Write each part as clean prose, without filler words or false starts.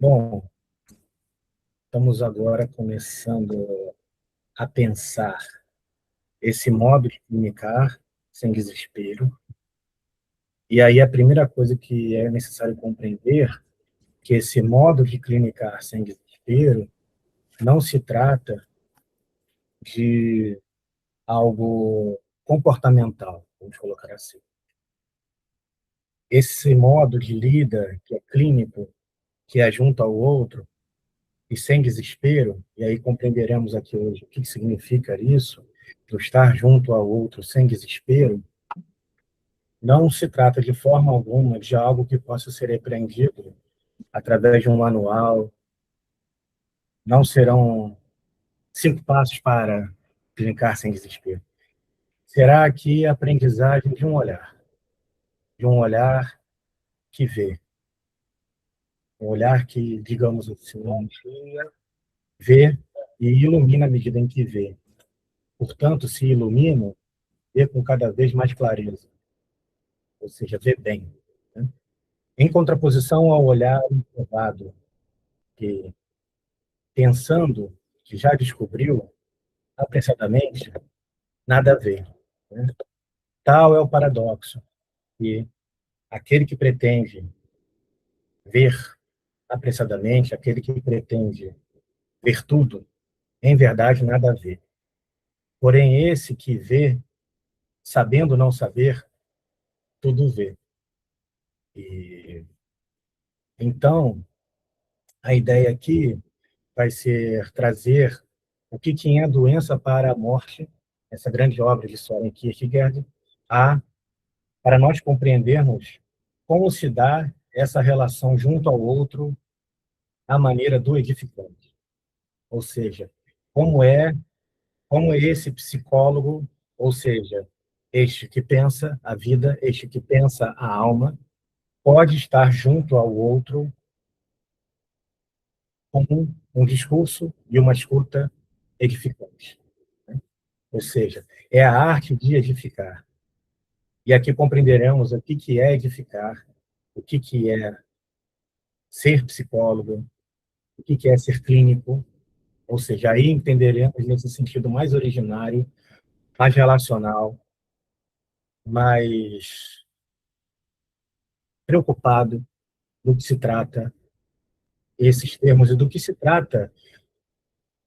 Bom, estamos agora começando a pensar esse modo de comunicar sem desespero. E aí a primeira coisa que é necessário compreender que esse modo de comunicar sem desespero não se trata de algo comportamental, vamos colocar assim. Esse modo de lida que é clínico, que é junto ao outro e sem desespero, e aí compreenderemos aqui hoje o que significa isso, do estar junto ao outro sem desespero, não se trata de forma alguma de algo que possa ser aprendido através de um manual, não serão 5 passos para clicar sem desespero. Será aqui a aprendizagem de um olhar que vê, um olhar que, digamos assim, vê e ilumina à medida em que vê. Portanto, se ilumina, vê com cada vez mais clareza, ou seja, vê bem, né? Em contraposição ao olhar elevado, que, pensando que já descobriu, apressadamente, nada vê, né? Tal é o paradoxo, que aquele que pretende ver apressadamente, aquele que pretende ver tudo, em verdade nada vê. Porém, esse que vê, sabendo não saber, tudo vê. E então, a ideia aqui vai ser trazer o que é a doença para a morte, essa grande obra de Søren Kierkegaard, a, para nós compreendermos como se dá essa relação junto ao outro, à maneira do edificante. Ou seja, como é, como esse psicólogo, ou seja, este que pensa a vida, este que pensa a alma, pode estar junto ao outro com um discurso e uma escuta edificante, né? Ou seja, é a arte de edificar. E aqui compreenderemos o que é edificar, o que é ser psicólogo, o que é ser clínico, ou seja, aí entenderemos nesse sentido mais originário, mais relacional, mais preocupado do que se trata esses termos e do que se trata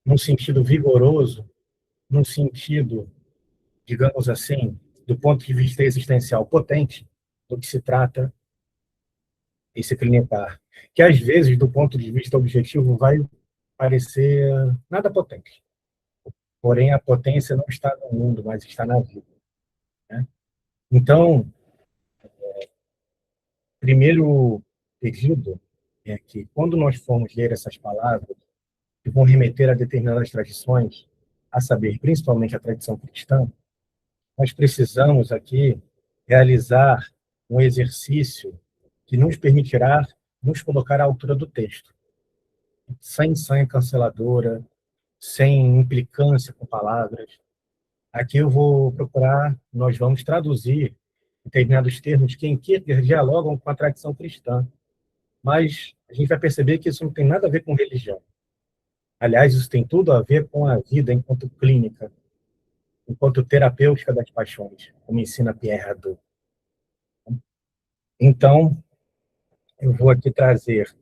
num sentido vigoroso, num sentido, digamos assim, do ponto de vista existencial potente, do que se trata esse clinicar, que às vezes, do ponto de vista objetivo, vai parecer nada potente. Porém, a potência não está no mundo, mas está na vida, né? Então, primeiro pedido é que, quando nós formos ler essas palavras, que vão remeter a determinadas tradições, a saber, principalmente a tradição cristã, nós precisamos aqui realizar um exercício que nos permitirá nos colocar à altura do texto, sem sanha canceladora, sem implicância com palavras. Aqui eu vou procurar, nós vamos traduzir determinados termos que em Kierkegaard dialogam com a tradição cristã, mas a gente vai perceber que isso não tem nada a ver com religião. Aliás, isso tem tudo a ver com a vida enquanto clínica, enquanto terapêutica das paixões, como ensina Pierre Hadot. Então, eu vou aqui trazer,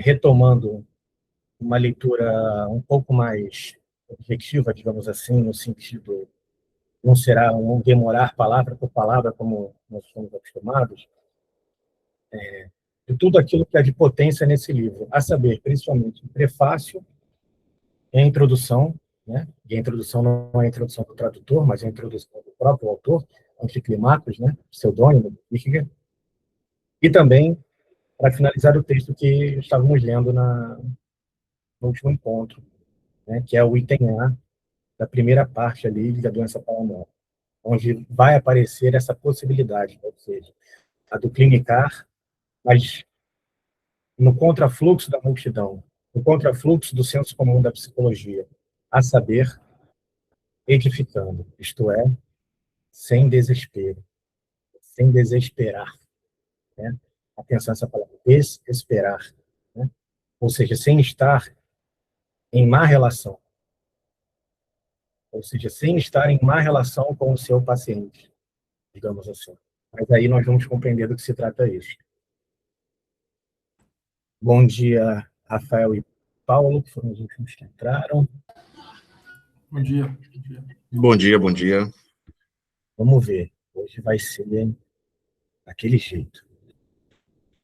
retomando uma leitura um pouco mais objetiva, digamos assim, no sentido, não será um demorar palavra por palavra, como nós somos acostumados, de tudo aquilo que há de potência nesse livro, a saber, principalmente, o prefácio e a introdução, né? E a introdução não é a introdução do tradutor, mas é a introdução do próprio autor, Anticlimáticos, né? Pseudônimo, e também, para finalizar, o texto que estávamos lendo no último encontro, né? Que é o item A da primeira parte ali da doença paranoica, onde vai aparecer essa possibilidade, ou seja, a do clinicar, mas no contrafluxo da multidão, no contrafluxo do senso comum da psicologia, a saber, edificando, isto é, sem desespero, sem desesperar, né? Atenção a essa palavra, desesperar, né? ou seja, sem estar em má relação, ou seja, sem estar em má relação com o seu paciente, digamos assim. Mas aí nós vamos compreender do que se trata isso. Bom dia, Rafael e Paulo, que foram os últimos que entraram. Bom dia. Bom dia, bom dia. Vamos ver. Hoje vai ser daquele jeito.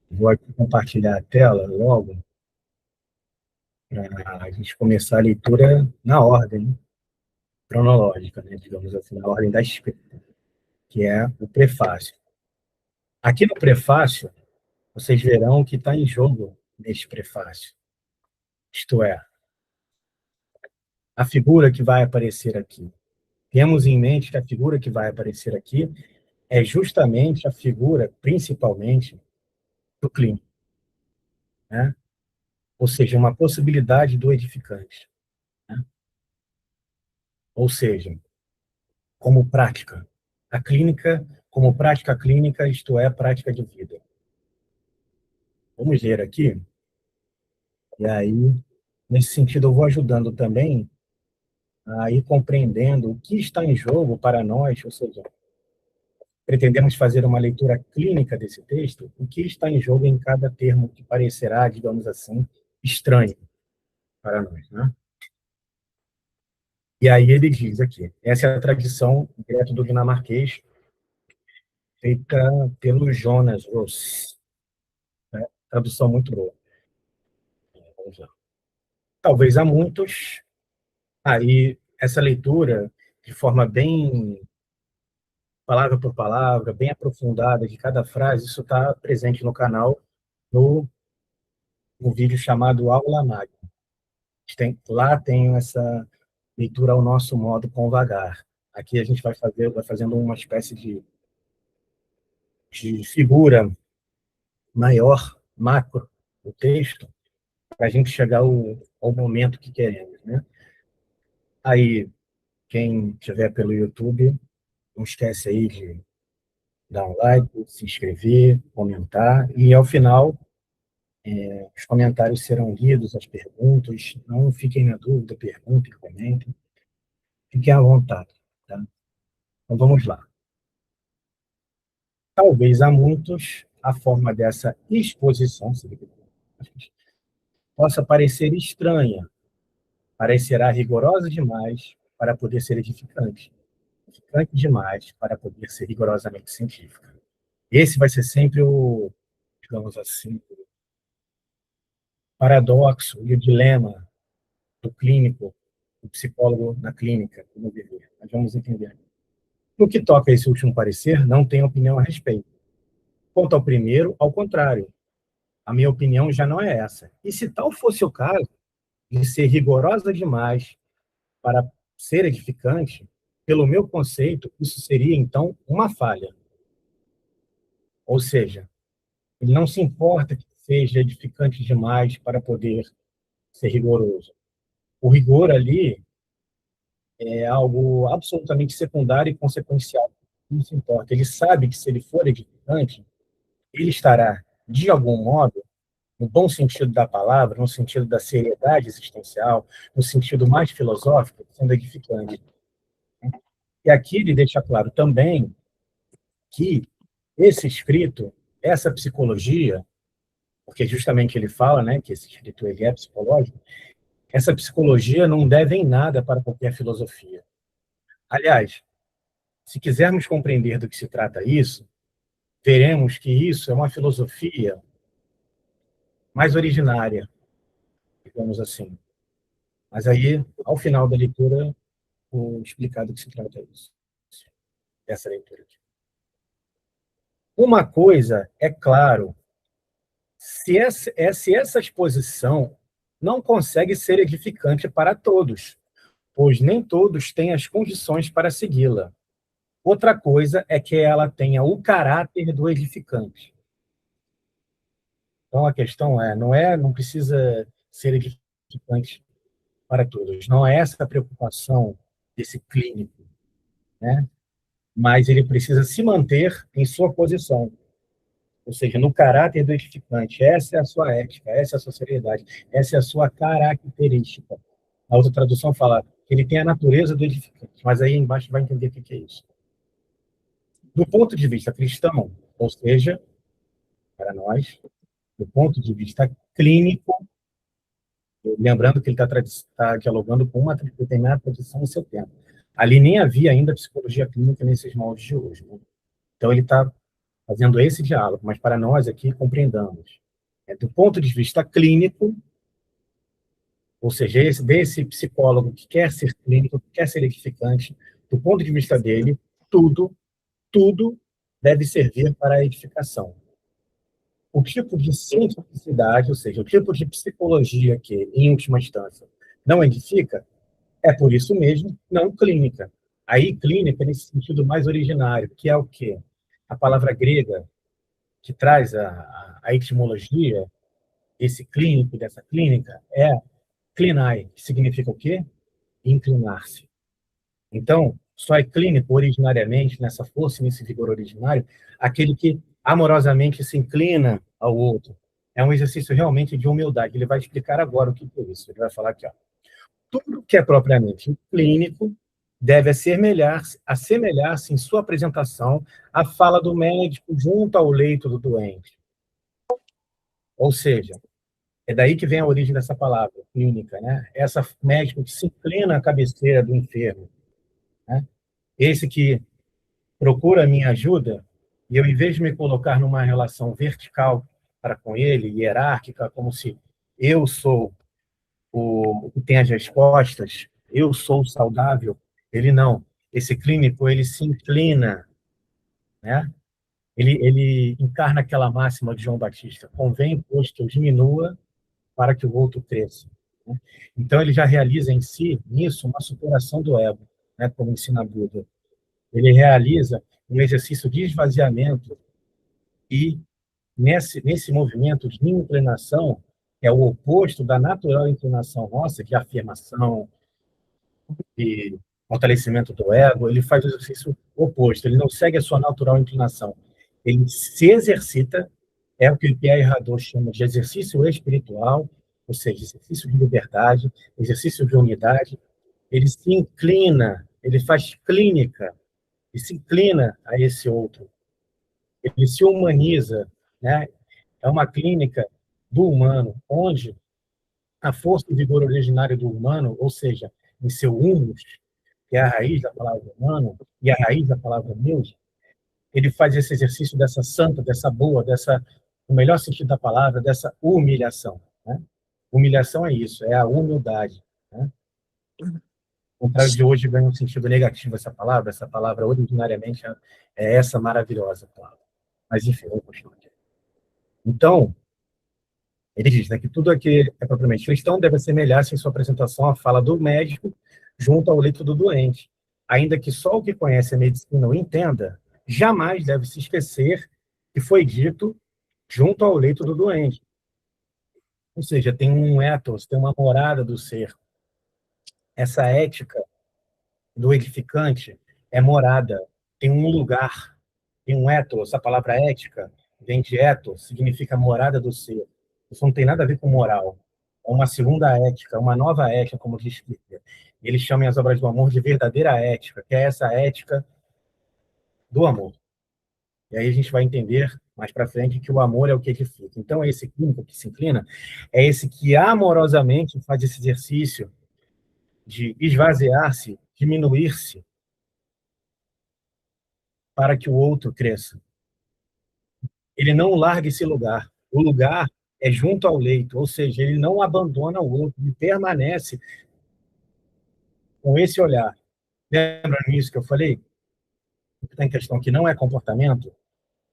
Vou aqui compartilhar a tela logo para a gente começar a leitura na ordem cronológica, né, digamos assim, na ordem da escrita, que é o prefácio. Aqui no prefácio, vocês verão o que está em jogo neste prefácio. Isto é, a figura que vai aparecer aqui. Temos em mente que a figura que vai aparecer aqui é justamente a figura, principalmente, do clínico, né? Ou seja, uma possibilidade do edificante, né? Ou seja, como prática. A clínica, como prática clínica, isto é, prática de vida. Vamos ler aqui, e aí, nesse sentido, eu vou ajudando também a ir compreendendo o que está em jogo para nós, ou seja, pretendemos fazer uma leitura clínica desse texto, o que está em jogo em cada termo que parecerá, digamos assim, estranho para nós, né? E aí ele diz aqui, essa é a tradição direto do dinamarquês, feita pelo Jonas Ross, né? Tradução muito boa. Vamos lá. Talvez há muitos, aí essa leitura, de forma bem, palavra por palavra, bem aprofundada de cada frase, isso está presente no canal, no vídeo chamado Aula Magna. Lá tem essa leitura ao nosso modo com vagar. Aqui a gente vai fazendo uma espécie de figura maior, macro, do texto, para a gente chegar ao momento que queremos, né? Aí, quem estiver pelo YouTube, não esquece aí de dar um like, se inscrever, comentar, e ao final, os comentários serão lidos, as perguntas, não fiquem na dúvida, perguntem, comentem, fiquem à vontade, tá? Então vamos lá. Talvez a muitos a forma dessa exposição possa parecer estranha, parecerá rigorosa demais para poder ser edificante, edificante demais para poder ser rigorosamente científica. Esse vai ser sempre o, digamos assim, o paradoxo e o dilema do clínico, do psicólogo na clínica, no viver. Nós vamos entender. No que toca a esse último parecer, não tenho opinião a respeito. Quanto ao primeiro, ao contrário, a minha opinião já não é essa. E se tal fosse o caso, de ser rigorosa demais para ser edificante, pelo meu conceito, isso seria, então, uma falha. Ou seja, ele não se importa que seja edificante demais para poder ser rigoroso. O rigor ali é algo absolutamente secundário e consequencial. Não se importa. Ele sabe que se ele for edificante, ele estará, de algum modo, no bom sentido da palavra, no sentido da seriedade existencial, no sentido mais filosófico, sendo edificante. E aqui ele deixa claro também que esse escrito, essa psicologia, porque justamente ele fala, né, que esse escrito ele é psicológico, essa psicologia não deve em nada para qualquer filosofia. Aliás, se quisermos compreender do que se trata isso, veremos que isso é uma filosofia mais originária, digamos assim. Mas aí, ao final da leitura, vou explicar do que se trata isso, essa leitura aqui. Uma coisa é claro, se essa exposição não consegue ser edificante para todos, pois nem todos têm as condições para segui-la. Outra coisa é que ela tenha o caráter do edificante. Então a questão não precisa ser edificante para todos. Não é essa a preocupação desse clínico, né? Mas ele precisa se manter em sua posição. ou seja, no caráter do edificante. Essa é a sua ética, essa é a sua seriedade, essa é a sua característica. A outra tradução fala que ele tem a natureza do edificante, mas aí embaixo vai entender o que é isso. Do ponto de vista cristão, ou seja, para nós, do ponto de vista clínico, lembrando que ele está dialogando com uma determinada tradição no seu tempo. Ali nem havia ainda psicologia clínica nesses moldes de hoje. Né? Então, ele está fazendo esse diálogo, mas para nós aqui compreendamos. Do ponto de vista clínico, ou seja, desse psicólogo que quer ser clínico, que quer ser edificante, do ponto de vista dele, tudo deve servir para a edificação. O tipo de cientificidade, ou seja, o tipo de psicologia que, em última instância, não edifica, é por isso mesmo não clínica. Aí, clínica, nesse sentido mais originário, que é o quê? A palavra grega que traz a etimologia, esse clínico, dessa clínica, é clinai, que significa o quê? Inclinar-se. Então, só é clínico originariamente, nessa força e nesse vigor originário, aquele que amorosamente se inclina ao outro. É um exercício realmente de humildade. Ele vai explicar agora o que é isso. Ele vai falar aqui, ó. Tudo que é propriamente clínico deve assemelhar-se em sua apresentação à fala do médico junto ao leito do doente. Ou seja, é daí que vem a origem dessa palavra, clínica, né? Essa médico que se inclina à cabeceira do enfermo, né? Esse que procura a minha ajuda, e eu, em vez de me colocar numa relação vertical para com ele, hierárquica, como se eu sou o que tem as respostas, eu sou o saudável, ele não. Esse clínico, ele se inclina, né? Ele encarna aquela máxima de João Batista: convém, pois, que eu diminua para que o outro cresça. Né? Então, ele já realiza em si, nisso, uma superação do ego, né? Como ensina Buda. Ele realiza um exercício de esvaziamento e, nesse movimento de inclinação, é o oposto da natural inclinação nossa, de afirmação e fortalecimento do ego, ele faz o exercício oposto, ele não segue a sua natural inclinação. Ele se exercita, é o que o Pierre Hadot chama de exercício espiritual, ou seja, exercício de liberdade, exercício de unidade. Ele se inclina, ele faz clínica, e se inclina a esse outro. Ele se humaniza, né? É uma clínica do humano, onde a força e vigor originário do humano, ou seja, em seu humus, que é a raiz da palavra humano e a raiz da palavra Deus, ele faz esse exercício dessa santa, dessa boa, dessa, no melhor sentido da palavra, dessa humilhação. Né? Humilhação é isso, é a humildade. Né? O contrário de hoje ganha um sentido negativo essa palavra originariamente é essa maravilhosa palavra. Mas, enfim, vamos continuar aqui. Então, ele diz, né, que tudo aqui é propriamente cristão deve assemelhar-se em sua apresentação à fala do médico junto ao leito do doente. Ainda que só o que conhece a medicina o entenda, jamais deve se esquecer que foi dito junto ao leito do doente. Ou seja, tem um ethos, tem uma morada do ser. Essa ética do edificante é morada, tem um lugar, tem um ethos. A palavra ética vem de ethos, significa morada do ser. Isso não tem nada a ver com moral. É uma segunda ética, uma nova ética, como diz Spitzer. Eles chamam as obras do amor de verdadeira ética, que é essa ética do amor. E aí a gente vai entender mais para frente que o amor é o que edifica. Então, é esse clínico que se inclina, é esse que amorosamente faz esse exercício de esvaziar-se, diminuir-se, para que o outro cresça. Ele não larga esse lugar. O lugar é junto ao leito, ou seja, ele não abandona o outro, ele permanece com esse olhar. Lembra nisso que eu falei? O que está em questão aqui não é comportamento,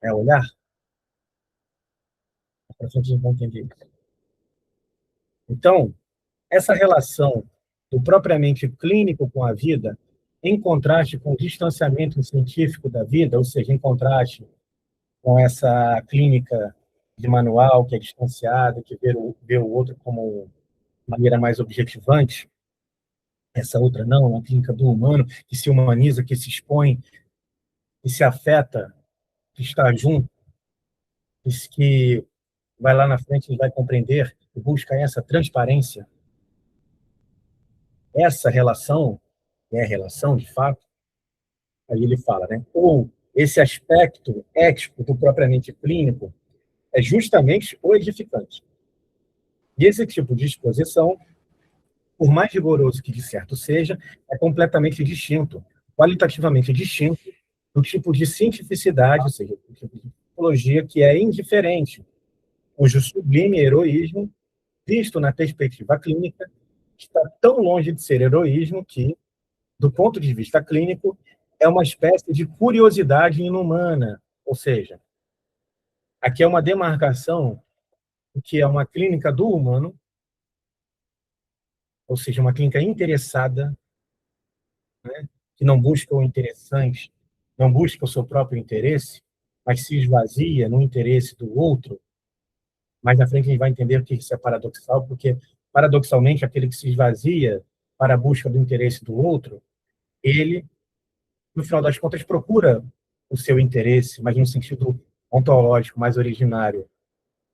é olhar. Para frente a gente vai entender isso. Então, essa relação do propriamente clínico com a vida, em contraste com o distanciamento científico da vida, ou seja, em contraste com essa clínica de manual, que é distanciada, que vê o outro como maneira mais objetivante, essa outra não, uma clínica do humano, que se humaniza, que se expõe, que se afeta, que está junto. diz que vai lá na frente e vai compreender e busca essa transparência, essa relação, que é relação de fato, aí ele fala, né? Ou esse aspecto ético do propriamente clínico é justamente o edificante. E esse tipo de exposição, por mais rigoroso que de certo seja, é completamente distinto, qualitativamente distinto, do tipo de cientificidade, ou seja, do tipo de psicologia que é indiferente, cujo sublime heroísmo, visto na perspectiva clínica, está tão longe de ser heroísmo que, do ponto de vista clínico, é uma espécie de curiosidade inumana, ou seja, aqui é uma demarcação do que é uma clínica do humano, ou seja, uma clínica interessada, né, que não busca o interessante, não busca o seu próprio interesse, mas se esvazia no interesse do outro. Mais na frente a gente vai entender o que isso é paradoxal, porque, paradoxalmente, aquele que se esvazia para a busca do interesse do outro, ele, no final das contas, procura o seu interesse, mas no sentido ontológico, mais originário,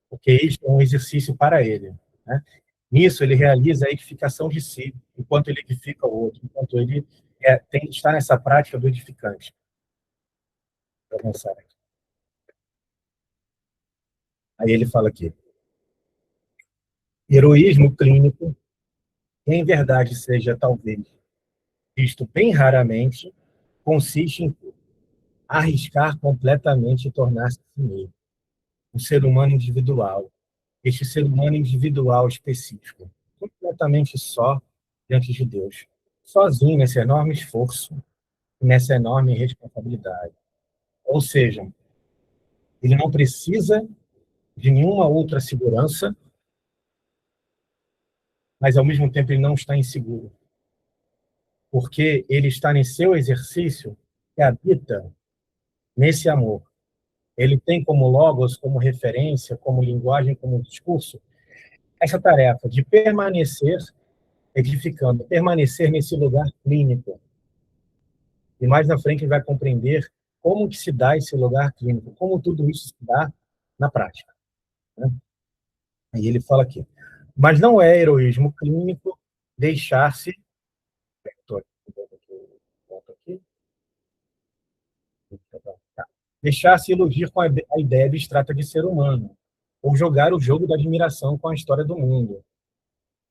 porque isso é um exercício para ele, né? Nisso, ele realiza a edificação de si, enquanto ele edifica o outro, enquanto ele tem que estar nessa prática do edificante. Vou avançar aqui. Aí ele fala aqui, heroísmo clínico, que em verdade seja, talvez, visto bem raramente, consiste em arriscar completamente e tornar-se si mesmo, um ser humano individual, este ser humano individual específico, completamente só diante de Deus, sozinho nesse enorme esforço, nessa enorme responsabilidade. Ou seja, ele não precisa de nenhuma outra segurança, mas ao mesmo tempo ele não está inseguro, porque ele está em seu exercício que habita nesse amor. Ele tem como logos, como referência, como linguagem, como discurso, essa tarefa de permanecer edificando, permanecer nesse lugar clínico. E mais na frente ele vai compreender como que se dá esse lugar clínico, como tudo isso se dá na prática, né? Aí ele fala aqui, mas não é heroísmo clínico deixar-se deixar-se iludir com a ideia abstrata de ser humano, ou jogar o jogo da admiração com a história do mundo.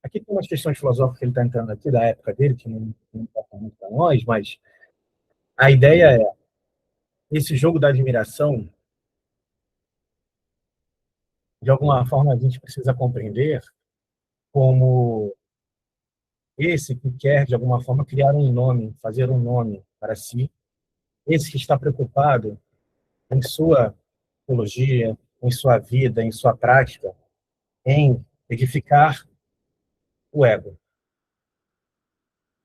Aqui tem umas questões filosóficas que ele está entrando aqui, da época dele, que não importa muito para nós, mas a ideia é, esse jogo da admiração, de alguma forma a gente precisa compreender como esse que quer, de alguma forma, criar um nome, fazer um nome para si, esse que está preocupado em sua teologia, em sua vida, em sua prática, em edificar o ego.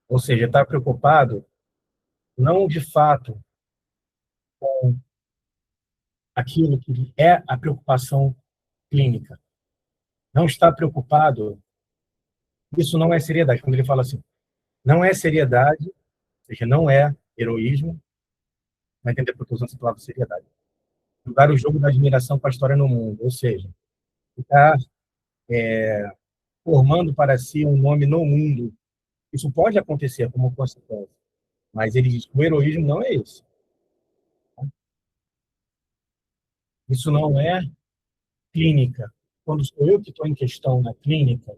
Ou seja, está preocupado não de fato com aquilo que é a preocupação clínica. Não está preocupado, isso não é seriedade. Quando ele fala assim, não é seriedade, ou seja, não é heroísmo, vai entender porque eu uso essa palavra seriedade. Jogar o jogo da admiração com a história no mundo, ou seja, ficar formando para si um nome no mundo. Isso pode acontecer como consequência, mas ele diz que o heroísmo não é isso. Isso não é clínica. Quando sou eu que estou em questão na clínica,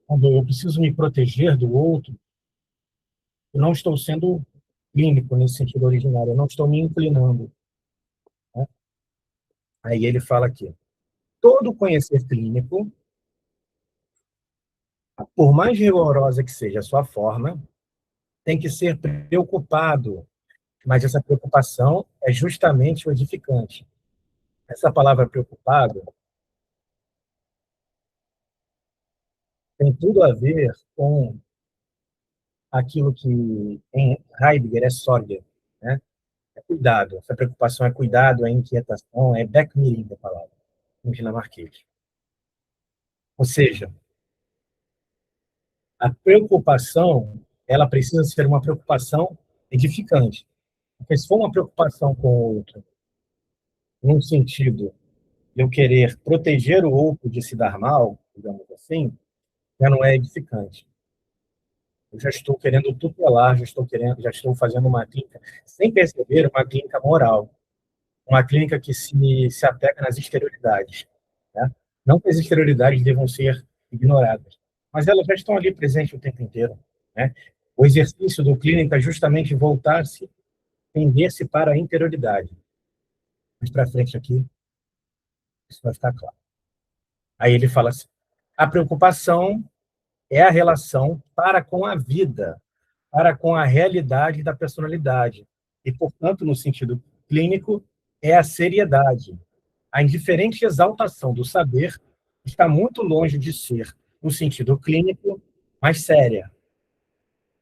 quando eu preciso me proteger do outro, eu não estou sendo clínico nesse sentido originário, eu não estou me inclinando, né? Aí ele fala aqui, todo conhecer clínico, por mais rigorosa que seja a sua forma, tem que ser preocupado, mas essa preocupação é justamente o edificante. Essa palavra preocupado tem tudo a ver com aquilo que em Heidegger é Sorge, né? É cuidado. Essa preocupação é cuidado, é inquietação, é backmiring da palavra, em dinamarquês. Ou seja, a preocupação, ela precisa ser uma preocupação edificante. Porque se for uma preocupação com o outro, num sentido eu querer proteger o outro de se dar mal, digamos assim, já não é edificante. Eu já estou querendo tutelar, já estou fazendo uma clínica, sem perceber, uma clínica moral, uma clínica que se apega nas exterioridades, né? Não que as exterioridades devam ser ignoradas, mas elas já estão ali presentes o tempo inteiro, né? O exercício do clínica é justamente voltar-se, tender-se para a interioridade. Mais para frente aqui, isso vai ficar claro. Aí ele fala assim, a preocupação é a relação para com a vida, para com a realidade da personalidade. E, portanto, no sentido clínico, é a seriedade. A indiferente exaltação do saber está muito longe de ser, no sentido clínico, mais séria.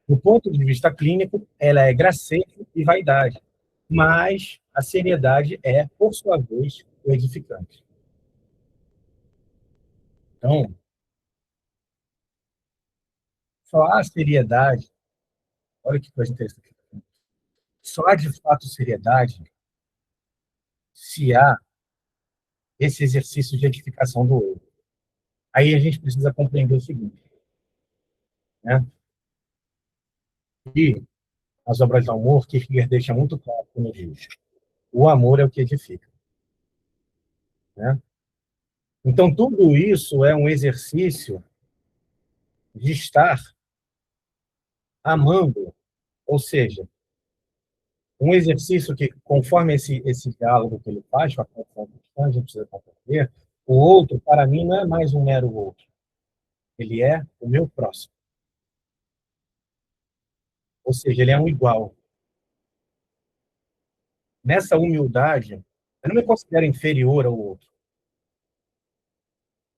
Do ponto de vista clínico, ela é gracejo e vaidade, mas a seriedade é, por sua vez, o edificante. Então, só há seriedade, olha que coisa interessante, só há de fato seriedade se há esse exercício de edificação do outro. Aí a gente precisa compreender o seguinte, né? E as obras de amor, Kierkegaard deixa muito claro quando diz, o amor é o que edifica, né? Então, tudo isso é um exercício de estar amando, ou seja, um exercício que, conforme esse diálogo que ele faz com a condição cristã, a gente precisa compreender, o outro, para mim, não é mais um mero outro. Ele é o meu próximo. Ou seja, ele é um igual. Nessa humildade, eu não me considero inferior ao outro.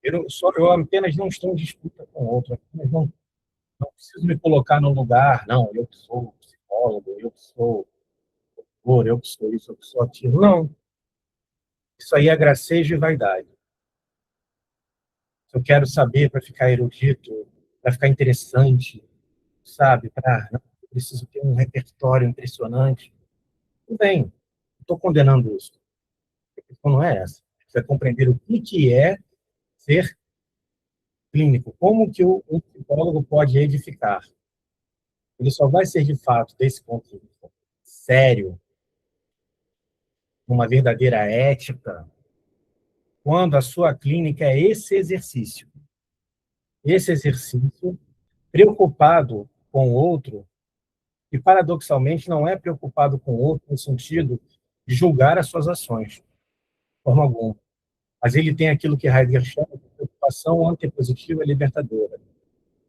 Eu apenas não estou em disputa com o outro. Não preciso me colocar no lugar, não, eu que sou psicólogo, eu que sou doutor, eu que sou isso, eu que sou aquilo. Não. Isso aí é gracejo e vaidade. Se eu quero saber para ficar erudito, para ficar interessante, sabe? Eu preciso ter um repertório impressionante. Tudo bem, não estou condenando isso. A questão não é essa. Você vai compreender o que é ser clínico, como que um psicólogo pode edificar. Ele só vai ser, de fato, desse ponto de vista, sério, uma verdadeira ética, quando a sua clínica é esse exercício. Esse exercício preocupado com o outro, e paradoxalmente não é preocupado com o outro no sentido de julgar as suas ações, de forma alguma. Mas ele tem aquilo que Heidegger chama de preocupação antepositiva e libertadora.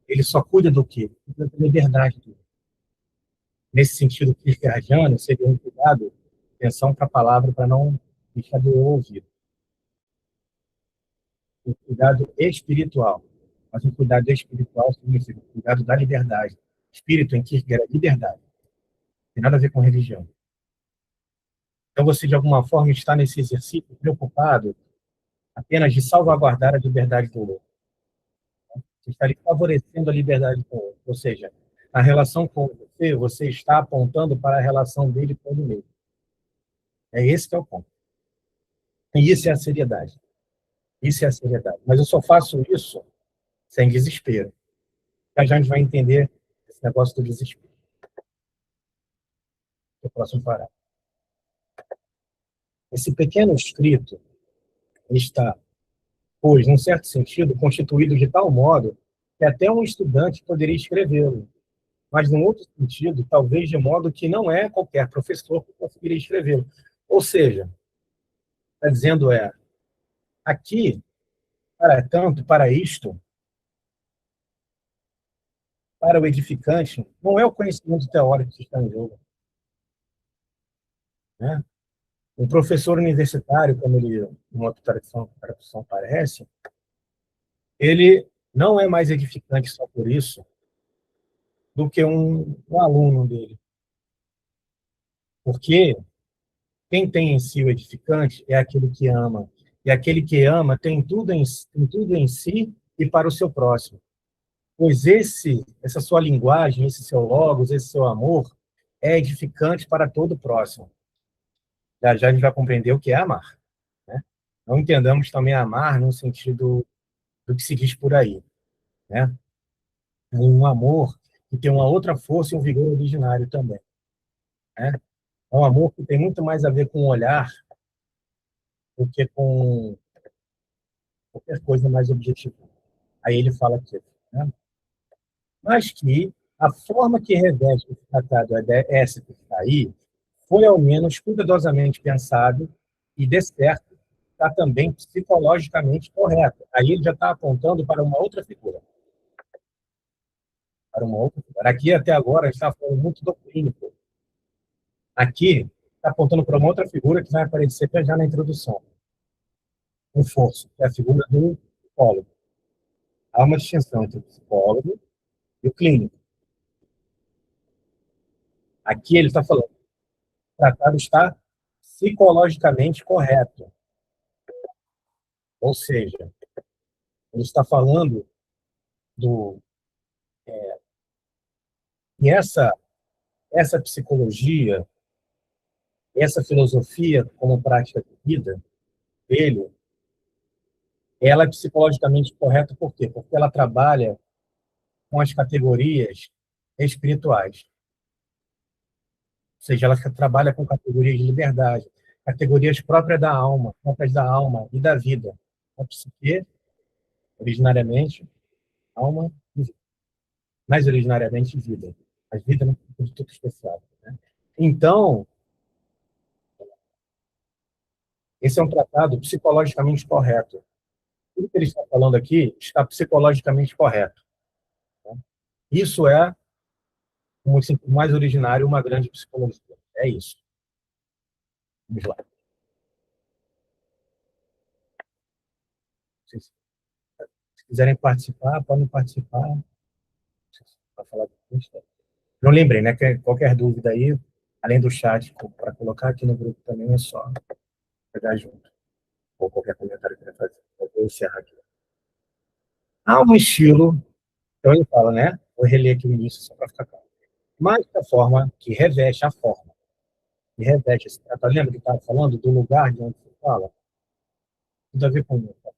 Ele só cuida do quê? Da liberdade dele. Nesse sentido kierkegaardiano, seria um cuidado, atenção para a palavra, para não deixar de ouvir. Um cuidado espiritual. Mas um cuidado espiritual significa um cuidado da liberdade. Espírito em Kierkegaard é liberdade. Não tem nada a ver com religião. Então você, de alguma forma, está nesse exercício preocupado apenas de salvaguardar a liberdade do outro. Você está ali favorecendo a liberdade do outro. Ou seja, na relação com você, você está apontando para a relação dele com ele mesmo. É esse que é o ponto. E isso é a seriedade. Isso é a seriedade. Mas eu só faço isso sem desespero. Já já a gente vai entender esse negócio do desespero. No próximo parágrafo. Esse pequeno escrito está, pois, num certo sentido, constituído de tal modo que até um estudante poderia escrevê-lo, mas, num outro sentido, talvez de modo que não é qualquer professor que conseguiria escrevê-lo. Ou seja, está dizendo aqui, para tanto, para isto, para o edificante, não é o conhecimento teórico que está em jogo, né? Um professor universitário, como ele, uma tradução parece, ele não é mais edificante só por isso do que um aluno dele. Porque quem tem em si o edificante é aquele que ama. E aquele que ama tem tudo em si e para o seu próximo. Pois essa sua linguagem, esse seu logos, esse seu amor, é edificante para todo o próximo. Já a gente vai compreender o que é amar, né? Não entendamos também amar no sentido do que se diz por aí, né? É um amor que tem uma outra força e um vigor originário também, né? É um amor que tem muito mais a ver com o olhar do que com qualquer coisa mais objetiva. Aí ele fala aqui, né? Mas que a forma que reveste esse tratado é essa que está aí, foi ao menos cuidadosamente pensado e, de certo, está também psicologicamente correto. Aí ele já está apontando para uma outra figura. Para uma outra figura. Aqui, até agora, a gente está falando muito do clínico. Aqui, está apontando para uma outra figura que vai aparecer já na introdução. Um forço, que é a figura do psicólogo. Há uma distinção entre o psicólogo e o clínico. Aqui ele está falando, o tratado está psicologicamente correto. Ou seja, ele está falando do e essa psicologia, essa filosofia como prática de vida dele, ela é psicologicamente correta por quê? Porque ela trabalha com as categorias espirituais. Ou seja, ela trabalha com categorias de liberdade, categorias próprias da alma e da vida. A psique, originariamente, alma e vida. Mais originariamente, vida. A vida não é de tudo especial. Né? Então, esse é um tratado psicologicamente correto. Tudo que ele está falando aqui está psicologicamente correto. Tá? Isso é, como mais originário, uma grande psicologia. É isso. Vamos lá. Se quiserem participar, podem participar. Para falar depois. Não lembrei, né? Que qualquer dúvida aí, além do chat, para colocar aqui no grupo também é só pegar junto. Ou qualquer comentário que queira fazer. Eu vou encerrar aqui. Há um estilo, então ele fala, né? Vou reler aqui o início só para ficar claro. Mas da forma que reveste a forma. Que reveste esse tratado. Lembra que estava falando do lugar de onde se fala? Tudo a ver com isso. A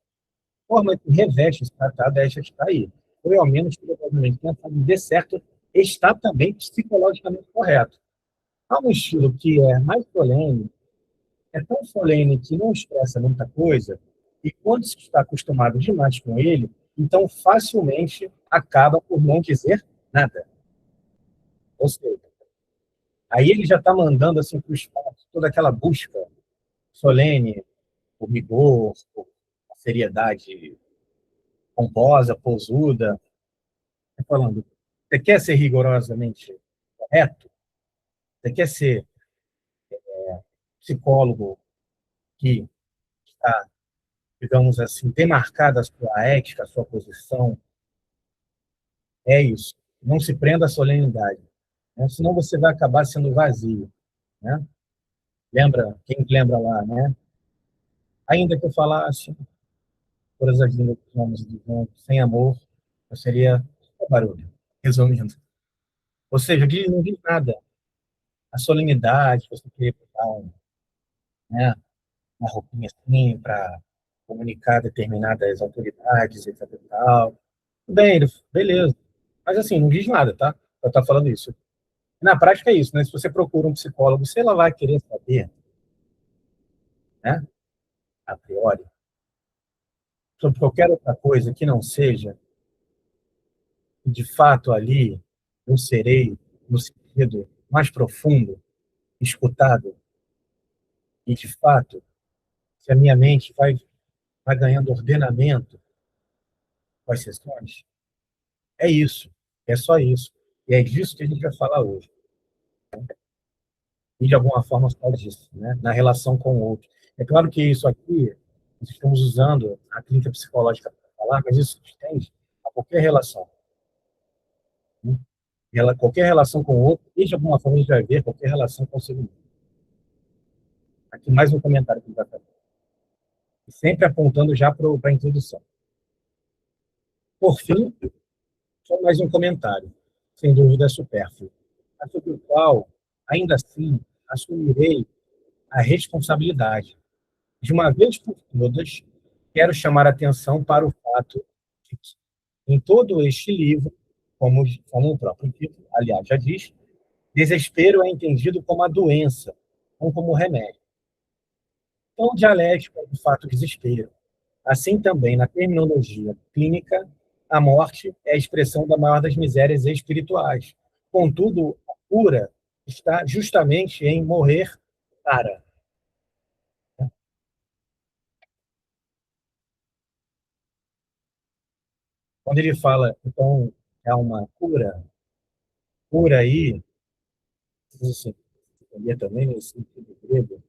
forma que reveste esse tratado é esta que está aí. Ou ao menos, provavelmente, pensando de certo, está também psicologicamente correto. Há um estilo que é mais solene, é tão solene que não expressa muita coisa, e quando se está acostumado demais com ele, então facilmente acaba por não dizer nada. Ou seja, aí ele já está mandando assim, para o espaço toda aquela busca solene, por rigor, por seriedade pomposa, posuda, falando, você quer ser rigorosamente correto? Você quer ser psicólogo que está, digamos assim, demarcada a sua ética, a sua posição? É isso. Não se prenda à solenidade, né? Senão você vai acabar sendo vazio, né? Lembra, quem lembra lá, né? Ainda que eu falasse todas as línguas dos homens e dos anjos, sem amor, eu seria só barulho, resumindo. Ou seja, não diz nada. A solenidade, você querer botar né, uma roupinha assim para comunicar determinadas autoridades, etc. E tal. Bem, beleza. Mas assim, não diz nada, tá? Eu estou falando isso. Na prática é isso, né? Se você procura um psicólogo, se ela vai querer saber, né, a priori, sobre qualquer outra coisa que não seja, de fato ali eu serei, no sentido mais profundo, escutado, e de fato, se a minha mente vai ganhando ordenamento com as sessões, é isso, é só isso. E é disso que a gente vai falar hoje. E de alguma forma fala disso, né, na relação com o outro. É claro que isso aqui, nós estamos usando a clínica psicológica para falar, mas isso se estende a qualquer relação. Né? Qualquer relação com o outro, e de alguma forma a gente vai ver qualquer relação consigo mesmo. Aqui mais um comentário que a gente vai fazer. Sempre apontando já para a introdução. Por fim, só mais um comentário, sem dúvida supérfluo, sobre o qual, ainda assim, assumirei a responsabilidade. De uma vez por todas, quero chamar a atenção para o fato de que, em todo este livro, como o próprio título, aliás, já diz, desespero é entendido como a doença, não como o remédio. Então, dialético é, de fato, desespero. Assim também, na terminologia clínica, a morte é a expressão da maior das misérias espirituais. Contudo, a cura está justamente em morrer para. Quando ele fala, então, é uma cura aí, assim, entender também nesse sentido grego,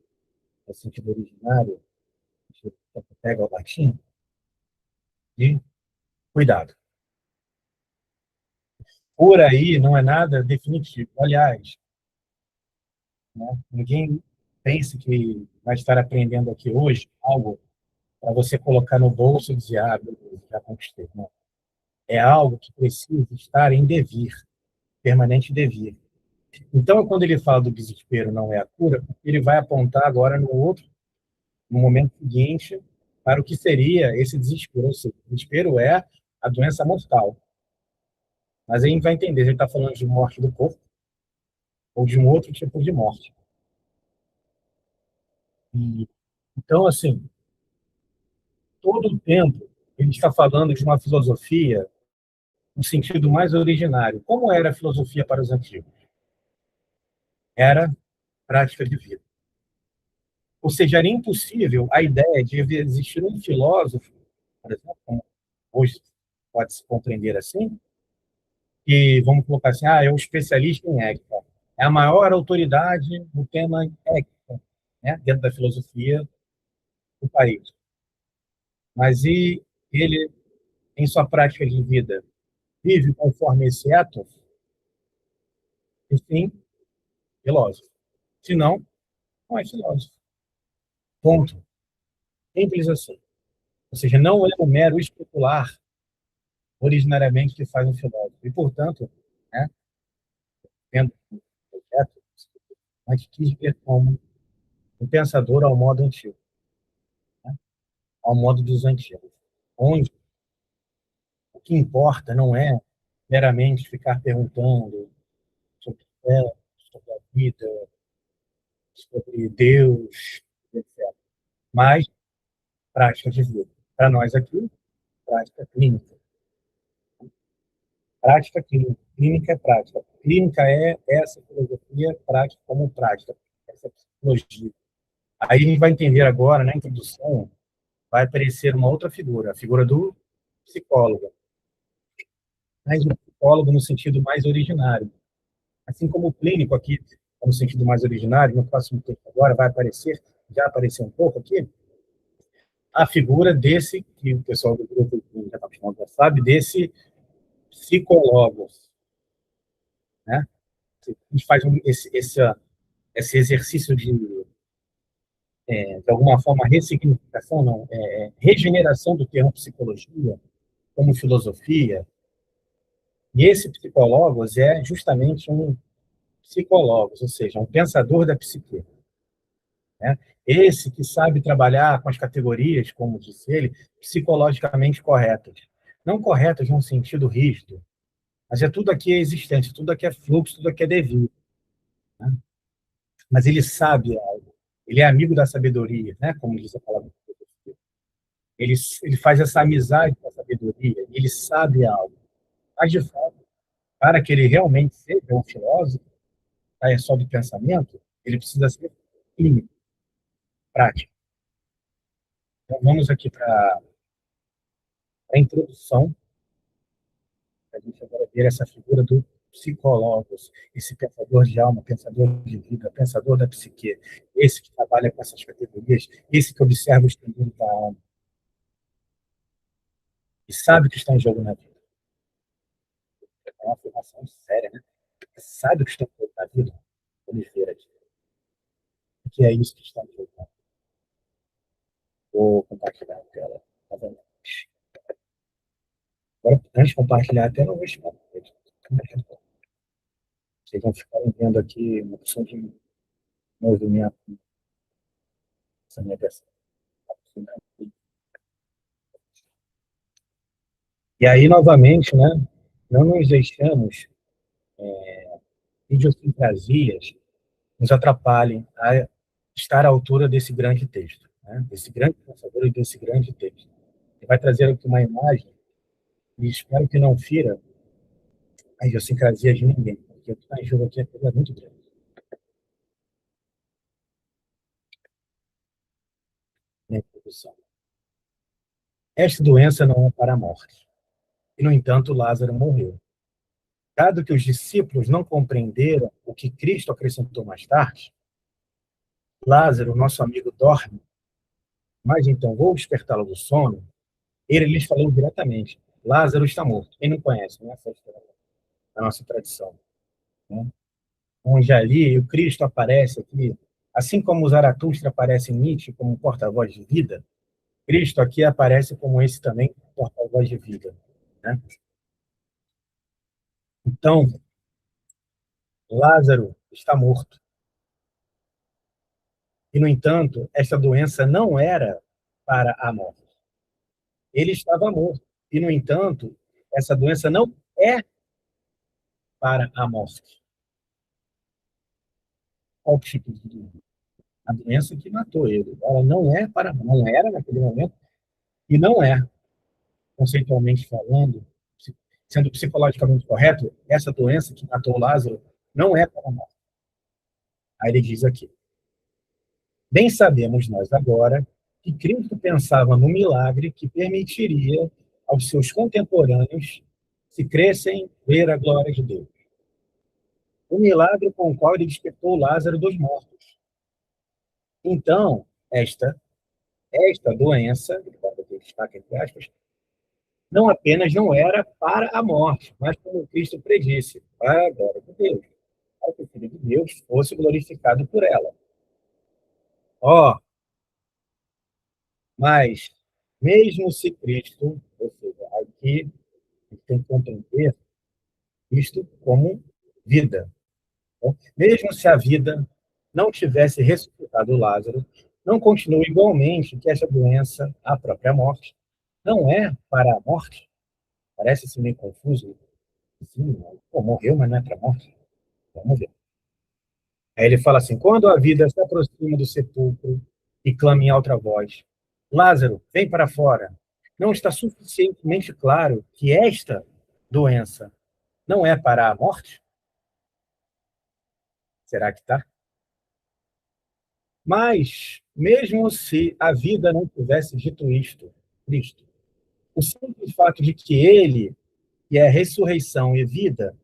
no sentido originário, que pega o latim, de cuidado. Cura aí não é nada definitivo. Aliás, né, ninguém pense que vai estar aprendendo aqui hoje algo para você colocar no bolso e dizer, ah, beleza, já conquistei. Não. É algo que precisa estar em devir, permanente devir. Então, quando ele fala do desespero não é a cura, ele vai apontar agora no momento seguinte, para o que seria esse desespero. Ou seja, o desespero é a doença mortal. Mas aí a gente vai entender se ele está falando de morte do corpo ou de um outro tipo de morte. E, então, assim, todo o tempo ele está falando de uma filosofia no sentido mais originário. Como era a filosofia para os antigos? Era prática de vida. Ou seja, era impossível a ideia de existir um filósofo, por exemplo, como hoje pode-se compreender assim, que, vamos colocar assim, é um especialista em ética. É a maior autoridade no tema ética, né, dentro da filosofia do país. Mas e ele, em sua prática de vida, vive conforme esse ethos? E sim, filósofo. Se não, não é filósofo. Ponto. Simples assim. Ou seja, não é o mero especular originariamente que faz um filósofo. E, portanto, né, tendo um projeto, a gente quis ver como um pensador ao modo antigo, né, ao modo dos antigos, onde o que importa não é meramente ficar perguntando sobre fé, sobre a vida, sobre Deus, etc. Mas prática de vida. Para nós aqui, prática clínica. Prática clínica. Clínica é prática. Clínica é essa filosofia prática como prática, essa psicologia. Aí a gente vai entender agora, na introdução, vai aparecer uma outra figura, a figura do psicólogo. Mas o psicólogo no sentido mais originário. Assim como o clínico aqui, no sentido mais originário, no próximo tempo agora vai aparecer, já apareceu um pouco aqui, a figura desse, que o pessoal do grupo já está acostumado, já sabe, desse psicólogo, né? A gente faz esse exercício de alguma forma, ressignificação, não, regeneração do termo psicologia como filosofia, e esse psicólogos é justamente um psicólogos, ou seja, um pensador da psique, né? Esse que sabe trabalhar com as categorias, como disse ele, psicologicamente corretas. Não corretas num sentido rígido, mas é tudo aqui é existente, tudo aqui é fluxo, tudo aqui é devido, né? Mas ele sabe algo, ele é amigo da sabedoria, né? Como diz a palavra. Ele faz essa amizade com a sabedoria, ele sabe algo. Mas, de fato, para que ele realmente seja um filósofo, é só de pensamento, ele precisa ser clínico, prático. Então, vamos aqui para a introdução, para a gente agora ver essa figura do psicólogos, esse pensador de alma, pensador de vida, pensador da psique, esse que trabalha com essas categorias, esse que observa os caminhos da alma e sabe o que está em jogo na vida. É uma afirmação séria, né? Sabe o que está em jogo na vida? Oliveira, que é isso que está em jogo na vida. Vou compartilhar a tela novamente. Agora, antes de compartilhar a tela, eu vou chamar. Vocês vão ficar vendo aqui uma opção de movimento nessa minha versão. E aí, novamente, né, não nos deixamos idiosincrasias nos atrapalhem a estar à altura desse grande texto, né, desse grande pensador e desse grande texto. Ele vai trazer aqui uma imagem e espero que não fira a idiosincrasia de ninguém, porque o que está em jogo aqui é coisa muito grande. Na introdução. Esta doença não é para a morte. E, no entanto, Lázaro morreu. Dado que os discípulos não compreenderam o que Cristo acrescentou mais tarde, Lázaro, nosso amigo, dorme, mas então vou despertá-lo do sono. Ele lhes falou diretamente: Lázaro está morto. Quem não conhece, né? Essa história da nossa tradição. Né? Onde ali o Cristo aparece aqui, assim como Zaratustra aparece em Nietzsche como um porta-voz de vida, Cristo aqui aparece como esse também porta-voz de vida. Né? Então, Lázaro está morto. E, no entanto, esta doença não era para a morte. Ele estava morto. E, no entanto, essa doença não é para a morte. Qual o tipo de doença? A doença que matou ele. Ela não é para, não era naquele momento e não é, conceitualmente falando, sendo psicologicamente correto, essa doença que matou Lázaro não é para a morte. Aí ele diz aqui: bem sabemos nós agora que Cristo pensava no milagre que permitiria aos seus contemporâneos, se crescem, ver a glória de Deus. O milagre com o qual ele despertou Lázaro dos mortos. Então, esta doença, que destaca entre aspas, não apenas não era para a morte, mas como Cristo predisse, para a glória de Deus, para que o Filho de Deus fosse glorificado por ela. Ó, mas mesmo se Cristo, ou seja, aqui a gente tem que compreender isto como vida. Tá? Mesmo se a vida não tivesse ressuscitado Lázaro, não continua igualmente que essa doença, a própria morte, não é para a morte. Parece assim meio confuso. Sim, pô, morreu, mas não é para a morte. Vamos ver. Aí ele fala assim: quando a vida se aproxima do sepulcro e clama em alta voz: Lázaro, vem para fora. Não está suficientemente claro que esta doença não é para a morte? Será que está? Mas, mesmo se a vida não tivesse dito isto, Cristo, o simples fato de que ele, que é ressurreição e vida,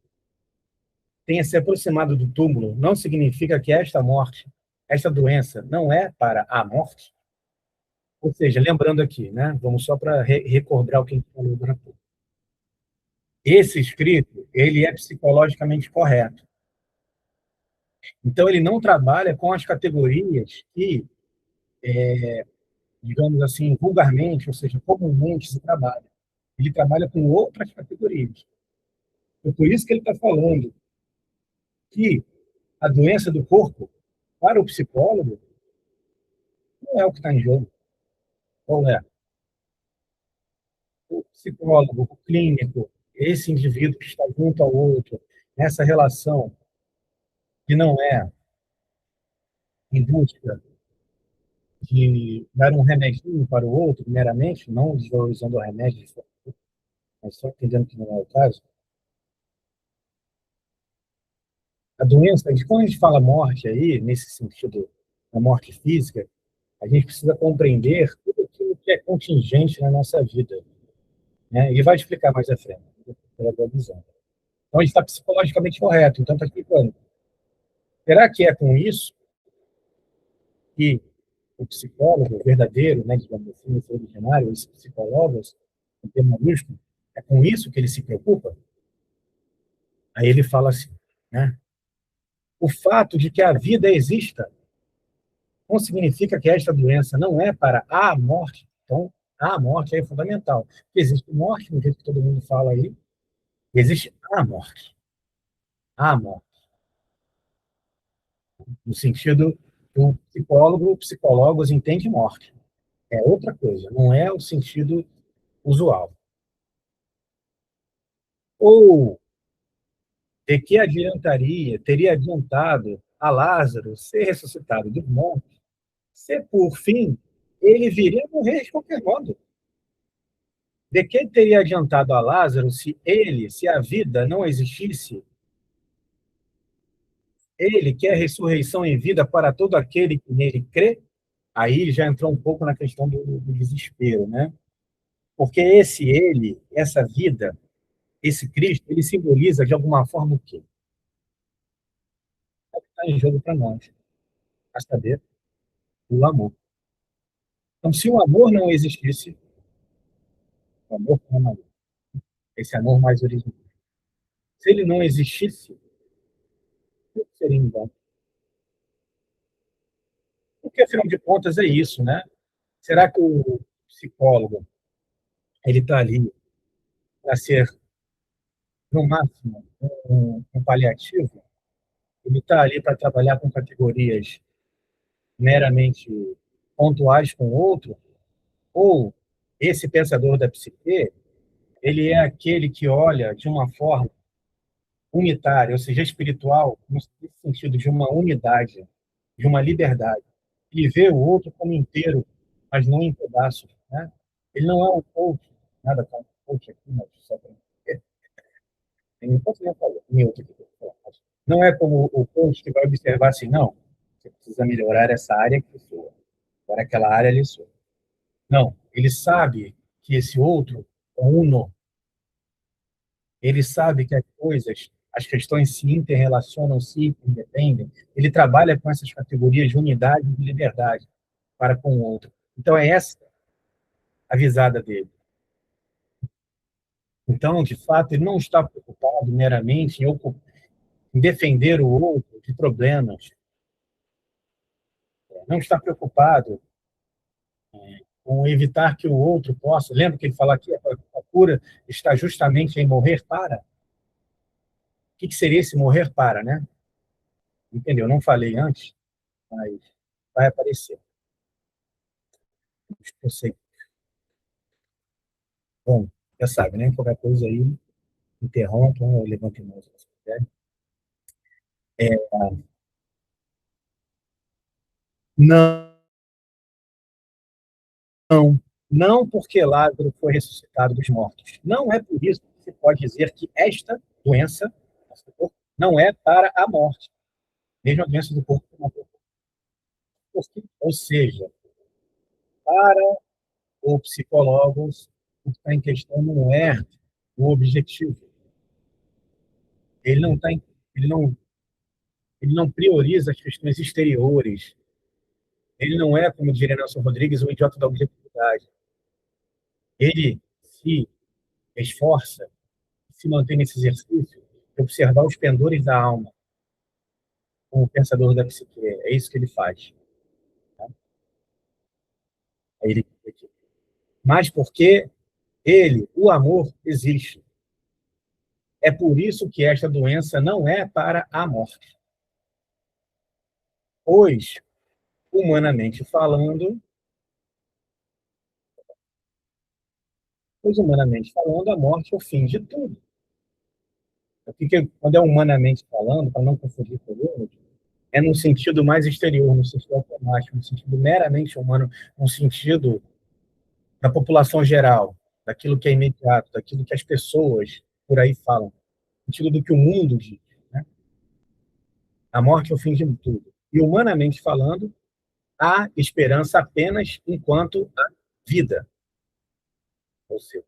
tenha se aproximado do túmulo, não significa que esta morte, esta doença, não é para a morte? Ou seja, lembrando aqui, né? Vamos só para recordar o que a gente falou agora há pouco. Esse escrito, ele é psicologicamente correto. Então, ele não trabalha com as categorias que, digamos assim, vulgarmente, ou seja, comumente se trabalha. Ele trabalha com outras categorias. É por isso que ele está falando que a doença do corpo, para o psicólogo, não é o que está em jogo. Qual é? O psicólogo, o clínico, esse indivíduo que está junto ao outro, nessa relação que não é em busca de dar um remedinho para o outro, meramente, não desvalorizando o remédio, mas só entendendo que não é o caso. A doença, quando a gente fala morte aí, nesse sentido, a morte física, a gente precisa compreender tudo aquilo que é contingente na nossa vida, né? E vai explicar mais à frente, pela visão. Então, a gente está psicologicamente correto. Então, está explicando. Será que é com isso que o psicólogo verdadeiro, né, digamos assim, esse originário, esse psicólogos, em termo maiúsculo, é com isso que ele se preocupa? Aí ele fala assim, né? O fato de que a vida exista não significa que esta doença não é para a morte. Então, a morte é fundamental. Existe morte, no jeito que todo mundo fala aí, existe a morte. A morte. No sentido que o psicólogo, psicólogos entende morte. É outra coisa, não é o sentido usual. Ou de que adiantaria, teria adiantado a Lázaro ser ressuscitado dos mortos, se por fim ele viria a morrer de qualquer modo? De que teria adiantado a Lázaro se ele, se a vida não existisse? Ele que é ressurreição em vida para todo aquele que nele crê? Aí já entrou um pouco na questão do desespero, né? Porque esse ele, essa vida, esse Cristo, ele simboliza de alguma forma o quê? Está em jogo para nós, a saber, o amor. Então, se o amor não existisse, o amor como amor, esse amor mais original, se ele não existisse, o que seria em vão? Porque, afinal de contas, é isso, né? Será que o psicólogo, ele está ali para ser, no máximo, um paliativo? Ele está ali para trabalhar com categorias meramente pontuais com o outro? Ou esse pensador da psique, ele é aquele que olha de uma forma unitária, ou seja, espiritual, no sentido de uma unidade, de uma liberdade. Ele vê o outro como inteiro, mas não em pedaços, né? Ele não é um coach, nada contra coach aqui, mas só para tem posso nem falar, nem outro que eu vou falar. Não é como o coach que vai observar assim, não, você precisa melhorar essa área que sua, agora aquela área ali sua. Não, ele sabe que esse outro é uno. Ele sabe que as coisas, as questões se interrelacionam, se independem. Ele trabalha com essas categorias de unidade e de liberdade para com o outro. Então, é essa a visada dele. Então, de fato, ele não está preocupado meramente em defender o outro de problemas, não está preocupado com evitar que o outro possa. Lembra que ele fala aqui, a cura está justamente em morrer para? O que seria esse morrer para, né? Entendeu? Não falei antes, mas vai aparecer. Eu sei. Bom, já sabe, né? Qualquer coisa aí, interrompam ou levantem mãos se quiser. Não, não porque Lázaro foi ressuscitado dos mortos. Não é por isso que se pode dizer que esta doença não é para a morte. Mesmo a doença do corpo. Ou seja, para o psicólogo, o que está em questão não é o objetivo. Ele não, tá em, ele não prioriza as questões exteriores. Ele não é, como diria Nelson Rodrigues, um idiota da objetividade. Ele se esforça, se mantém nesse exercício de observar os pendores da alma, como pensador da psique. É isso que ele faz. Tá? Ele, mas porque ele, o amor, existe. É por isso que esta doença não é para a morte. Humanamente falando, pois humanamente falando, a morte é o fim de tudo. Porque quando é humanamente falando, para não confundir com o outro, é no sentido mais exterior, no sentido automático, no sentido meramente humano, no sentido da população geral, daquilo que é imediato, daquilo que as pessoas por aí falam, no sentido do que o mundo diz. Né? A morte é o fim de tudo. E humanamente falando, há esperança apenas enquanto há vida. Ou seja,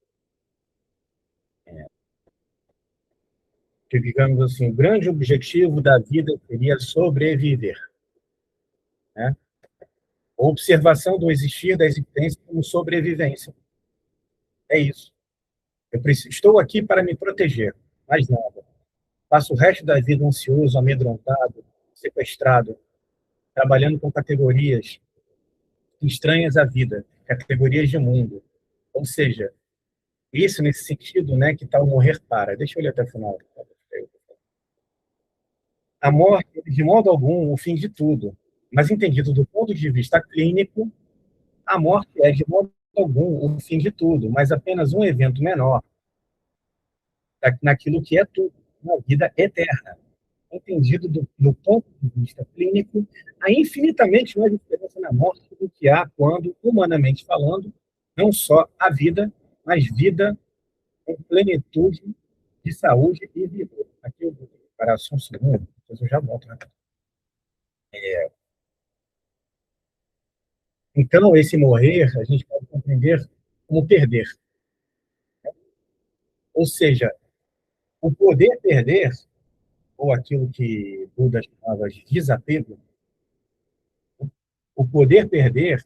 que, digamos assim, o grande objetivo da vida seria sobreviver. Né? A observação do existir da existência como sobrevivência. É isso. Estou aqui para me proteger, mais nada. Passo o resto da vida ansioso, amedrontado, sequestrado, trabalhando com categorias estranhas à vida, categorias de mundo. Ou seja, isso nesse sentido, né, que está o morrer para. Deixa eu ler até o final. A morte, de modo algum, o fim de tudo, mas entendido do ponto de vista clínico, a morte é, de modo algum, o fim de tudo, mas apenas um evento menor naquilo que é tudo, na vida eterna. Entendido do ponto de vista clínico, há infinitamente mais diferença na morte do que há quando, humanamente falando, não só a vida, mas vida com plenitude de saúde e vida. Aqui eu vou parar só um segundo, depois eu já volto. Né? Então, esse morrer, a gente pode compreender como perder. Ou seja, o poder perder, ou aquilo que Buda chamava de desapego, o poder perder,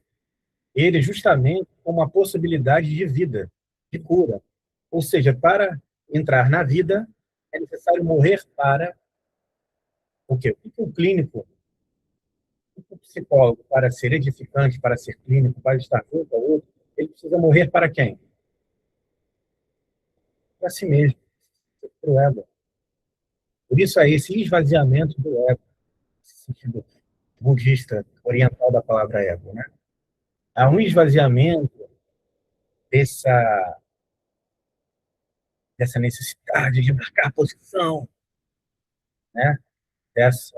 ele justamente como uma possibilidade de vida, de cura. Ou seja, para entrar na vida, é necessário morrer para o quê? O que o clínico, o psicólogo, para ser edificante, para ser clínico, para estar junto ao outro, ele precisa morrer para quem? Para si mesmo, para o ego. Por isso é esse esvaziamento do ego, esse sentido budista, oriental da palavra ego. Né? Há um esvaziamento dessa, dessa necessidade de marcar posição, né? Dessa,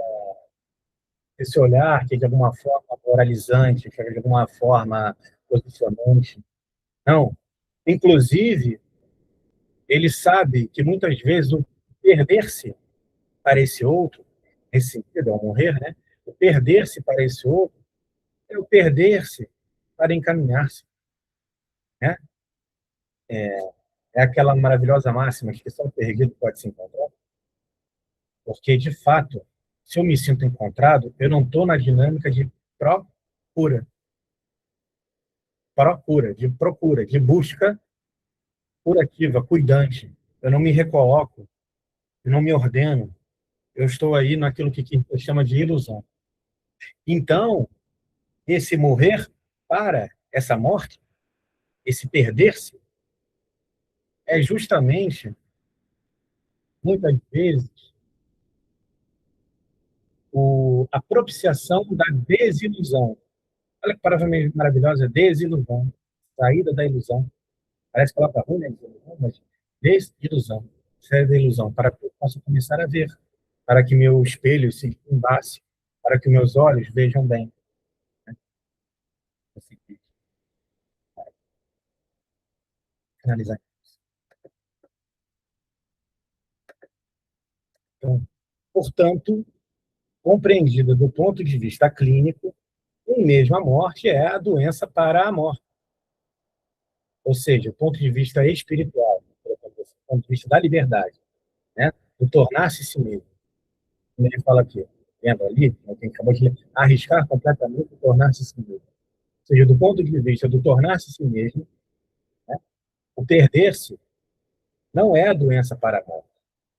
desse olhar que é de alguma forma moralizante, que é de alguma forma posicionante. Não. Inclusive, ele sabe que muitas vezes o perder-se para esse outro, nesse sentido, ao morrer, né? O perder-se para esse outro é o perder-se para encaminhar-se, né? É aquela maravilhosa máxima que só o perdido pode se encontrar, porque, de fato, se eu me sinto encontrado, eu não estou na dinâmica de procura, de procura, de busca curativa, cuidante. Eu não me recoloco, eu não me ordeno, eu estou aí naquilo que Kierkegaard chama de ilusão. Então, esse morrer para essa morte, esse perder-se, é justamente, muitas vezes, a propiciação da desilusão. Olha que palavra maravilhosa, desilusão, saída da ilusão. Parece que ela está ruim, né? Mas desilusão, saída da ilusão, para que eu possa começar a ver, para que meu espelho se embace, para que meus olhos vejam bem. Consegui finalizar. Então, portanto, compreendida do ponto de vista clínico, nem mesmo a morte é a doença para a morte. Ou seja, do ponto de vista espiritual, do ponto de vista da liberdade, né? Do tornar-se si mesmo. Como ele fala aqui, lembra ali, quem acabou de ler, arriscar completamente e tornar-se si mesmo. Ou seja, do ponto de vista do tornar-se si mesmo, né? O perder-se não é a doença para a morte,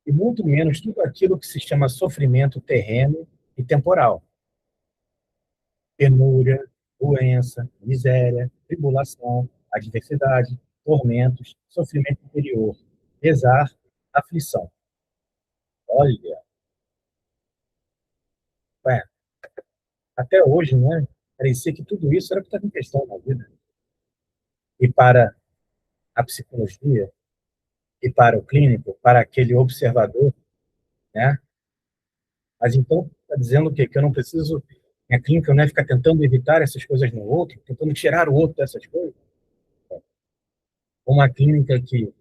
e muito menos tudo aquilo que se chama sofrimento terreno e temporal. Penúria, doença, miséria, tribulação, adversidade, tormentos, sofrimento interior, pesar, aflição. Olha, ué, até hoje, né? Parecia que tudo isso era o que estava em questão na vida. E para a psicologia, e para o clínico, para aquele observador, né? Mas então está dizendo o quê? Que eu não preciso, minha clínica não é ficar tentando evitar essas coisas no outro, tentando tirar o outro dessas coisas. Uma clínica que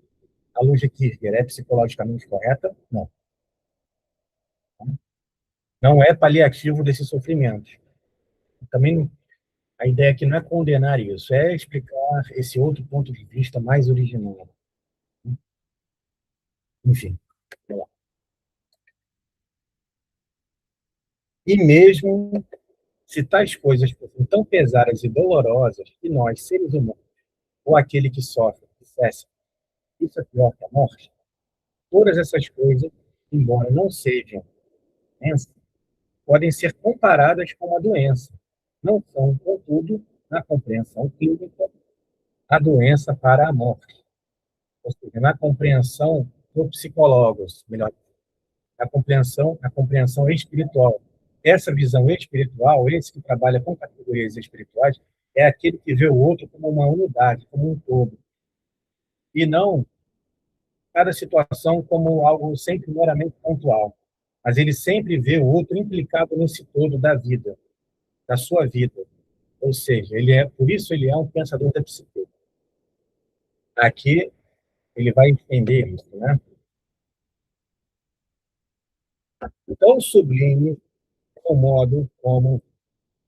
a luz de Kierkegaard é psicologicamente correta? Não. Não é paliativo desse sofrimento. Também a ideia aqui não é condenar isso, é explicar esse outro ponto de vista mais original. Enfim. E mesmo se tais coisas fossem tão pesadas e dolorosas que nós, seres humanos, ou aquele que sofre, dissesse isso é pior que a morte, todas essas coisas, embora não sejam doença, podem ser comparadas com uma doença. Não são, contudo, na compreensão clínica, a doença para a morte. Ou seja, na compreensão do psicólogos, melhor, a compreensão espiritual. Essa visão espiritual, esse que trabalha com categorias espirituais, é aquele que vê o outro como uma unidade, como um todo, e não cada situação como algo sempre meramente pontual. Mas ele sempre vê o outro implicado nesse todo da vida, da sua vida. Ou seja, por isso ele é um pensador da psique. Aqui ele vai entender isso, né? Tão sublime é o modo como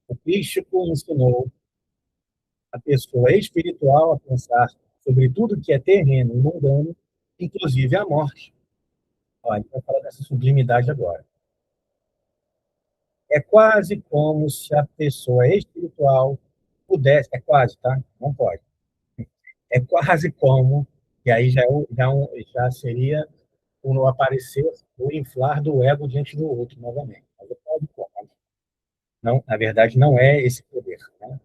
o Crístico ensinou a pessoa espiritual a pensar sobre tudo que é terreno e mundano, inclusive a morte. Olha, vai falar dessa sublimidade agora. É quase como se a pessoa espiritual pudesse, é quase, tá? Não pode. É quase como, e aí já seria o aparecer, o inflar do ego diante do outro novamente. Mas é quase como. Não, na verdade, não é esse poder, né?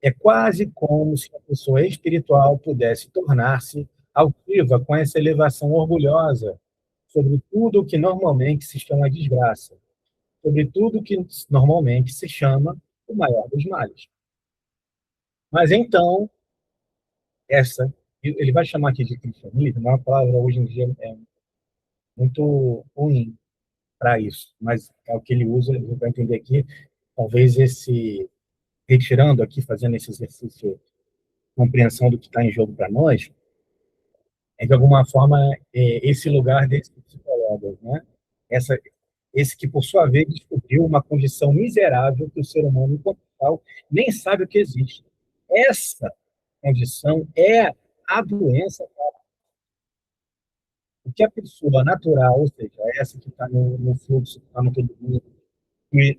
É quase como se a pessoa espiritual pudesse tornar-se altiva com essa elevação orgulhosa sobre tudo o que normalmente se chama desgraça, sobre tudo o que normalmente se chama o maior dos males. Mas então, ele vai chamar aqui de cristianismo, é uma palavra hoje em dia muito ruim para isso, mas é o que ele usa, a gente vai entender aqui, talvez retirando aqui, fazendo esse exercício de compreensão do que está em jogo para nós, de alguma forma, esse lugar desses psicólogos, né? Essa, esse que, por sua vez, descobriu uma condição miserável que o ser humano, enquanto tal, nem sabe o que existe. Essa condição é a doença, o que a pessoa natural, ou seja, essa que está no fluxo, que está no todo mundo, que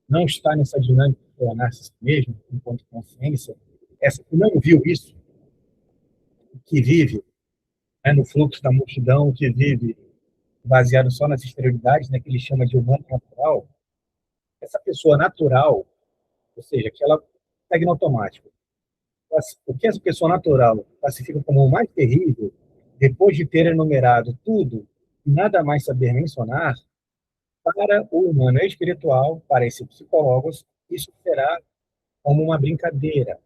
não está nessa dinâmica de tornar-se si mesmo, enquanto consciência, essa que não viu isso, que vive, né, no fluxo da multidão, que vive baseado só nas exterioridades, né, que ele chama de humano natural, essa pessoa natural, ou seja, que ela segue no automático. O que essa pessoa natural classifica como o mais terrível, depois de ter enumerado tudo e nada mais saber mencionar, para o humano espiritual, para esse psicólogos, isso será como uma brincadeira.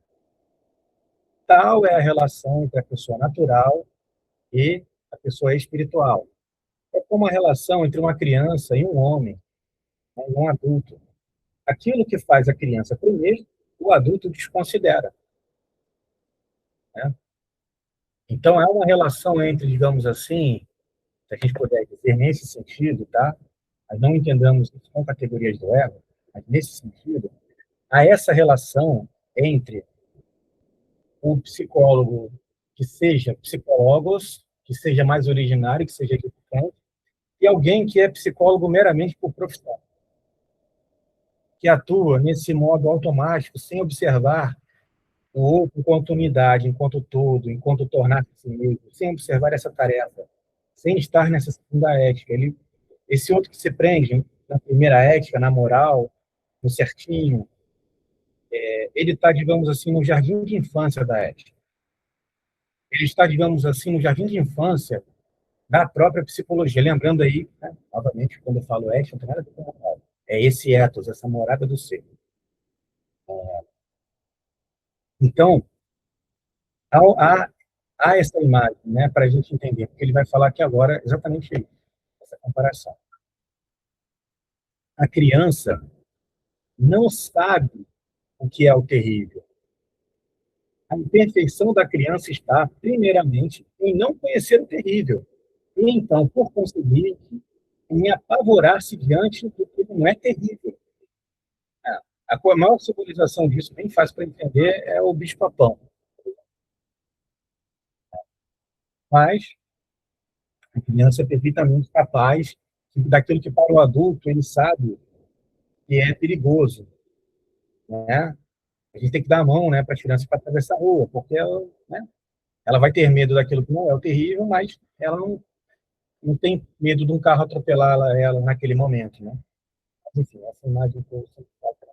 Tal é a relação entre a pessoa natural e a pessoa espiritual. É como a relação entre uma criança e um homem, né, um adulto. Aquilo que faz a criança primeiro, o adulto desconsidera, né? Então, é uma relação entre, digamos assim, se a gente puder dizer nesse sentido, tá? Nós não entendamos isso com categorias do ego, mas nesse sentido, há essa relação entre o psicólogo que seja psicólogos, que seja mais originário, que seja edificante, e alguém que é psicólogo meramente por profissão, que atua nesse modo automático, sem observar o outro enquanto unidade, enquanto todo, enquanto tornar-se si mesmo, sem observar essa tarefa, sem estar nessa segunda ética. Esse outro que se prende na primeira ética, na moral, no certinho, ele está, digamos assim, no jardim de infância da ética. Ele está, digamos assim, no jardim de infância da própria psicologia. Lembrando aí, né, novamente, quando eu falo ética, não tem nada a ver com moral. É esse ethos, essa morada do ser. Então, há, há essa imagem, né, para a gente entender, porque ele vai falar aqui agora exatamente isso, essa comparação. A criança não sabe o que é o terrível. A imperfeição da criança está, primeiramente, em não conhecer o terrível, e então, por conseguinte, em apavorar-se diante do que não é terrível. A maior simbolização disso, bem fácil para entender, é o bicho-papão. Mas a criança é perfeitamente capaz daquilo que para o adulto ele sabe que é perigoso, né? A gente tem que dar a mão, né, para a criança para atravessar a rua, porque ela, né, ela vai ter medo daquilo que não é o terrível, mas ela não tem medo de um carro atropelar ela naquele momento, né? Mas, enfim, essa imagem que eu sempre falo para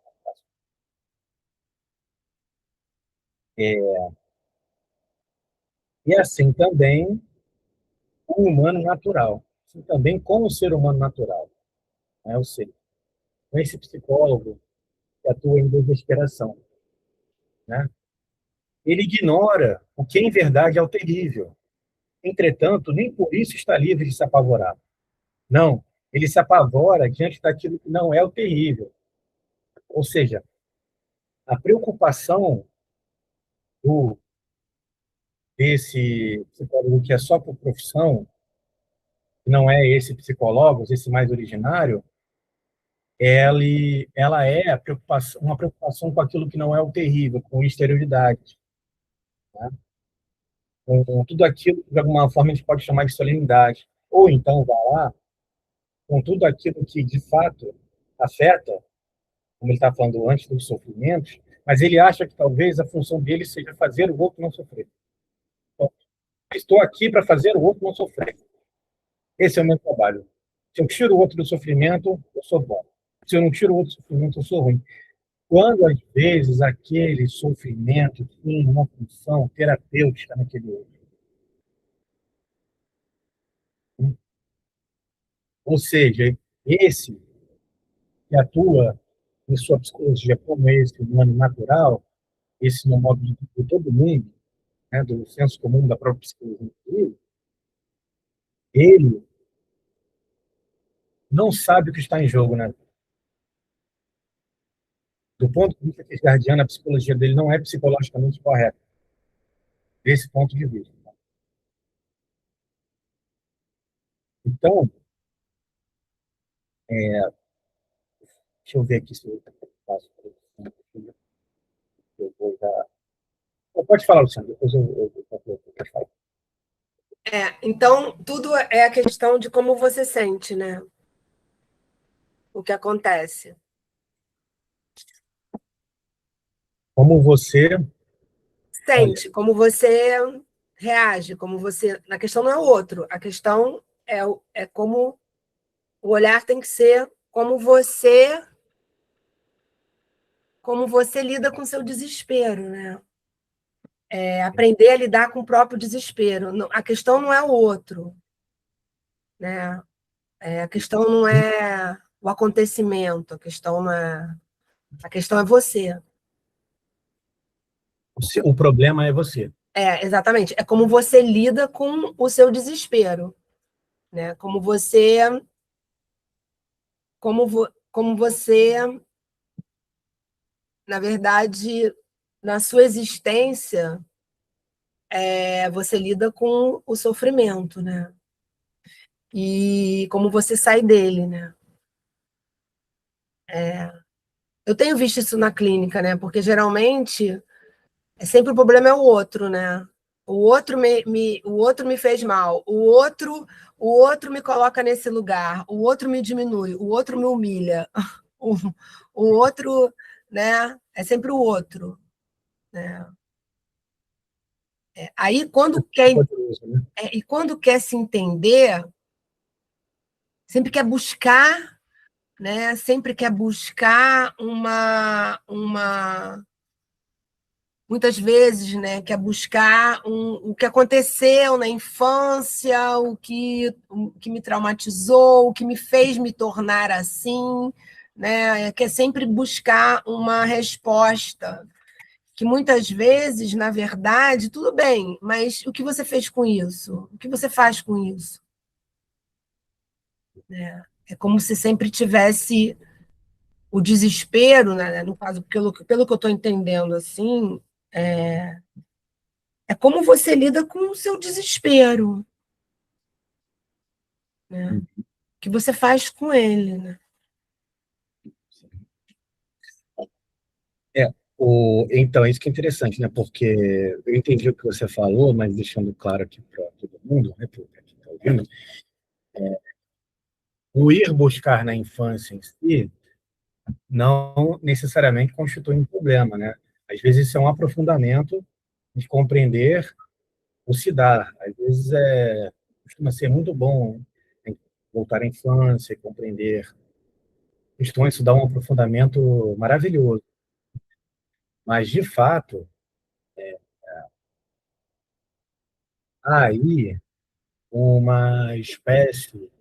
e assim também o humano natural, assim também como o ser humano natural, né? Ou seja, com esse psicólogo que atua em desesperação. né? Ele ignora o que em verdade é o terrível. Entretanto, nem por isso está livre de se apavorar. Não, ele se apavora diante daquilo que não é o terrível. Ou seja, a preocupação do, desse psicólogo que é só por profissão, que não é esse psicólogo, esse mais originário, ela é uma preocupação com aquilo que não é o terrível, com exterioridade, né? Com tudo aquilo que, de alguma forma, a gente pode chamar de solenidade. Ou então, vai lá, com tudo aquilo que, de fato, afeta, como ele está falando antes dos sofrimentos, mas ele acha que talvez a função dele seja fazer o outro não sofrer. Então, estou aqui para fazer o outro não sofrer. Esse é o meu trabalho. Se eu tiro o outro do sofrimento, eu sou bom. Se eu não tiro o outro do sofrimento, eu sou ruim. Quando, às vezes, aquele sofrimento tem uma função terapêutica naquele outro. Ou seja, esse que atua em sua psicologia como esse humano natural, esse no modo de todo mundo, né, do senso comum da própria psicologia, ele não sabe o que está em jogo, né? Do ponto de vista guardiano, a psicologia dele não é psicologicamente correta, desse ponto de vista. Então, deixa eu ver aqui se eu faço. Eu vou já... Pode falar, Luciano, depois pode falar. Então, tudo é a questão de como você sente, né? O que acontece. Como você Sente, como você reage, como você... A questão não é o outro, a questão é como o olhar tem que ser como você lida com o seu desespero, né? Aprender a lidar com o próprio desespero. A questão não é o outro, né? A questão não é o acontecimento, a questão é você. O problema é você. Exatamente. É como você lida com o seu desespero, né? Como você, na verdade, na sua existência, você lida com o sofrimento, né? E como você sai dele, né? Eu tenho visto isso na clínica, né? Porque geralmente sempre o problema é o outro, né? O outro me fez mal, o outro me coloca nesse lugar, o outro me diminui, o outro me humilha, o, o outro, né? É sempre o outro, né? Aí Poderoso, né? quando quer se entender, sempre quer buscar, né? Sempre quer buscar muitas vezes, né, quer buscar o que aconteceu na infância, o que me traumatizou, o que me fez me tornar assim, né? Quer sempre buscar uma resposta, que muitas vezes, na verdade, tudo bem, mas o que você fez com isso? O que você faz com isso? Né? É como se sempre tivesse o desespero, né? No caso, pelo que eu estou entendendo, assim, é como você lida com o seu desespero, né? O que você faz com ele, né? Então, isso que é interessante, né? Porque eu entendi o que você falou, mas deixando claro aqui para todo mundo, né? Para quem está ouvindo, o ir buscar na infância em si não necessariamente constitui um problema, né? Às vezes isso é um aprofundamento de compreender o se dar. Às vezes costuma ser muito bom, né, voltar à infância, compreender questões, isso dá um aprofundamento maravilhoso. Mas, de fato, há aí uma espécie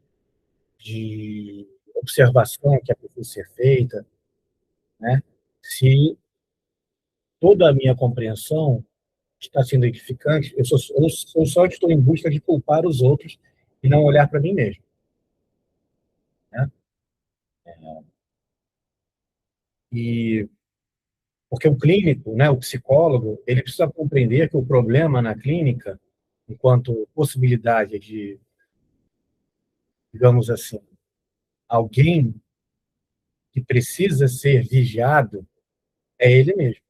de observação que é preciso ser feita, né? Se toda a minha compreensão está sendo edificante, eu só estou em busca de culpar os outros e não olhar para mim mesmo, né? E porque o clínico, né, o psicólogo, ele precisa compreender que o problema na clínica, enquanto possibilidade de, digamos assim, alguém que precisa ser vigiado, é ele mesmo.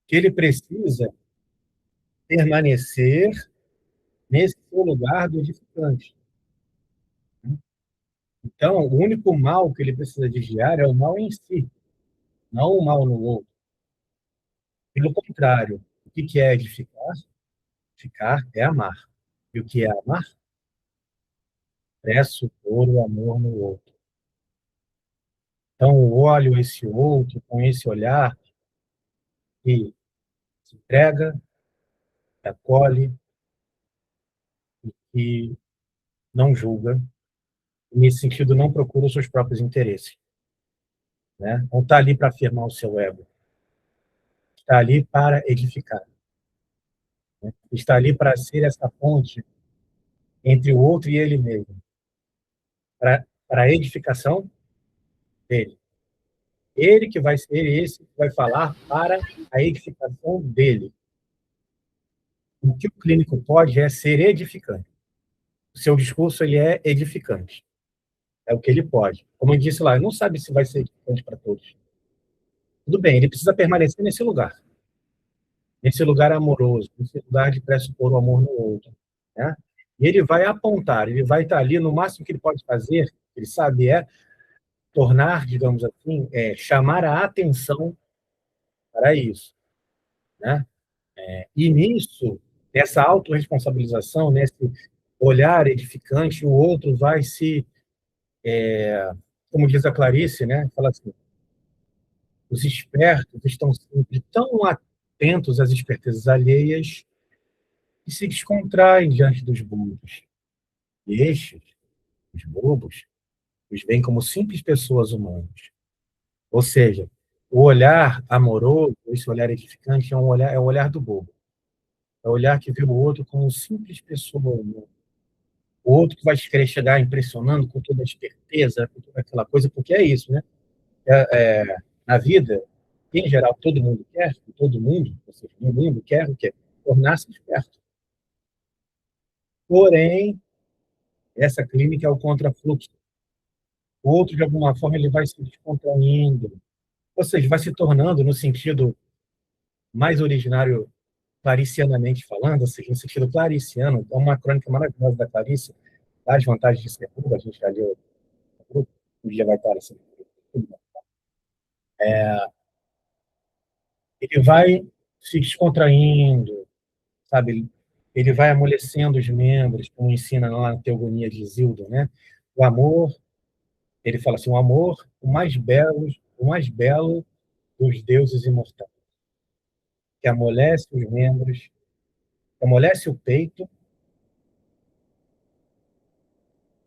Que ele precisa permanecer nesse seu lugar do edificante. Então, o único mal que ele precisa vigiar é o mal em si, não o mal no outro. Pelo contrário, o que é edificar? Edificar é amar. E o que é amar? Pressupor o amor no outro. Então, eu olho esse outro com esse olhar que se entrega, que acolhe e não julga. E, nesse sentido, não procura os seus próprios interesses, né? Não está ali para afirmar o seu ego. Está ali para edificar. Né? Está ali para ser essa ponte entre o outro e ele mesmo. Para a edificação dele. Ele que vai ser esse que vai falar para a edificação dele. O que o clínico pode é ser edificante. O seu discurso ele é edificante. É o que ele pode. Como eu disse lá, ele não sabe se vai ser edificante para todos. Tudo bem, ele precisa permanecer nesse lugar amoroso, nesse lugar de pressupor o amor no outro, né? E ele vai apontar, ele vai estar ali, no máximo que ele pode fazer, ele sabe, é tornar, digamos assim, chamar a atenção para isso, né? E nisso, nessa autorresponsabilização, nesse olhar edificante, o outro vai se, como diz a Clarice, né? Fala assim, os espertos estão sempre tão atentos às espertezas alheias e se descontraem diante dos bobos. E estes, os bobos, os veem como simples pessoas humanas. Ou seja, o olhar amoroso, esse olhar edificante, é o olhar do bobo. É o olhar que vê o outro como um simples pessoa humana. O outro que vai querer chegar impressionando com toda a esperteza, com toda aquela coisa, porque é isso, né? Na vida, em geral, todo mundo, ou seja, no mundo quer o quê? Tornar-se esperto. Porém, essa clínica é o contrafluxo. O outro, de alguma forma, ele vai se descontraindo, ou seja, vai se tornando, no sentido mais originário, claricianamente falando, ou seja, no sentido clariciano, é uma crônica maravilhosa da Clarice, das vantagens de ser burro, a gente já leu, um dia vai estar assim. Ele vai se descontraindo, sabe? Ele vai amolecendo os membros, como ensina lá na Teogonia de Isildo, né? O amor, ele fala assim, o amor, o mais belo dos deuses imortais, que amolece os membros, que amolece o peito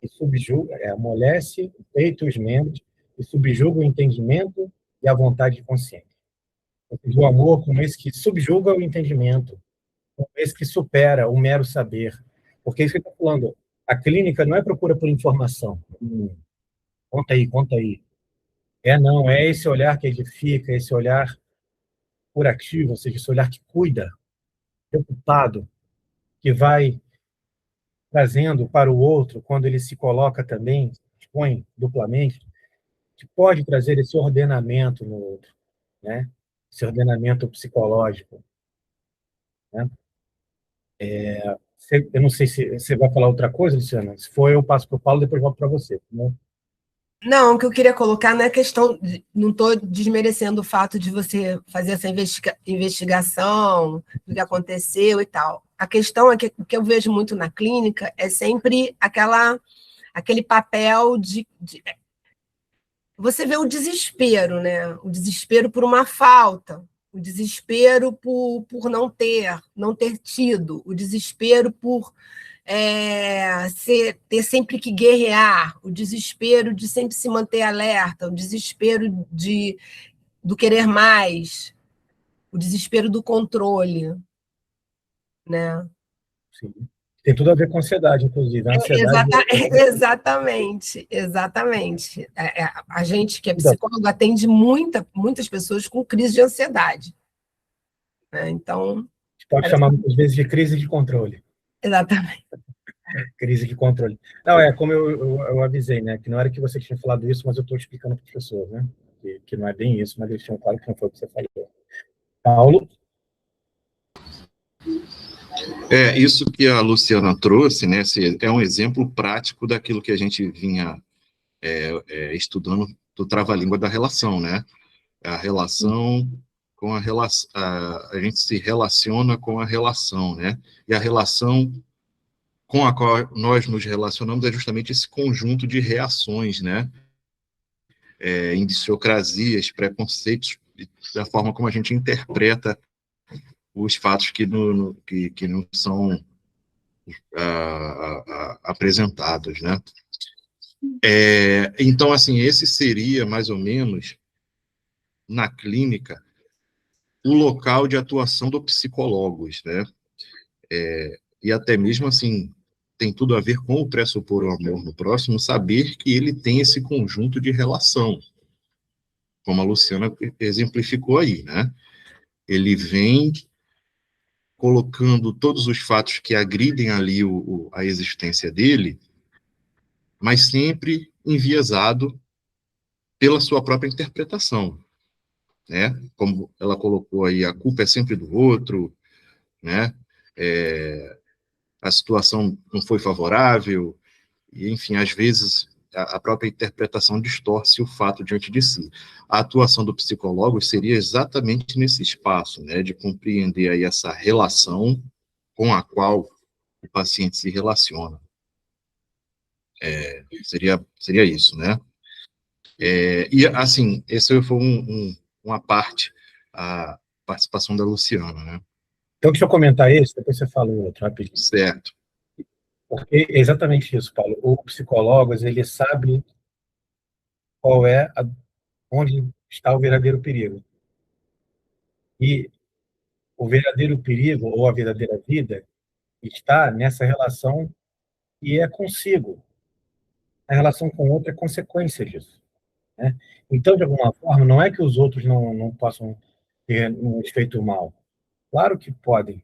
e subjuga, amolece o peito e os membros e subjuga o entendimento e a vontade consciente. O amor como esse que subjuga o entendimento, como esse que supera o mero saber. Porque é isso que ele está falando. A clínica não é procura por informação. Conta aí, conta aí. Não, é esse olhar que edifica, esse olhar curativo, ou seja, esse olhar que cuida, preocupado, que vai trazendo para o outro, quando ele se coloca também, expõe duplamente, que pode trazer esse ordenamento no outro, né? Esse ordenamento psicológico, né? Eu não sei se você vai falar outra coisa, Luciana. Se for, eu passo para o Paulo, depois volto para você. Né? Não, o que eu queria colocar não é questão, não estou desmerecendo o fato de você fazer essa investigação do que aconteceu e tal. A questão é que o que eu vejo muito na clínica é sempre aquele papel de você vê o desespero, né? O desespero por uma falta, o desespero por não ter tido, o desespero por ter sempre que guerrear, o desespero de sempre se manter alerta, o desespero de do querer mais, o desespero do controle, né? Sim. Tem tudo a ver com ansiedade, inclusive. A ansiedade Exatamente, exatamente. A gente que é psicólogo atende muitas pessoas com crise de ansiedade, né? Então, a gente pode chamar muitas vezes de crise de controle. exatamente. Crise de controle. Não, como eu avisei, né? Que não era que você tinha falado isso, mas eu estou explicando para as pessoas, né? Que não é bem isso, mas eles tinham claro que não foi o que você falou. Paulo? Isso que a Luciana trouxe, né, é um exemplo prático daquilo que a gente vinha estudando do trava-língua da relação, né? A relação com a relação, a gente se relaciona com a relação, né? E a relação com a qual nós nos relacionamos é justamente esse conjunto de reações, né? Indiciocrasias, preconceitos, da forma como a gente interpreta os fatos que não são apresentados, né? Então, assim, esse seria, mais ou menos, na clínica, o local de atuação do psicólogos, né? E até mesmo, assim, tem tudo a ver com o pressupor o amor no próximo, saber que ele tem esse conjunto de relação, como a Luciana exemplificou aí, né? Ele vem colocando todos os fatos que agridem ali a existência dele, mas sempre enviesado pela sua própria interpretação, né? Como ela colocou aí, a culpa é sempre do outro, né? A situação não foi favorável, e, enfim, às vezes a própria interpretação distorce o fato diante de si. A atuação do psicólogo seria exatamente nesse espaço, né, de compreender aí essa relação com a qual o paciente se relaciona. Seria isso, né? E, assim, esse foi uma parte, a participação da Luciana, né? Então, deixa eu comentar esse, depois você fala o outro, rapidinho. Certo. Porque é exatamente isso, Paulo. O psicólogo, ele sabe qual onde está o verdadeiro perigo. E o verdadeiro perigo, ou a verdadeira vida, está nessa relação e é consigo. A relação com o outro é consequência disso, né? Então, de alguma forma, não é que os outros não possam ter um efeito mal. Claro que podem.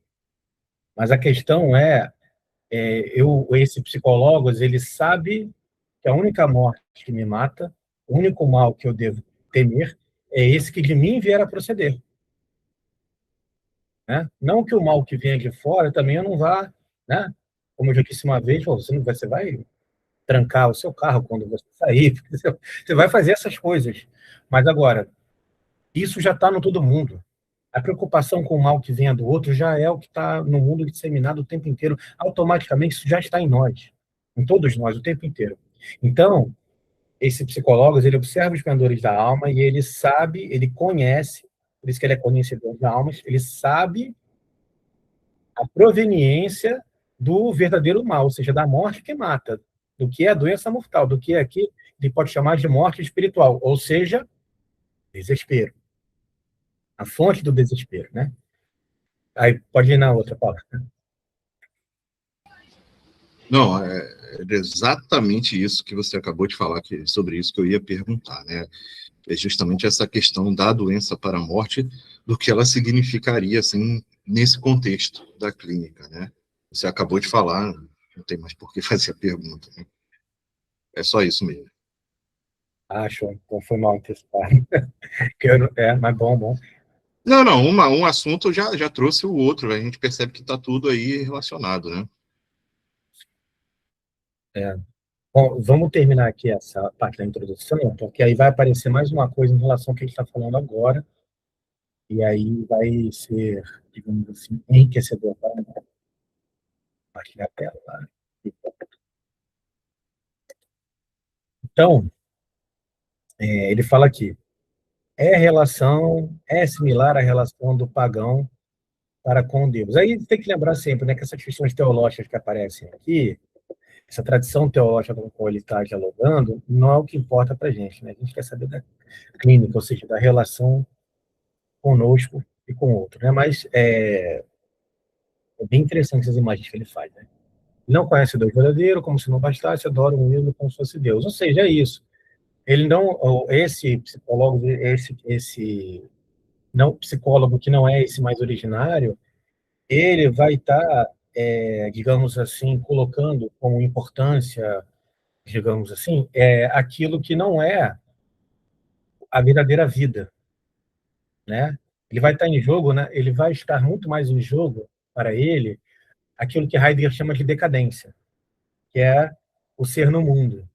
Mas a questão esse psicólogo, ele sabe que a única morte que me mata, o único mal que eu devo temer, é esse que de mim vier a proceder, né? Não que o mal que venha de fora também eu não vá, né? Como eu já disse uma vez, você vai trancar o seu carro quando você sair, você vai fazer essas coisas. Mas agora, isso já está no todo mundo. A preocupação com o mal que venha do outro já é o que está no mundo disseminado o tempo inteiro. Automaticamente, isso já está em nós, em todos nós, o tempo inteiro. Então, esse psicólogo, ele observa os pendores da alma e ele sabe, ele conhece, por isso que ele é conhecedor da alma, ele sabe a proveniência do verdadeiro mal, ou seja, da morte que mata, do que é a doença mortal, do que é aqui, ele pode chamar de morte espiritual, ou seja, desespero. A fonte do desespero, né? Aí pode ir na outra, Paula. Não, é exatamente isso que você acabou de falar, sobre isso que eu ia perguntar, né? É justamente essa questão da doença para a morte, do que ela significaria, assim, nesse contexto da clínica, né? Você acabou de falar, não tem mais por que fazer a pergunta, né? É só isso mesmo. Acho, então foi mal antecipado. Mas bom. Não, um assunto já trouxe o outro, a gente percebe que está tudo aí relacionado, né? Bom, vamos terminar aqui essa parte da introdução, porque aí vai aparecer mais uma coisa em relação ao que a gente está falando agora, e aí vai ser, digamos assim, enriquecedor para compartilhar a tela. Então, ele fala aqui, é similar à relação do pagão para com Deus. Aí tem que lembrar sempre, né, que essas questões teológicas que aparecem aqui, essa tradição teológica com a qual ele está dialogando não é o que importa para a gente, né? A gente quer saber da clínica, ou seja, da relação conosco e com o outro, né? Mas é bem interessante essas imagens que ele faz, né? Não conhece o Deus verdadeiro, como se não bastasse, adora um ídolo como se fosse Deus. Ou seja, é isso. Ele não, esse psicólogo, esse não psicólogo que não é esse mais originário, ele vai estar, digamos assim, colocando como importância, digamos assim, aquilo que não é a verdadeira vida, né? Ele vai estar em jogo, né? Ele vai estar muito mais em jogo para ele aquilo que Heidegger chama de decadência, que é o ser no mundo.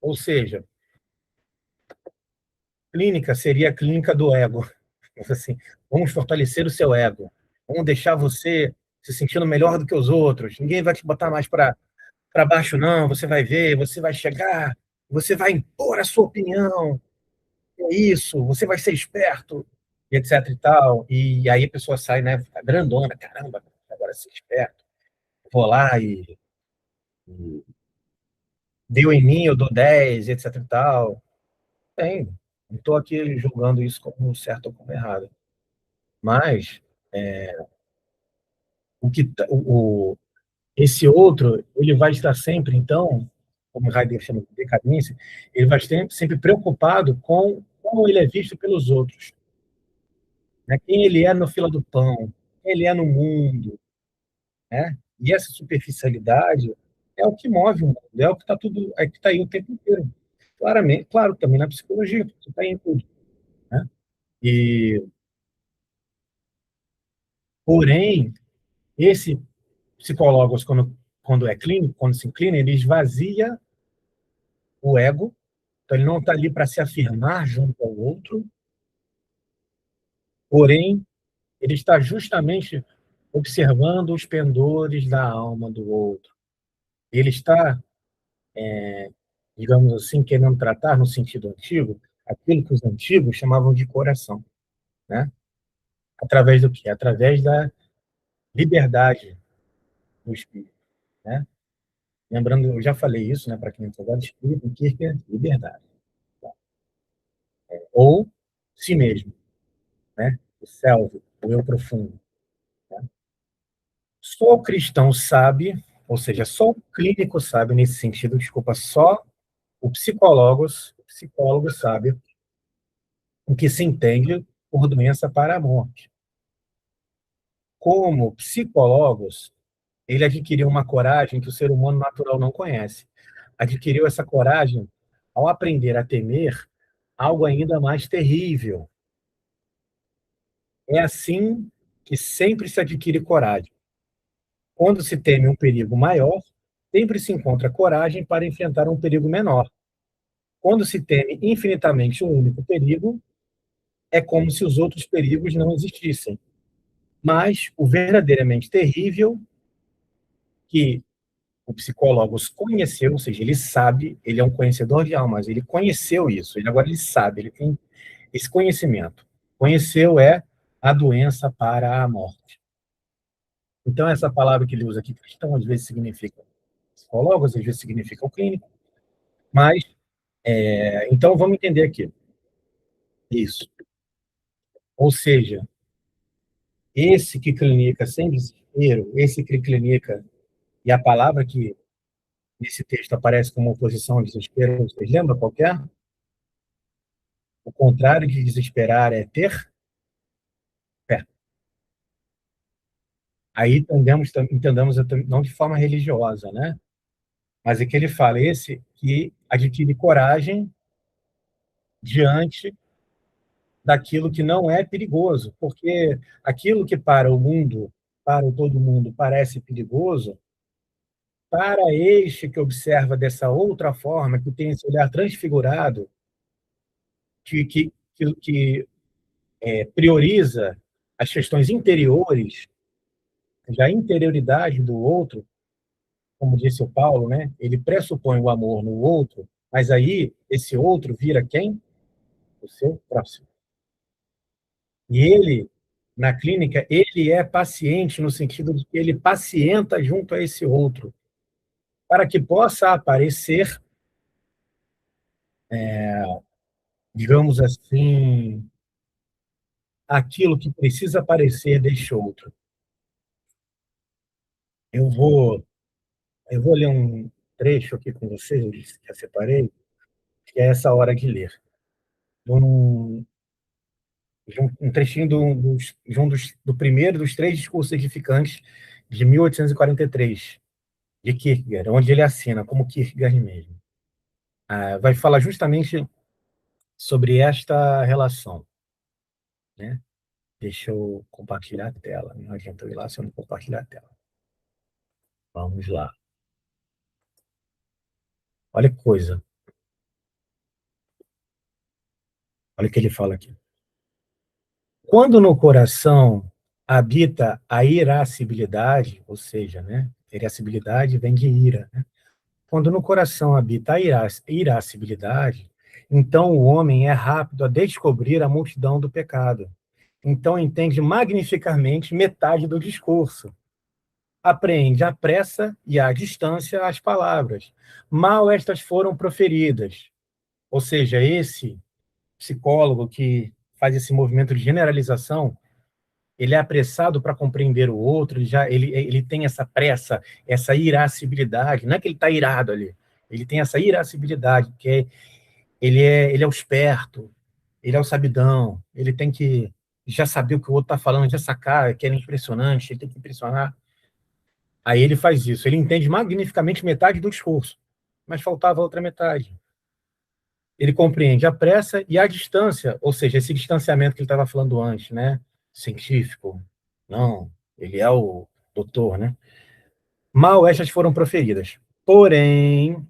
Ou seja, clínica seria a clínica do ego. Assim, vamos fortalecer o seu ego. Vamos deixar você se sentindo melhor do que os outros. Ninguém vai te botar mais para baixo, não. Você vai ver, você vai chegar, você vai impor a sua opinião. É isso, você vai ser esperto, e etc e tal. E aí a pessoa sai, né, fica grandona, caramba, agora ser esperto. Vou lá e deu em mim, eu dou 10, etc e tal. Bem, não estou aqui julgando isso como certo ou como errado. Mas o que esse outro, ele vai estar sempre, então, como Heidegger chama de decadência, ele vai estar sempre preocupado com como ele é visto pelos outros, né? Quem ele é no fila do pão, quem ele é no mundo, né? E essa superficialidade é o que move o mundo, é o que está tudo, é que está aí o tempo inteiro. Claramente, claro, também na psicologia, que está em tudo, né? E, porém, esse psicólogos, quando é clínico, quando se inclina, ele esvazia o ego, então ele não está ali para se afirmar junto ao outro, porém, ele está justamente observando os pendores da alma do outro. Ele está, digamos assim, querendo tratar, no sentido antigo, aquilo que os antigos chamavam de coração, né? Através do quê? Através da liberdade do espírito, né? Lembrando, eu já falei isso, né, para quem não sabe, espírito, o que é liberdade. Ou si mesmo, né? O self, o eu profundo. Né? Só o cristão sabe, ou seja, só o clínico sabe nesse sentido, desculpa, só o psicólogo sabe o que se entende por doença para a morte. Como psicólogos, ele adquiriu uma coragem que o ser humano natural não conhece. Adquiriu essa coragem ao aprender a temer algo ainda mais terrível. É assim que sempre se adquire coragem. Quando se teme um perigo maior, sempre se encontra coragem para enfrentar um perigo menor. Quando se teme infinitamente um único perigo, é como se os outros perigos não existissem. Mas o verdadeiramente terrível, que o psicólogo conheceu, ou seja, ele sabe, ele é um conhecedor de almas, ele conheceu isso, ele sabe, ele tem esse conhecimento. Conheceu a doença para a morte. Então, essa palavra que ele usa aqui, cristão, às vezes significa psicólogo, às vezes significa o clínico, mas, então, vamos entender aqui. Isso. Ou seja, esse que clinica sem desespero, esse que clinica, e a palavra que nesse texto aparece como oposição ao desespero, vocês lembram qual que é? O contrário de desesperar é ter fé. Aí entendamos não de forma religiosa, né? Mas é que ele fala, esse que adquire coragem diante daquilo que não é perigoso, porque aquilo que para o mundo, para o todo mundo, parece perigoso, para este que observa dessa outra forma, que tem esse olhar transfigurado, que prioriza as questões interiores, já a interioridade do outro, como disse o Paulo, né? Ele pressupõe o amor no outro, mas aí esse outro vira quem? O seu próximo. E ele, na clínica, ele é paciente no sentido de que ele pacienta junto a esse outro. para que possa aparecer, digamos assim, aquilo que precisa aparecer deste outro. Eu vou, eu vou ler um trecho aqui com vocês, que eu separei, que é essa hora de ler. Um, um trechinho do primeiro dos três discursos edificantes de 1843, de Kierkegaard, onde ele assina, como Kierkegaard mesmo. Vai falar justamente sobre esta relação, né? Deixa eu compartilhar a tela. Não adianta eu ir lá se eu não compartilhar a tela. Vamos lá. Olha que coisa. Olha o que ele fala aqui. Quando no coração habita a irascibilidade, ou seja, né? Irascibilidade vem de ira, né? Quando no coração habita a irascibilidade, então o homem é rápido a descobrir a multidão do pecado. Então entende magnificamente metade do discurso. Apreende à pressa e à distância as palavras. Mal estas foram proferidas. Ou seja, esse psicólogo que faz esse movimento de generalização, ele é apressado para compreender o outro, ele tem essa pressa, essa irascibilidade. Não é que ele está irado ali, ele tem essa irascibilidade, ele é o esperto, ele é o sabidão, ele tem que já saber o que o outro está falando, já sacar, que ele é impressionante, ele tem que impressionar. Aí ele faz isso, ele entende magnificamente metade do discurso, mas faltava a outra metade. Ele compreende a pressa e a distância, ou seja, esse distanciamento que ele estava falando antes, né? Científico. Não, ele é o doutor, né? Mal estas foram proferidas. Porém,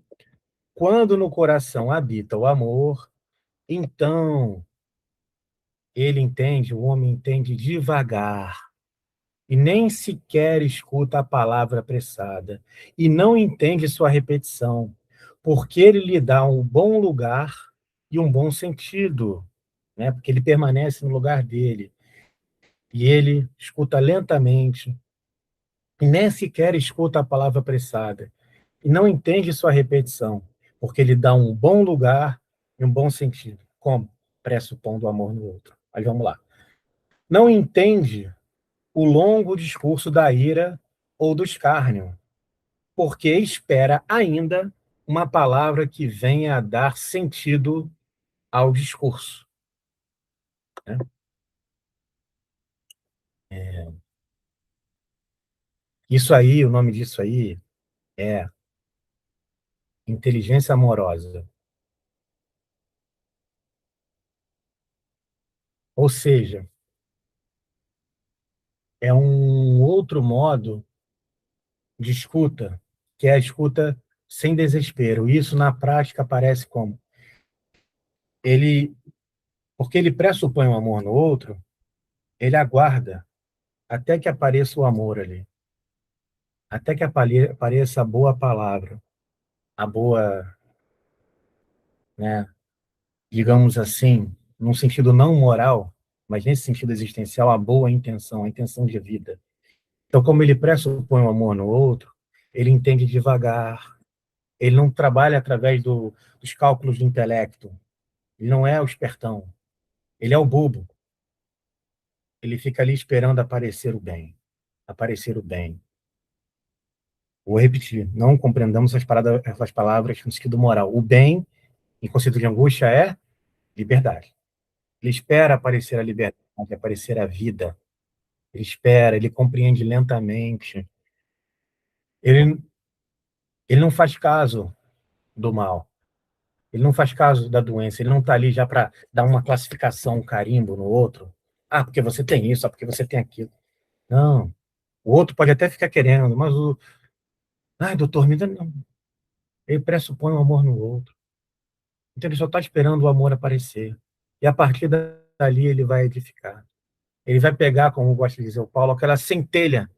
quando no coração habita o amor, então ele entende, o homem entende devagar, e nem sequer escuta a palavra apressada, e não entende sua repetição, porque ele lhe dá um bom lugar e um bom sentido, né? Porque ele permanece no lugar dele, e ele escuta lentamente, e nem sequer escuta a palavra apressada, e não entende sua repetição, porque ele dá um bom lugar e um bom sentido. Como? Pressupondo o amor no outro. Aí vamos lá. Não entende o longo discurso da ira ou do escárnio, porque espera ainda uma palavra que venha a dar sentido ao discurso, né? Isso aí, o nome disso aí é inteligência amorosa. Ou seja, é um outro modo de escuta, que é a escuta sem desespero. Isso, na prática, aparece como ele, porque ele pressupõe o amor no outro, ele aguarda até que apareça o amor ali, até que apareça a boa palavra, a boa, né, digamos assim, num sentido não moral, mas nesse sentido existencial, a boa intenção, a intenção de vida. Então, como ele pressupõe o amor no outro, ele entende devagar, ele não trabalha através dos cálculos do intelecto, ele não é o espertão, ele é o bobo. Ele fica ali esperando aparecer o bem, aparecer o bem. Vou repetir, não compreendamos essas palavras no sentido moral. O bem, em conceito de angústia, é liberdade. Ele espera aparecer a liberdade, aparecer a vida. Ele espera, ele compreende lentamente. Ele, ele não faz caso do mal. Ele não faz caso da doença. Ele não está ali já para dar uma classificação, um carimbo no outro. Ah, porque você tem isso, ah, porque você tem aquilo. Não. O outro pode até ficar querendo, mas o. Ai, doutor, me dá. Não. Ele pressupõe o amor no outro. Então ele só está esperando o amor aparecer. E a partir dali ele vai edificar. Ele vai pegar, como gosta de dizer o Paulo, aquela centelha.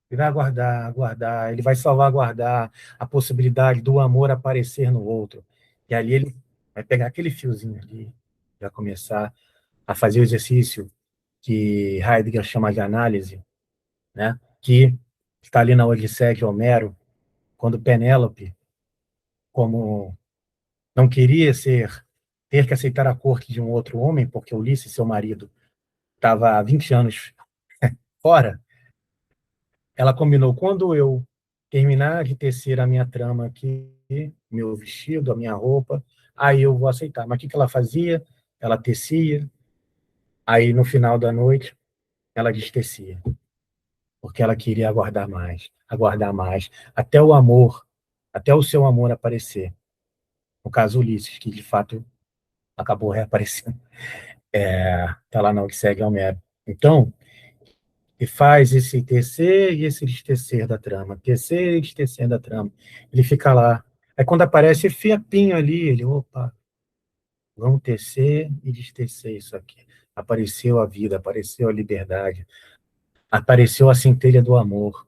Ele vai aguardar, aguardar, ele vai salvaguardar a possibilidade do amor aparecer no outro. E ali ele vai pegar aquele fiozinho ali, vai começar a fazer o exercício que Heidegger chama de análise, né? Que está ali na Odisseia de Homero, quando Penélope, como não queria ter que aceitar a corte de um outro homem, porque Ulisses, seu marido, estava há 20 anos fora, ela combinou, quando eu terminar de tecer a minha trama aqui, meu vestido, a minha roupa, aí eu vou aceitar. Mas o que ela fazia? Ela tecia, aí no final da noite, ela destecia, porque ela queria aguardar mais, até o seu amor aparecer. No caso, Ulisses, que de fato acabou reaparecendo. Está lá na Odisseia Homero. Então, e faz esse tecer e esse destecer da trama, tecer e destecer da trama. Ele fica lá. Aí quando aparece fiapinho ali, ele, opa, vamos tecer e destecer isso aqui. Apareceu a vida, apareceu a liberdade, apareceu a centelha do amor.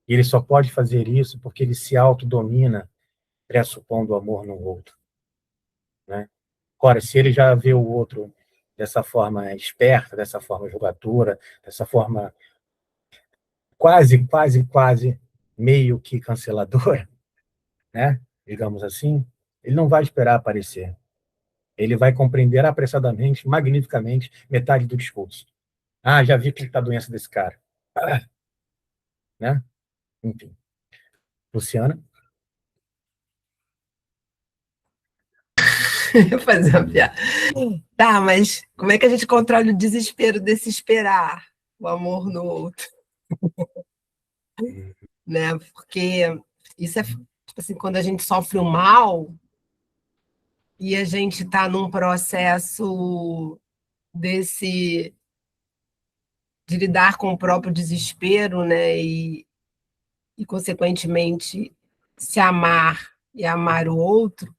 E ele só pode fazer isso porque ele se autodomina, pressupondo o amor no outro, né? Ora, se ele já vê o outro dessa forma esperta, dessa forma jogadora, dessa forma quase meio que canceladora, né? Digamos assim, ele não vai esperar aparecer. Ele vai compreender apressadamente, magnificamente, metade do discurso. Ah, já vi que está a doença desse cara. Ah, né? Enfim. Luciana? Fazer uma piada. Tá, mas como é que a gente controla o desespero desse esperar o amor no outro? Né? Porque isso é, tipo assim, quando a gente sofre o mal e a gente está num processo desse de lidar com o próprio desespero, né? E consequentemente se amar e amar o outro.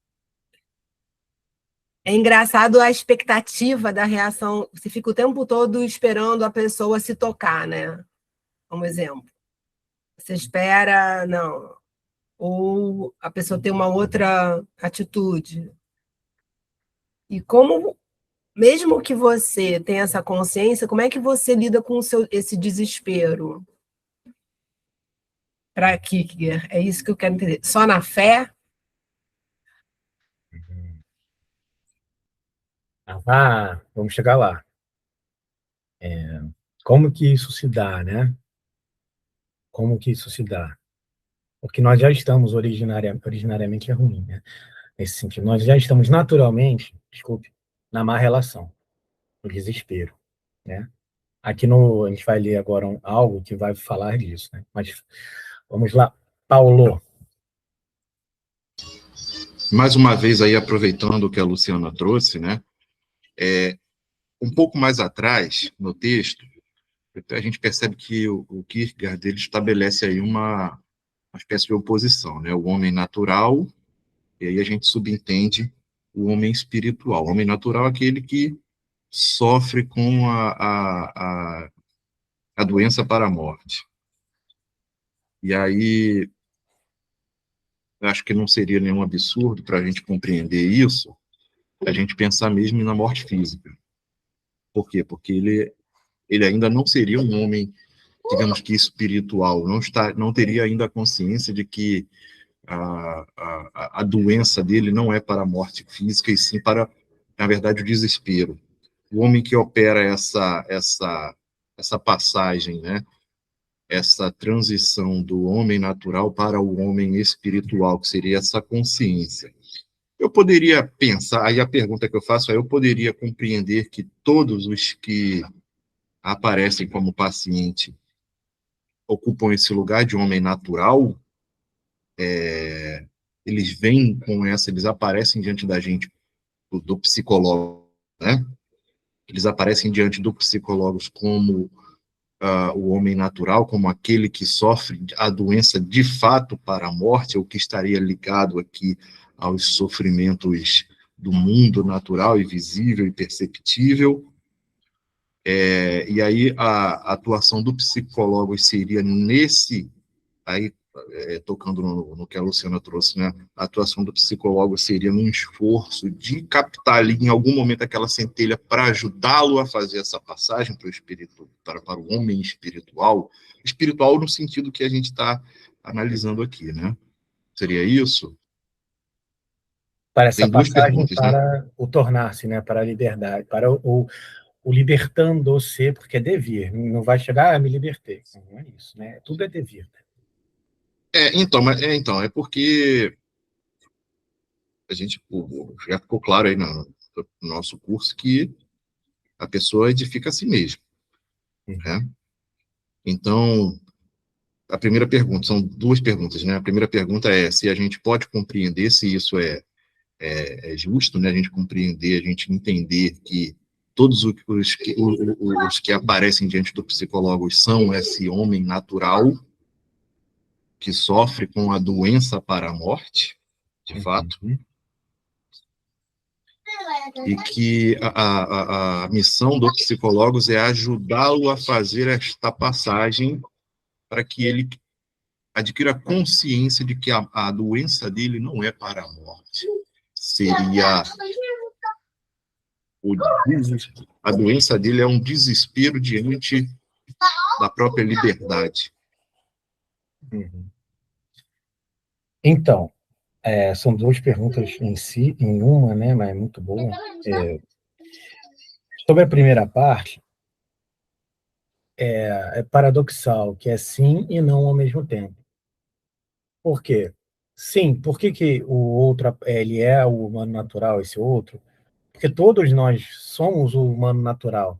É engraçado a expectativa da reação. Você fica o tempo todo esperando a pessoa se tocar, né? Um exemplo. Você espera, não. Ou a pessoa tem uma outra atitude. E como, mesmo que você tenha essa consciência, como é que você lida com esse desespero? Para que é isso que eu quero entender. Só na fé? Vamos chegar lá. Como que isso se dá, né? Como que isso se dá? Porque nós já estamos originariamente é ruim, né? Nesse sentido, nós já estamos naturalmente, desculpe, na má relação, no desespero, né? A gente vai ler agora algo que vai falar disso, né? Mas vamos lá, Paulo. Mais uma vez aí, aproveitando o que a Luciana trouxe, né? Um pouco mais atrás, no texto, a gente percebe que o Kierkegaard ele estabelece aí uma espécie de oposição, né? O homem natural, e aí a gente subentende o homem espiritual. O homem natural é aquele que sofre com a doença para a morte. E aí, eu acho que não seria nenhum absurdo para a gente compreender isso, a gente pensar mesmo na morte física. Por quê? Porque ele ainda não seria um homem, digamos que espiritual, não teria ainda a consciência de que a doença dele não é para a morte física, e sim para, na verdade, o desespero. O homem que opera essa passagem, né? Essa transição do homem natural para o homem espiritual, que seria essa consciência. Eu poderia pensar, aí a pergunta que eu faço é, eu poderia compreender que todos os que aparecem como paciente ocupam esse lugar de homem natural, eles vêm com eles aparecem diante da gente, do psicólogo, né? Eles aparecem diante do psicólogo como o homem natural, como aquele que sofre a doença de fato para a morte, ou que estaria ligado aqui aos sofrimentos do mundo natural e visível e perceptível. E aí a atuação do psicólogo seria nesse, aí tocando no que a Luciana trouxe, né? A atuação do psicólogo seria num esforço de captar ali em algum momento aquela centelha para ajudá-lo a fazer essa passagem para o espírito, para o homem espiritual no sentido que a gente está analisando aqui, né? Seria isso? Para essa Tem duas passagem perguntas, né? para o tornar-se, né? Para a liberdade, para o libertando-se, porque é devir, não vai chegar a me libertei. Não é isso, né? Tudo é devir. É porque a gente já ficou claro aí no nosso curso que a pessoa edifica a si mesma, né? Então, a primeira pergunta, são duas perguntas, né? A primeira pergunta é se a gente pode compreender se isso é justo, né? A gente compreender, a gente entender que todos os que aparecem diante do psicólogo são esse homem natural que sofre com a doença para a morte, de fato, e que a missão do psicólogos é ajudá-lo a fazer esta passagem para que ele adquira consciência de que a doença dele não é para a morte. Seria a doença dele é um desespero diante da própria liberdade. Então, são duas perguntas em uma, né? Mas é muito boa. Sobre a primeira parte, é paradoxal, que é sim e não ao mesmo tempo. Por quê? Sim, por que o outro, ele é o humano natural, esse outro? Porque todos nós somos o humano natural.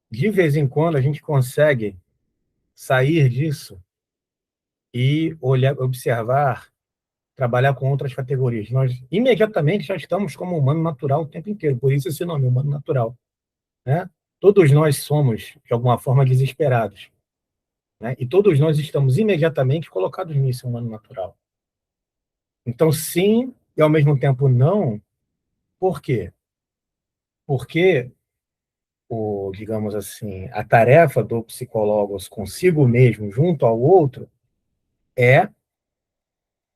De vez em quando a gente consegue sair disso e olhar, observar, trabalhar com outras categorias. Nós imediatamente já estamos como humano natural o tempo inteiro, por isso esse nome, humano natural, né? Todos nós somos, de alguma forma, desesperados, né? E todos nós estamos imediatamente colocados nisso, humano natural. Então, sim, e ao mesmo tempo não. Por quê? Porque, digamos assim, a tarefa do psicólogo consigo mesmo, junto ao outro, é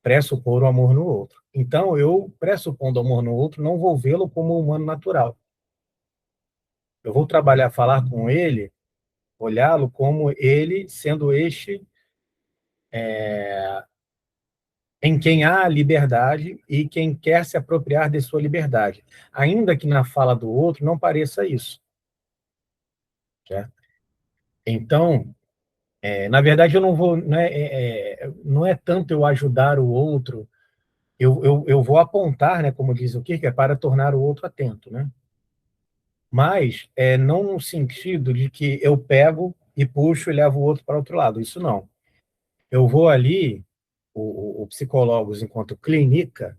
pressupor o amor no outro. Então, eu, pressupondo o amor no outro, não vou vê-lo como humano natural. Eu vou trabalhar, falar com ele, olhá-lo como ele sendo este em quem há liberdade e quem quer se apropriar de sua liberdade, ainda que na fala do outro não pareça isso. Certo? Então, na verdade, eu não vou, não é tanto eu ajudar o outro, eu vou apontar, né, como diz o Kierkegaard, para tornar o outro atento, né? Mas não no sentido de que eu pego e puxo e levo o outro para o outro lado, isso não. Eu vou ali, o psicólogos, enquanto clínica,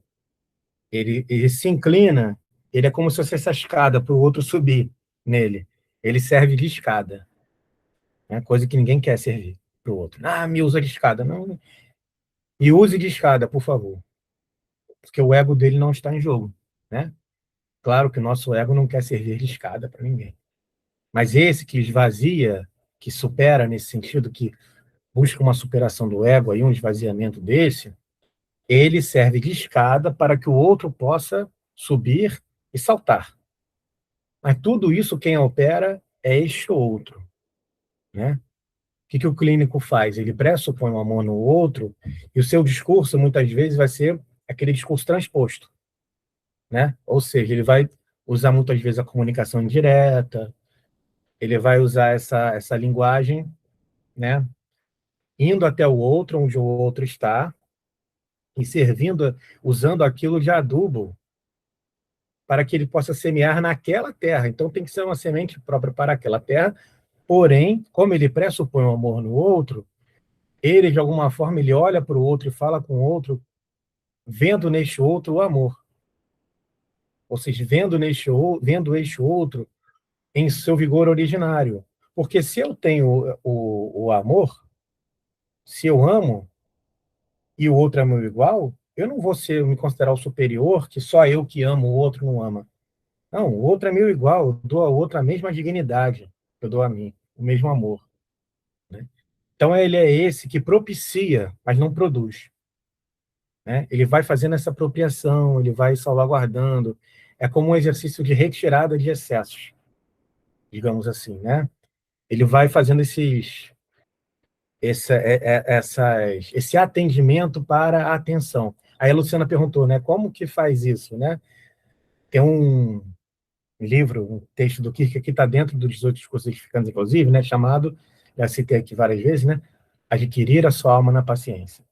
ele se inclina, ele é como se fosse essa escada para o outro subir nele. Ele serve de escada, né? Coisa que ninguém quer servir para o outro. Ah, me usa de escada. Não, me use de escada, por favor, porque o ego dele não está em jogo, né? Claro que o nosso ego não quer servir de escada para ninguém. Mas esse que esvazia, que supera nesse sentido, que busca uma superação do ego, aí um esvaziamento desse, ele serve de escada para que o outro possa subir e saltar. Mas tudo isso quem opera é este outro, né? O que o clínico faz? Ele pressupõe o amor no outro e o seu discurso muitas vezes vai ser aquele discurso transposto, né? Ou seja, ele vai usar muitas vezes a comunicação indireta, ele vai usar essa linguagem, né? Indo até o outro, onde o outro está, e servindo, usando aquilo de adubo para que ele possa semear naquela terra. Então tem que ser uma semente própria para aquela terra, porém, como ele pressupõe o amor no outro, ele, de alguma forma, ele olha para o outro e fala com o outro, vendo neste outro o amor. Ou seja, vendo este outro em seu vigor originário. Porque se eu tenho o amor, se eu amo, e o outro é meu igual, eu não vou me considerar o superior, que só eu que amo, o outro não ama. Não, o outro é meu igual, eu dou ao outro a mesma dignidade que eu dou a mim, o mesmo amor. Né? Então, ele é esse que propicia, mas não produz. Né? Ele vai fazendo essa apropriação, ele vai salvaguardando. É como um exercício de retirada de excessos, digamos assim. Né? Ele vai fazendo esse atendimento para a atenção. Aí a Luciana perguntou, né, como que faz isso, né? Tem um livro, um texto do Kierkegaard que está dentro dos 18 discursos edificantes, inclusive, né, chamado, já citei aqui várias vezes, né, Adquirir a sua alma na paciência.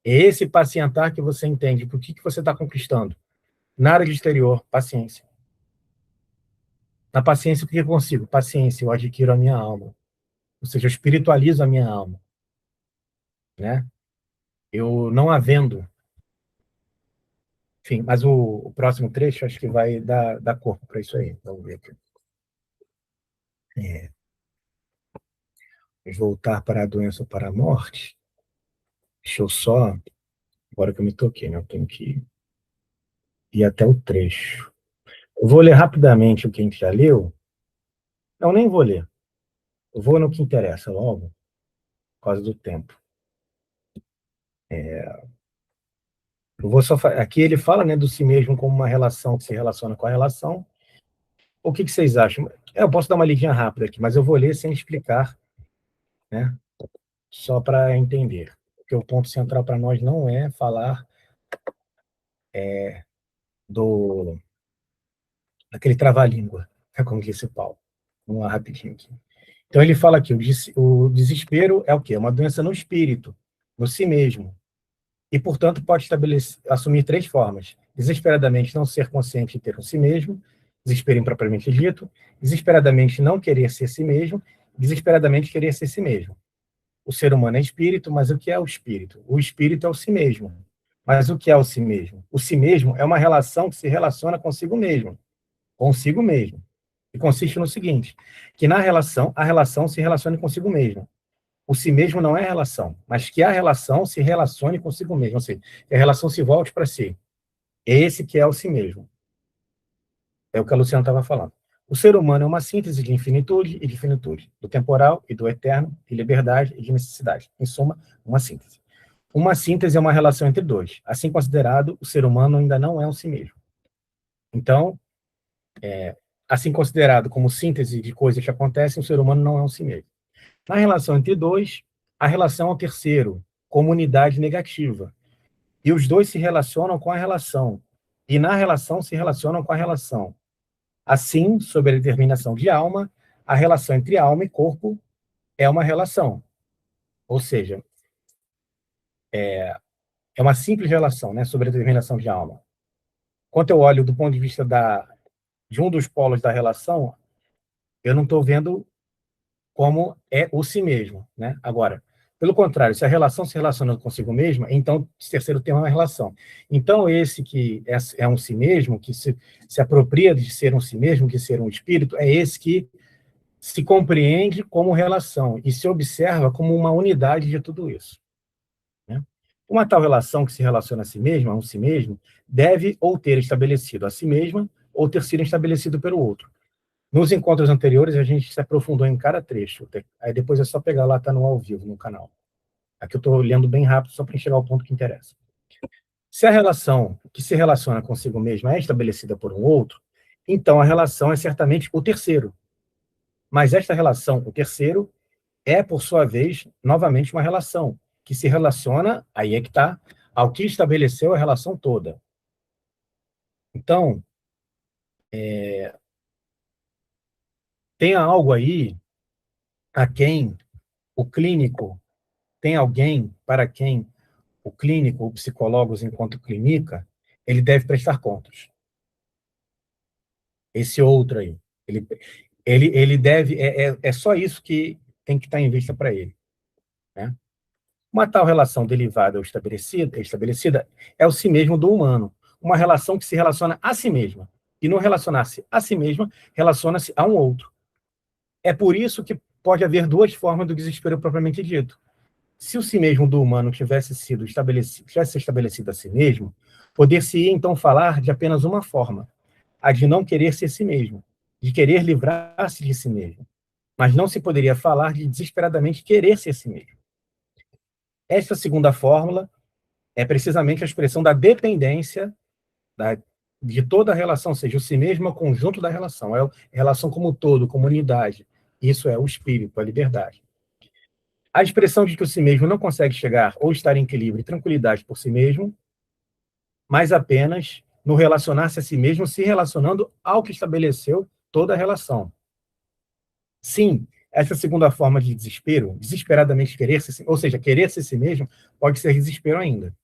É esse pacientar que você entende, por que você está conquistando? Na área de exterior, paciência. Na paciência, o que eu consigo? Paciência, eu adquiro a minha alma. Ou seja, eu espiritualizo a minha alma. Né? Eu não havendo. Enfim, mas o próximo trecho acho que vai dar corpo para isso aí. Vamos ver aqui. Vamos voltar para a doença ou para a morte. Deixa eu só. Agora que eu me toquei, né? Eu tenho que ir até o trecho. Eu vou ler rapidamente o que a gente já leu. Não, nem vou ler. Eu vou no que interessa logo, por causa do tempo. Eu vou só aqui ele fala, né, do si mesmo como uma relação que se relaciona com a relação. O que vocês acham? Eu posso dar uma lidinha rápida aqui, mas eu vou ler sem explicar, né? Só para entender. Porque o ponto central para nós não é falar daquele trava-língua, né, como disse Paulo. Vamos lá rapidinho aqui. Então ele fala aqui, o desespero é o quê? É uma doença no espírito, no si mesmo. E, portanto, pode assumir 3 formas. Desesperadamente não ser consciente de ter um si mesmo, desespero impropriamente dito, desesperadamente não querer ser si mesmo, desesperadamente querer ser si mesmo. O ser humano é espírito, mas o que é o espírito? O espírito é o si mesmo. Mas o que é o si mesmo? O si mesmo é uma relação que se relaciona consigo mesmo. Consigo mesmo. E consiste no seguinte, que na relação, a relação se relacione consigo mesmo. O si mesmo não é relação, mas que a relação se relacione consigo mesmo, ou seja, que a relação se volte para si. Esse que é o si mesmo. É o que a Luciana estava falando. O ser humano é uma síntese de infinitude e de finitude, do temporal e do eterno, de liberdade e de necessidade. Em suma, uma síntese. Uma síntese é uma relação entre dois. Assim considerado, o ser humano ainda não é um si mesmo. Então, assim considerado como síntese de coisas que acontecem, o ser humano não é um si mesmo. Na relação entre dois, a relação é o terceiro, comunidade negativa. E os dois se relacionam com a relação. E na relação se relacionam com a relação. Assim, sob a determinação de alma, a relação entre alma e corpo é uma relação. Ou seja, é uma simples relação, né, sob a determinação de alma. Quando eu olho do ponto de vista de um dos polos da relação, eu não estou vendo como é o si mesmo, né? Agora, pelo contrário, se a relação se relaciona consigo mesma, então o terceiro tema é uma relação. Então, esse que é um si mesmo, que se apropria de ser um si mesmo, de ser um espírito, é esse que se compreende como relação e se observa como uma unidade de tudo isso. Né? Uma tal relação que se relaciona a si mesma, a um si mesmo, deve ou ter estabelecido a si mesma ou ter sido estabelecido pelo outro. Nos encontros anteriores, a gente se aprofundou em cada trecho. Aí depois é só pegar lá, tá no ao vivo, no canal. Aqui eu estou lendo bem rápido, só para chegar ao ponto que interessa. Se a relação que se relaciona consigo mesma é estabelecida por um outro, então a relação é certamente o terceiro. Mas esta relação, o terceiro, é, por sua vez, novamente uma relação, que se relaciona, aí é que está, ao que estabeleceu a relação toda. Então, tem algo aí a quem o clínico, tem alguém para quem o clínico, o psicólogo, enquanto clínica, ele deve prestar contas. Esse outro aí. Ele deve, é só isso que tem que estar em vista para ele. Né? Uma tal relação derivada ou estabelecida é o si mesmo do humano. Uma relação que se relaciona a si mesma. E não relacionar-se a si mesma, relaciona-se a um outro. É por isso que pode haver 2 formas do desespero propriamente dito. Se o si mesmo do humano tivesse sido estabelecido a si mesmo, poder-se-ia então falar de apenas uma forma, a de não querer ser si mesmo, de querer livrar-se de si mesmo. Mas não se poderia falar de desesperadamente querer ser si mesmo. Esta segunda fórmula é precisamente a expressão da dependência de toda a relação, ou seja, o si mesmo é o conjunto da relação, é a relação como um todo, como unidade. Isso é o espírito, a liberdade. A expressão de que o si mesmo não consegue chegar ou estar em equilíbrio e tranquilidade por si mesmo, mas apenas no relacionar-se a si mesmo, se relacionando ao que estabeleceu toda a relação. Sim, essa segunda forma de desespero, desesperadamente querer-se, ou seja, querer-se a si mesmo, pode ser desespero ainda.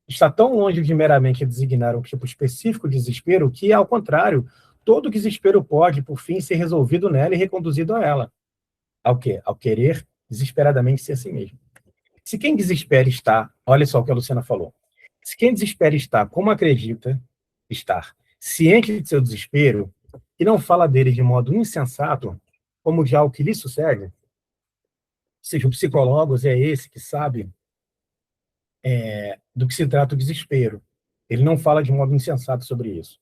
Está tão longe de meramente designar um tipo específico de desespero que, ao contrário, todo desespero pode, por fim, ser resolvido nela e reconduzido a ela. Ao quê? Ao querer desesperadamente ser a si mesmo. Se quem desespera está, olha só o que a Luciana falou, se quem desespera está, como acredita estar, ciente de seu desespero, e não fala dele de modo insensato, como já o que lhe sucede, ou seja, o psicólogo é esse que sabe do que se trata o desespero. Ele não fala de modo insensato sobre isso.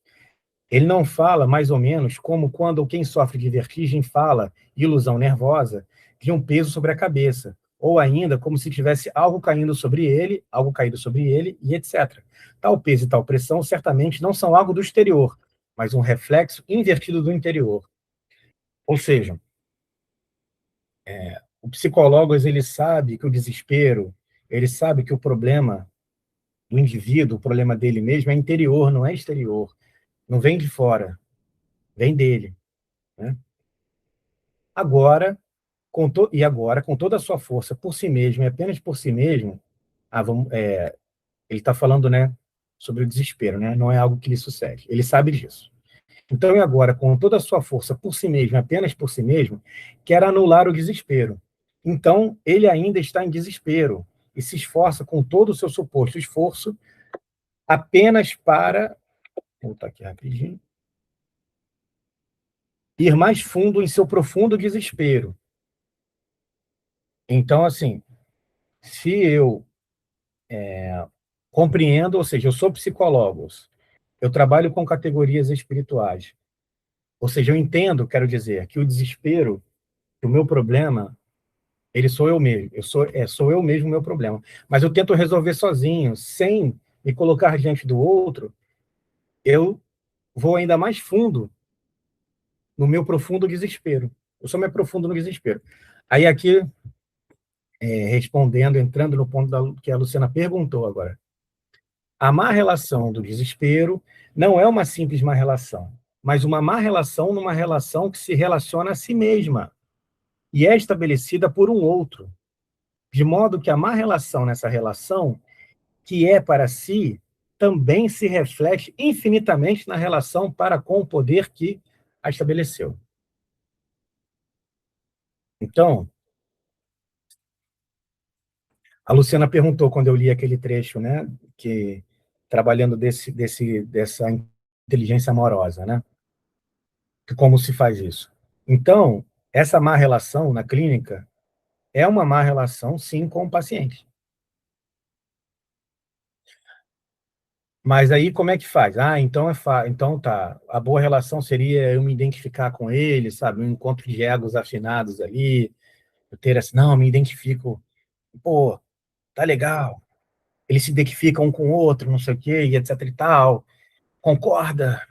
Ele não fala mais ou menos como quando quem sofre de vertigem fala, ilusão nervosa, de um peso sobre a cabeça, ou ainda como se tivesse algo caindo sobre ele, algo caído sobre ele, e etc. Tal peso e tal pressão certamente não são algo do exterior, mas um reflexo invertido do interior. Ou seja, o psicólogo, ele sabe que o desespero, ele sabe que o problema do indivíduo, o problema dele mesmo é interior, não é exterior. Não vem de fora, vem dele. Né? Agora, agora, com toda a sua força por si mesmo, e apenas por si mesmo, ele está falando, né, sobre o desespero, né? Não é algo que lhe sucede. Ele sabe disso. Então, e agora, com toda a sua força por si mesmo, apenas por si mesmo, quer anular o desespero. Então, ele ainda está em desespero e se esforça com todo o seu suposto esforço apenas para, vou voltar aqui rapidinho, ir mais fundo em seu profundo desespero. Então, assim, se eu compreendo, ou seja, eu sou psicólogo, eu trabalho com categorias espirituais, ou seja, eu entendo, quero dizer, que o desespero, o meu problema, ele sou eu mesmo, sou eu mesmo o meu problema. Mas eu tento resolver sozinho, sem me colocar diante do outro, eu vou ainda mais fundo no meu profundo desespero. Eu só me aprofundo no desespero. Aí aqui, respondendo, entrando no ponto que a Luciana perguntou agora. A má relação do desespero não é uma simples má relação, mas uma má relação numa relação que se relaciona a si mesma e é estabelecida por um outro. De modo que a má relação nessa relação, que é para si, também se reflete infinitamente na relação para com o poder que a estabeleceu. Então, a Luciana perguntou quando eu li aquele trecho, né, que trabalhando dessa inteligência amorosa, né, que como se faz isso. Então, essa má relação na clínica é uma má relação, sim, com o paciente. Mas aí como é que faz? Então então tá, a boa relação seria eu me identificar com ele, sabe, um encontro de egos afinados ali, eu ter assim, não, eu me identifico, pô, tá legal, eles se identificam um com o outro, não sei o quê, e etc e tal, concorda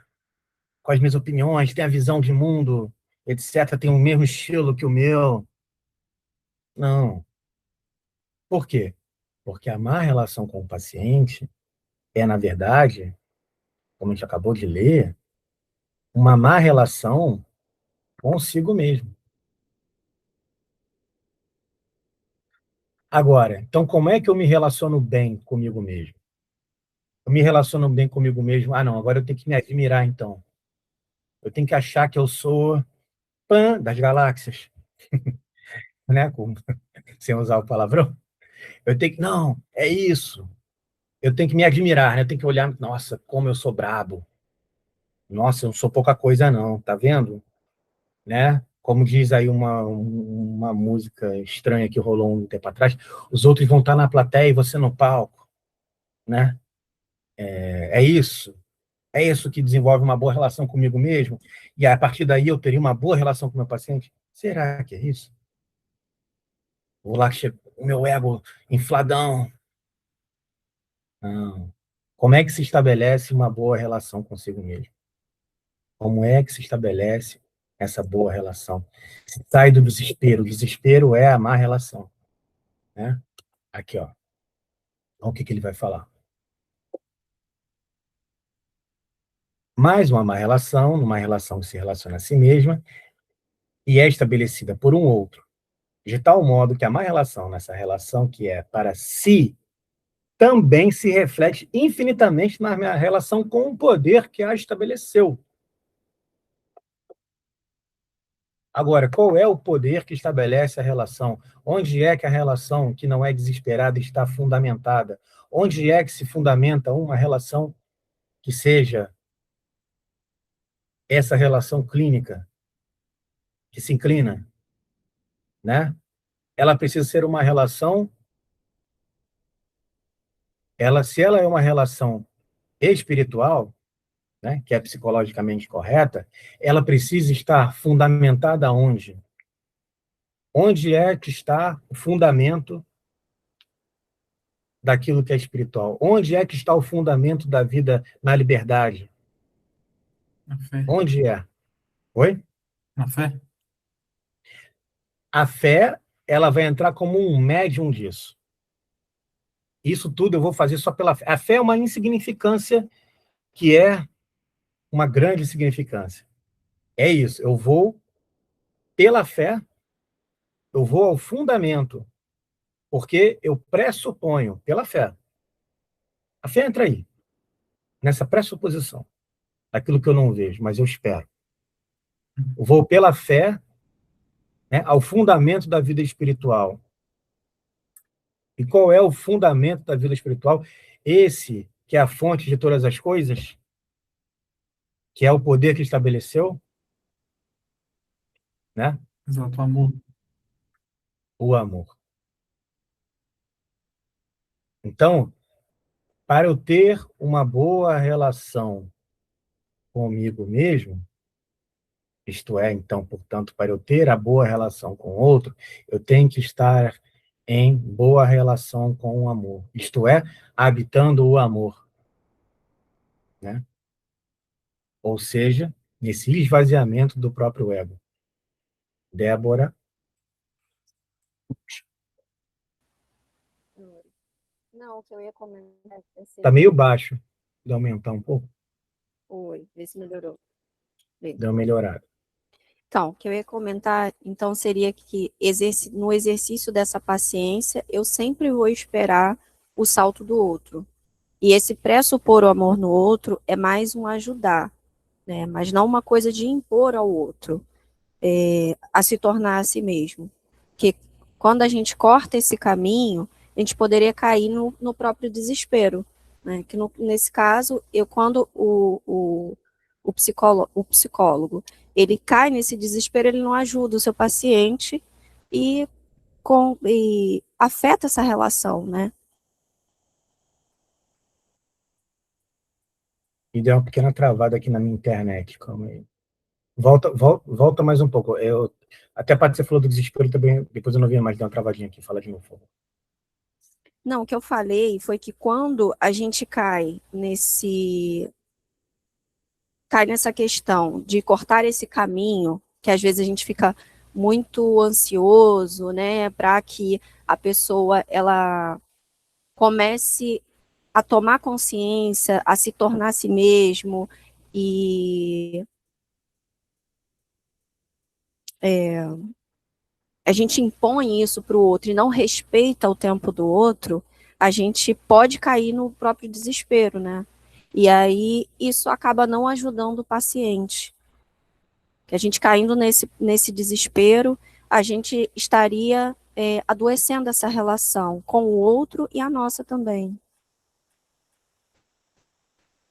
com as minhas opiniões, tem a visão de mundo, etc, tem o mesmo estilo que o meu. Não. Por quê? Porque a má relação com o paciente é, na verdade, como a gente acabou de ler, uma má relação consigo mesmo. Agora, então como é que eu me relaciono bem comigo mesmo? Eu me relaciono bem comigo mesmo, não, agora eu tenho que me admirar, então. Eu tenho que achar que eu sou Pan das galáxias, né? Sem usar o palavrão. Eu tenho que, não, é isso. Eu tenho que me admirar, né? Eu tenho que olhar, nossa, como eu sou brabo. Nossa, eu não sou pouca coisa, não, tá vendo? Né? Como diz aí uma música estranha que rolou um tempo atrás, os outros vão estar na plateia e você no palco, né? É isso. É isso que desenvolve uma boa relação comigo mesmo, e a partir daí eu teria uma boa relação com o meu paciente? Será que é isso? Vou lá, o meu ego infladão. Não. Como é que se estabelece uma boa relação consigo mesmo? Como é que se estabelece essa boa relação? Se sai do desespero. O desespero é a má relação. né? Aqui, ó. Olha o que ele vai falar. Mais uma má relação, numa relação que se relaciona a si mesma, e é estabelecida por um outro, de tal modo que a má relação nessa relação que é para si, também se reflete infinitamente na minha relação com o poder que a estabeleceu. Agora, qual é o poder que estabelece a relação? Onde é que a relação que não é desesperada está fundamentada? Onde é que se fundamenta uma relação que seja essa relação clínica, que se inclina, né? Ela precisa ser uma relação, se ela é uma relação espiritual, né, que é psicologicamente correta, ela precisa estar fundamentada onde? Onde é que está o fundamento daquilo que é espiritual? Onde é que está o fundamento da vida na liberdade? Na fé. Onde é? Oi? Na fé? A fé, ela vai entrar como um médium disso. Isso tudo eu vou fazer só pela fé. A fé é uma insignificância que é uma grande significância. É isso, eu vou pela fé, eu vou ao fundamento, porque eu pressuponho pela fé. A fé entra aí, nessa pressuposição, daquilo que eu não vejo, mas eu espero. Eu vou pela fé, né, ao fundamento da vida espiritual. E qual é o fundamento da vida espiritual? Esse que é a fonte de todas as coisas, que é o poder que estabeleceu, né? Exato, amor. O amor. Então, para eu ter uma boa relação comigo mesmo, isto é, então, portanto, para eu ter a boa relação com o outro, eu tenho que estar em boa relação com o amor, isto é, habitando o amor, né? Ou seja, nesse esvaziamento do próprio ego. Débora. Não, o que eu ia comentar Está meio baixo. Dá aumentar um pouco? Oi, vê se melhorou. Deu uma melhorada. Então, o que eu ia comentar, então, seria que no exercício dessa paciência, eu sempre vou esperar o salto do outro. E esse pressupor o amor no outro é mais um ajudar, né? Mas não uma coisa de impor ao outro, a se tornar a si mesmo. Porque quando a gente corta esse caminho, a gente poderia cair no próprio desespero, né? Que nesse caso, quando o psicólogo ele cai nesse desespero, ele não ajuda o seu paciente e afeta essa relação, né? E deu uma pequena travada aqui na minha internet. Calma aí. Volta mais um pouco. Até a parte que você falou do desespero também, depois eu não vi mais, deu uma travadinha aqui. Fala de novo, por favor. Não, o que eu falei foi que quando a gente cai nessa questão de cortar esse caminho, que às vezes a gente fica muito ansioso, né, para que a pessoa ela comece a tomar consciência, a se tornar a si mesmo e a gente impõe isso para o outro e não respeita o tempo do outro, a gente pode cair no próprio desespero, né? E aí isso acaba não ajudando o paciente. Que a gente caindo nesse desespero, a gente estaria adoecendo essa relação com o outro e a nossa também.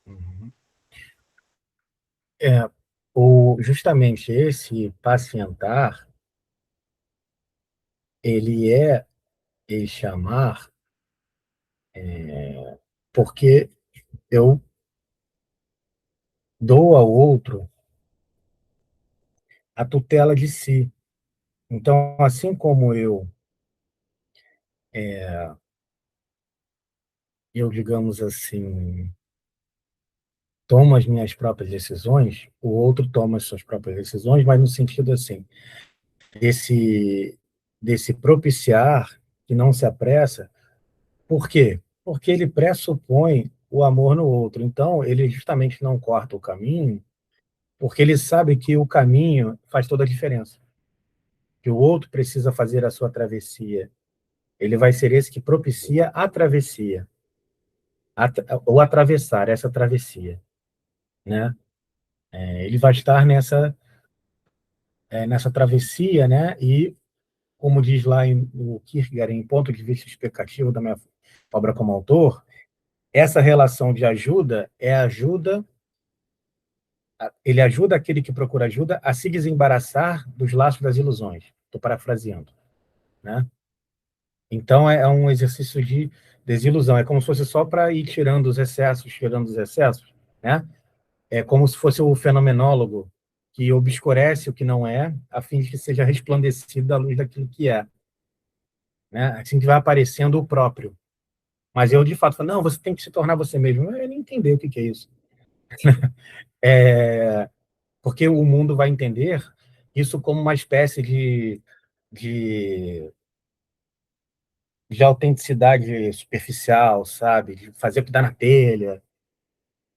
Uhum. Justamente esse pacientar, ele é chamar, porque eu dou ao outro a tutela de si. Então, assim como digamos assim, tomo as minhas próprias decisões, o outro toma as suas próprias decisões, mas no sentido assim, desse propiciar que não se apressa. Por quê? Porque ele pressupõe o amor no outro. Então, ele justamente não corta o caminho, porque ele sabe que o caminho faz toda a diferença. Que o outro precisa fazer a sua travessia. Ele vai ser esse que propicia a travessia, ou atravessar essa travessia, né? Ele vai estar nessa travessia, né? E, como diz lá o Kierkegaard, em Ponto de Vista Explicativo da minha obra como autor, essa relação de ajuda ele ajuda aquele que procura ajuda a se desembaraçar dos laços das ilusões. Estou parafraseando, né? Então, é um exercício de desilusão. É como se fosse só para ir tirando os excessos, né? É como se fosse o fenomenólogo que obscurece o que não é, a fim de que seja resplandecido a luz daquilo que é, né? Assim que vai aparecendo o próprio. Mas eu, de fato, falo, não, você tem que se tornar você mesmo. Eu nem entender o que é isso. Porque o mundo vai entender isso como uma espécie de, de autenticidade superficial, sabe? De fazer o que dá na telha.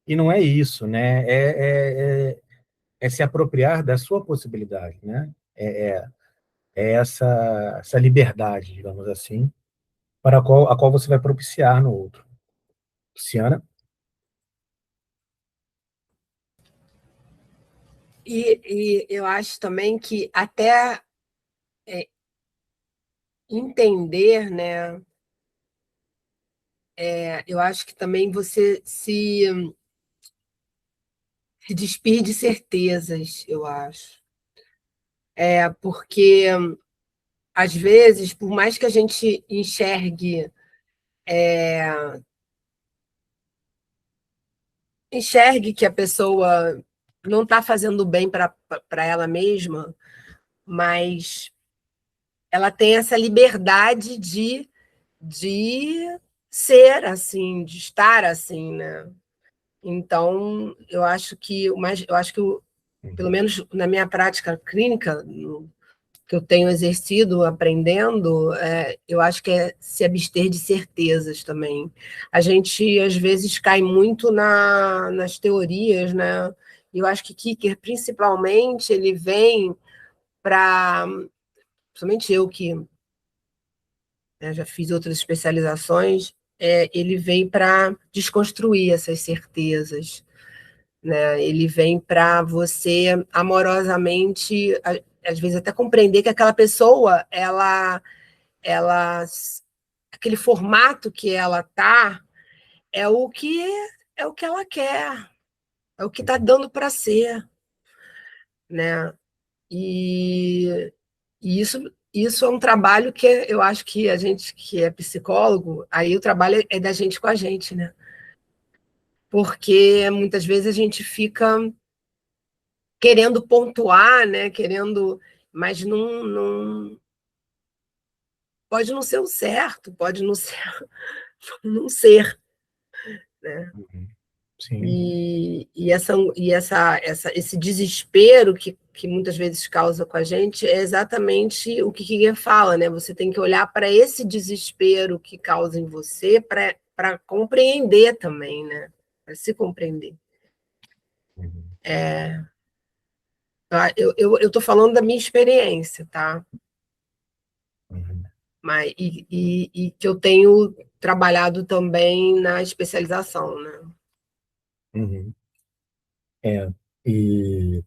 E não é isso, né? É se apropriar da sua possibilidade, né? É essa liberdade, digamos assim, para a qual você vai propiciar no outro. Luciana? E eu acho também que até entender, né? Eu acho que também você se despir de certezas, eu acho. Porque, às vezes, por mais que a gente enxergue que a pessoa não está fazendo bem para ela mesma, mas ela tem essa liberdade de ser assim, de estar assim, né? Então, eu acho que pelo menos na minha prática clínica, que eu tenho exercido, aprendendo, eu acho que é se abster de certezas também. A gente, às vezes, cai muito nas teorias, né? E eu acho que Kierkegaard, principalmente, ele vem para... Principalmente eu, que já fiz outras especializações, ele vem para desconstruir essas certezas, né? Ele vem para você amorosamente, às vezes até compreender que aquela pessoa, aquele formato que ela tá é o que ela quer, é o que está dando para ser, né? E isso é um trabalho que eu acho que a gente que é psicólogo, aí o trabalho é da gente com a gente, né? Porque muitas vezes a gente fica querendo pontuar, né? Mas não pode não ser o certo, pode não ser, não ser, né? Sim. Esse desespero que muitas vezes causa com a gente é exatamente o que Kierkegaard fala, né? Você tem que olhar para esse desespero que causa em você para compreender também, né? Para se compreender. Eu estou falando da minha experiência, tá? Mas, e que eu tenho trabalhado também na especialização, né? Uhum. E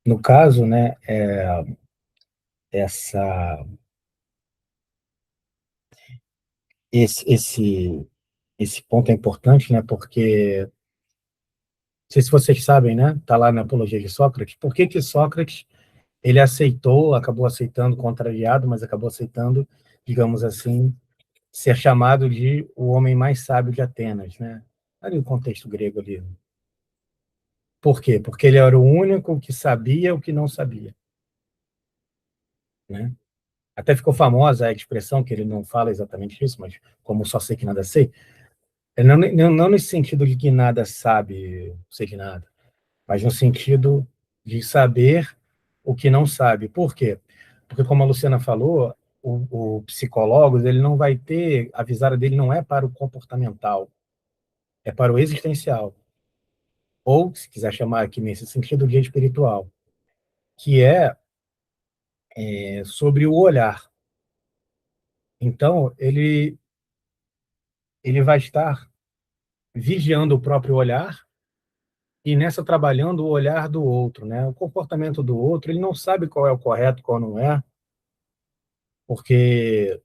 no caso, né, essa, esse ponto é importante, né, porque, não sei se vocês sabem, né, está lá na Apologia de Sócrates, por que Sócrates, ele acabou aceitando, contrariado, mas acabou aceitando, digamos assim, ser chamado de o homem mais sábio de Atenas, né? Ali o contexto grego ali. Por quê? Porque ele era o único que sabia o que não sabia, né? Até ficou famosa a expressão, que ele não fala exatamente isso, mas como só sei que nada sei, não nesse sentido de que nada sabe, sei de nada, mas no sentido de saber o que não sabe. Por quê? Porque, como a Luciana falou, o psicólogo, ele não vai ter, a visada dele não é para o comportamental, é para o existencial. Ou, se quiser chamar aqui nesse sentido, o guia espiritual, que é sobre o olhar. Então, ele vai estar vigiando o próprio olhar e nessa trabalhando o olhar do outro, né? O comportamento do outro, ele não sabe qual é o correto, qual não é, porque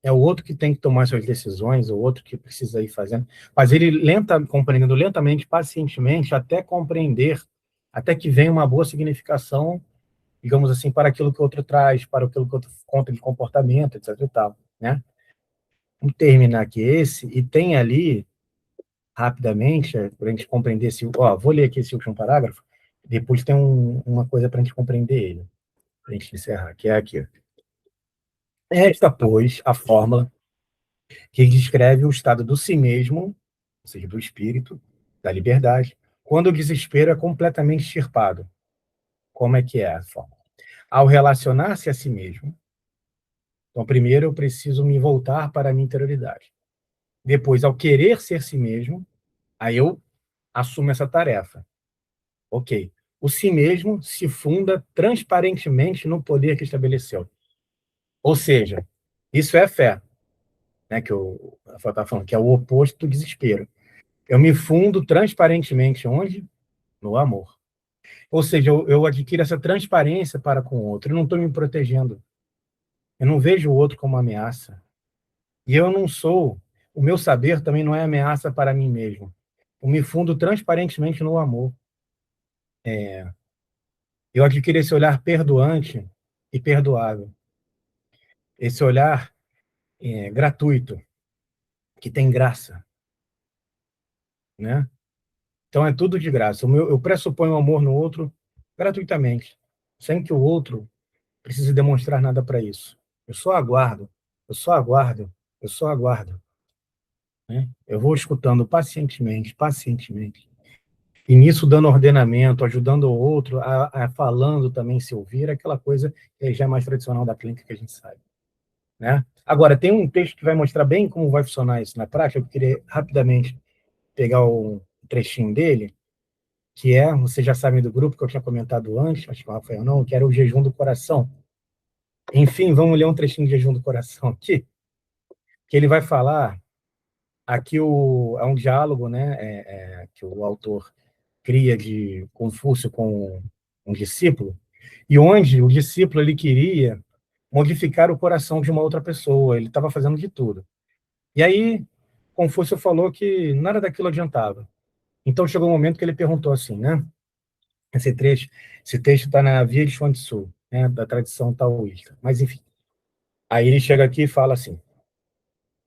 é o outro que tem que tomar suas decisões, o outro que precisa ir fazendo, mas ele compreendendo lentamente, pacientemente, até compreender, até que venha uma boa significação, digamos assim, para aquilo que o outro traz, para aquilo que o outro conta de comportamento, etc e tal, né? Vamos terminar aqui e tem ali, rapidamente, para a gente compreender vou ler aqui esse último parágrafo, depois tem uma coisa para a gente compreender ele, para a gente encerrar, que é aqui. Esta, pois, a fórmula que descreve o estado do si mesmo, ou seja, do espírito, da liberdade, quando o desespero é completamente extirpado. Como é que é a fórmula? Ao relacionar-se a si mesmo, então, primeiro eu preciso me voltar para a minha interioridade. Depois, ao querer ser si mesmo, aí eu assumo essa tarefa. Ok. O si mesmo se funda transparentemente no poder que estabeleceu. Ou seja, isso é fé, né, que o Rafael está falando, que é o oposto do desespero. Eu me fundo transparentemente onde? No amor. Ou seja, eu adquiro essa transparência para com o outro. Eu não estou me protegendo. Eu não vejo o outro como ameaça. E eu não sou... O meu saber também não é ameaça para mim mesmo. Eu me fundo transparentemente no amor. Eu adquiro esse olhar perdoante e perdoável. Esse olhar gratuito, que tem graça, né? Então é tudo de graça. Eu pressuponho o amor no outro gratuitamente, sem que o outro precise demonstrar nada para isso. Eu só aguardo, eu só aguardo, eu só aguardo, né? Eu vou escutando pacientemente, pacientemente. E nisso dando ordenamento, ajudando o outro, falando também, se ouvir, aquela coisa que já é mais tradicional da clínica que a gente sabe, né? Agora, tem um texto que vai mostrar bem como vai funcionar isso na prática. Eu queria rapidamente pegar um trechinho dele, que vocês já sabem do grupo que eu tinha comentado antes, acho que o Rafael não, que era o jejum do coração. Enfim, vamos ler um trechinho de jejum do coração aqui, que ele vai falar, aqui é um diálogo, né, que o autor cria de Confúcio com um discípulo, e onde o discípulo ele queria modificar o coração de uma outra pessoa, ele estava fazendo de tudo. E aí, Confúcio falou que nada daquilo adiantava. Então chegou um momento que ele perguntou assim, né? Esse texto está na Via de Chuan Tzu, né, da tradição taoísta. Mas, enfim. Aí ele chega aqui e fala assim,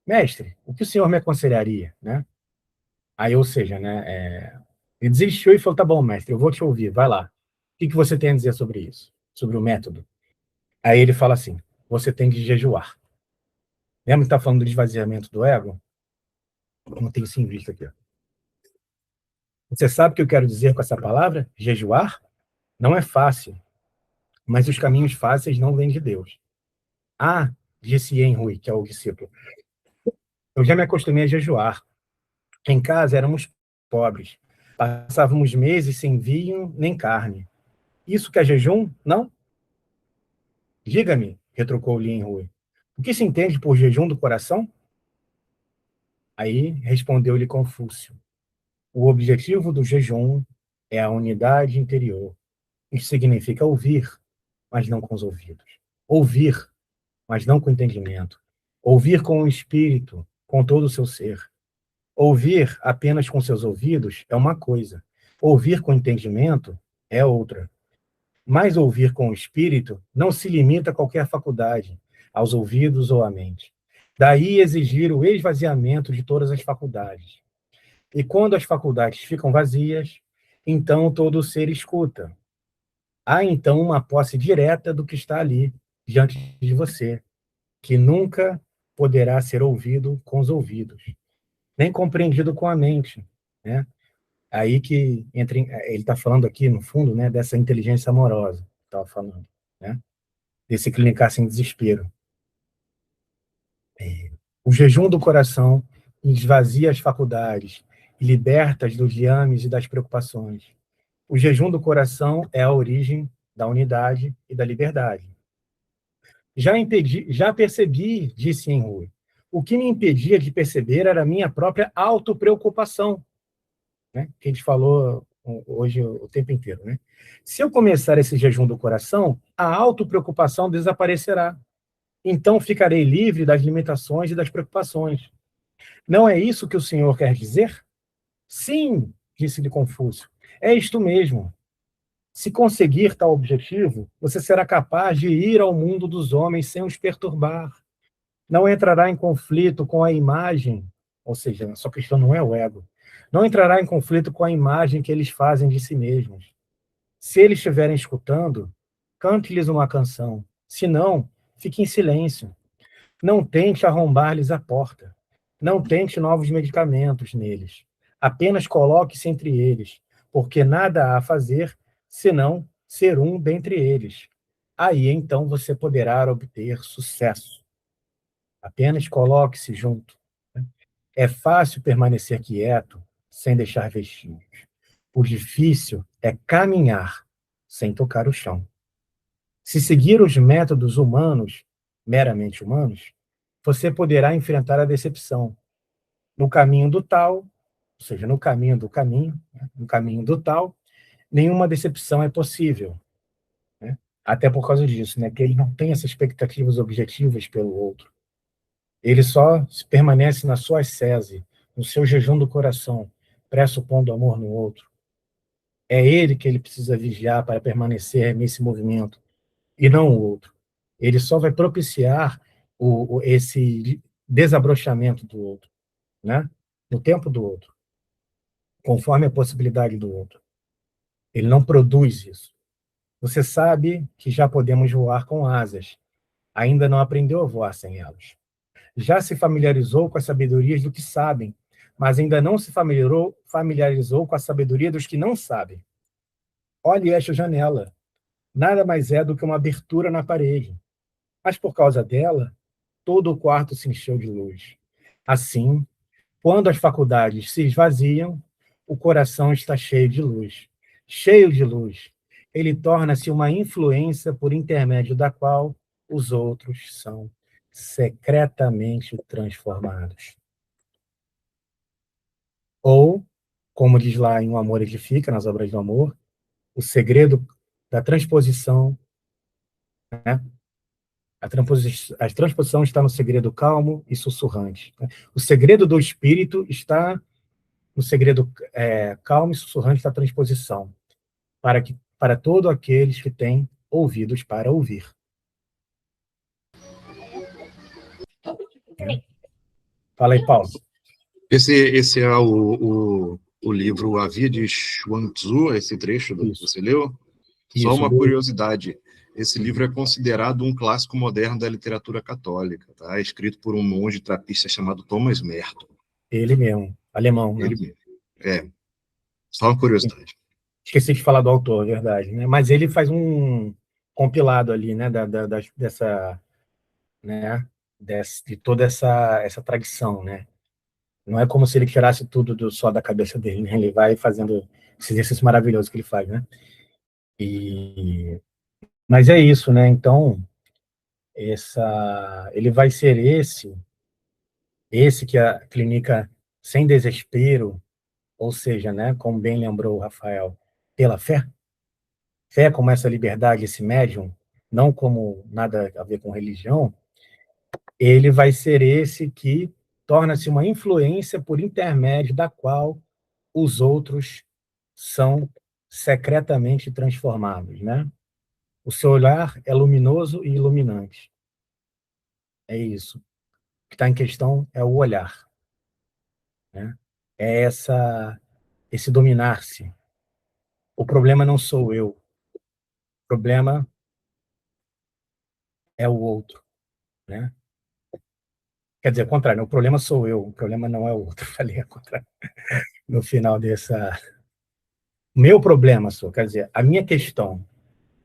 mestre, o que o senhor me aconselharia, né? Aí, ou seja, né, ele desistiu e falou, tá bom, mestre, eu vou te ouvir, vai lá. O que você tem a dizer sobre isso? Sobre o método? Aí ele fala assim, você tem que jejuar. Lembra que está falando do esvaziamento do ego? Não tenho isso em vista aqui. Você sabe o que eu quero dizer com essa palavra? Jejuar? Não é fácil, mas os caminhos fáceis não vêm de Deus. Ah, disse Henry, que é o discípulo, eu já me acostumei a jejuar. Em casa éramos pobres. Passávamos meses sem vinho nem carne. Isso que é jejum? Não? Diga-me, retrucou Lin Hui. O que se entende por jejum do coração? Aí respondeu-lhe Confúcio. O objetivo do jejum é a unidade interior. Isso significa ouvir, mas não com os ouvidos. Ouvir, mas não com entendimento. Ouvir com o espírito, com todo o seu ser. Ouvir apenas com seus ouvidos é uma coisa. Ouvir com entendimento é outra. Mas ouvir com o espírito não se limita a qualquer faculdade, aos ouvidos ou à mente. Daí exigir o esvaziamento de todas as faculdades. E quando as faculdades ficam vazias, então todo o ser escuta. Há então uma posse direta do que está ali, diante de você, que nunca poderá ser ouvido com os ouvidos, nem compreendido com a mente, né? Aí que entra, ele está falando aqui, no fundo, né, dessa inteligência amorosa, estava falando, né? Desse clinicar sem desespero. O jejum do coração esvazia as faculdades e liberta-as dos liames e das preocupações. O jejum do coração é a origem da unidade e da liberdade. Já percebi, disse Henry. O que me impedia de perceber era a minha própria autopreocupação, né? Que a gente falou hoje o tempo inteiro, né? Se eu começar esse jejum do coração, a autopreocupação desaparecerá. Então ficarei livre das limitações e das preocupações. Não é isso que o Senhor quer dizer? Sim, disse-lhe Confúcio. É isto mesmo. Se conseguir tal objetivo, você será capaz de ir ao mundo dos homens sem os perturbar. Não entrará em conflito com a imagem, ou seja, a sua questão não é o ego. Não entrará em conflito com a imagem que eles fazem de si mesmos. Se eles estiverem escutando, cante-lhes uma canção. Se não, fique em silêncio. Não tente arrombar-lhes a porta. Não tente novos medicamentos neles. Apenas coloque-se entre eles, porque nada há a fazer senão ser um dentre eles. Aí então você poderá obter sucesso. Apenas coloque-se junto. É fácil permanecer quieto sem deixar vestígios. O difícil é caminhar sem tocar o chão. Se seguir os métodos humanos, meramente humanos, você poderá enfrentar a decepção. No caminho do tal, ou seja, no caminho do caminho, né, no caminho do tal, nenhuma decepção é possível. Né? Até por causa disso, né, que ele não tem essas expectativas objetivas pelo outro. Ele só permanece na sua ascese, no seu jejum do coração, pressupondo amor no outro. É ele que ele precisa vigiar para permanecer nesse movimento, e não o outro. Ele só vai propiciar esse desabrochamento do outro, né? No tempo do outro, conforme a possibilidade do outro. Ele não produz isso. Você sabe que já podemos voar com asas. Ainda não aprendeu a voar sem elas. Já se familiarizou com as sabedorias do que sabem, mas ainda não se familiarizou com a sabedoria dos que não sabem. Olhe esta janela. Nada mais é do que uma abertura na parede. Mas por causa dela, todo o quarto se encheu de luz. Assim, quando as faculdades se esvaziam, o coração está cheio de luz. Cheio de luz. Ele torna-se uma influência por intermédio da qual os outros são secretamente transformados. Ou, como diz lá em O Amor Edifica, nas obras do amor, o segredo da transposição, né? A transposição está no segredo calmo e sussurrante. O segredo do espírito está no segredo calmo e sussurrante da transposição, para todos aqueles que têm ouvidos para ouvir. Fala aí, Paulo. Esse é o livro A Via de Chuang-Tzu, esse trecho que você leu? Só uma curiosidade, esse livro é considerado um clássico moderno da literatura católica, tá? Escrito por um monge trapista chamado Thomas Merton. Ele mesmo, alemão, né? Ele mesmo. Só uma curiosidade. Esqueci de falar do autor, verdade, né? Mas ele faz um compilado ali, né, dessa, né, de toda essa tradição, né? Não é como se ele tirasse tudo só da cabeça dele, né? Ele vai fazendo esse exercício maravilhoso que ele faz, né? Mas é isso, né? Então, ele vai ser esse que a clínica sem desespero, ou seja, né, como bem lembrou o Rafael, pela fé como essa liberdade, esse médium, não como nada a ver com religião, ele vai ser esse que torna-se uma influência por intermédio da qual os outros são secretamente transformados, né? O seu olhar é luminoso e iluminante. É isso. O que está em questão é o olhar, né? É esse dominar-se. O problema não sou eu. O problema é o outro, né? Quer dizer, ao contrário, o problema sou eu, o problema não é o outro. Falei ao contrário. No final dessa... Meu problema, quer dizer, a minha questão.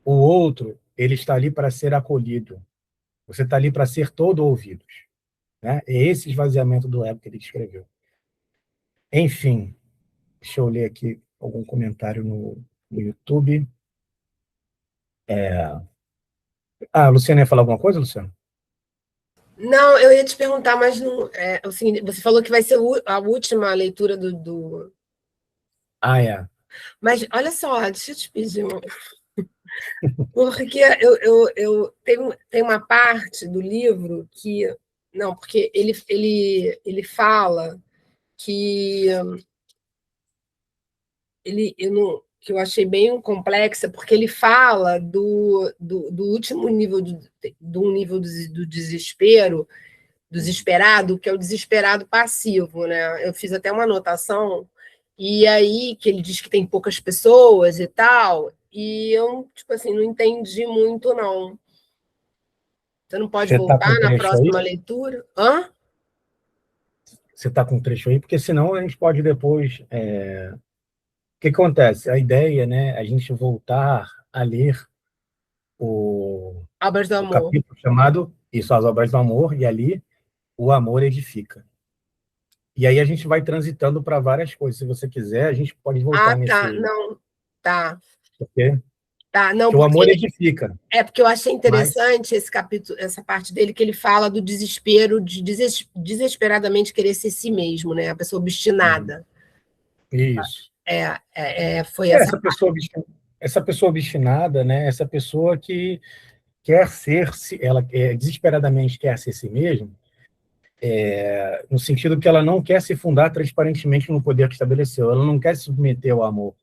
O outro, ele está ali para ser acolhido. Você está ali para ser todo ouvidos, né? É esse esvaziamento do ego que ele escreveu. Enfim, deixa eu ler aqui algum comentário no YouTube. A Luciana ia falar alguma coisa, Luciana? Não, eu ia te perguntar, mas não, assim, você falou que vai ser a última leitura do... Ah, é. Mas olha só, deixa eu te pedir porque eu tem uma parte do livro que... Não, porque ele fala que eu não, que eu achei bem complexa, porque ele fala do último nível do nível do desespero, desesperado, que é o desesperado passivo, né? Eu fiz até uma anotação, e aí que ele diz que tem poucas pessoas e tal, e eu, tipo assim, não entendi muito, não. Você não pode Você está com voltar um na trecho aí? próxima leitura? Hã? Você está com um trecho aí? Porque senão a gente pode depois... O que acontece? A ideia, né, é a gente voltar a ler Obras do o Amor. capítulo chamado Isso, as obras do amor, e ali o amor edifica. E aí a gente vai transitando para várias coisas. Se você quiser, a gente pode Ah, voltar tá. nesse... Não, tá. Porque, Tá, não, porque o porque amor edifica, porque eu achei mas... interessante esse capítulo, essa parte dele, que ele fala do desespero, de desesperadamente querer ser si mesmo, né? A pessoa obstinada. Isso. Foi essa. Essa pessoa obstinada, né? Essa pessoa que quer ser, ela desesperadamente quer ser si mesma, no sentido que ela não quer se fundar transparentemente no poder que estabeleceu, ela não quer se submeter ao amor.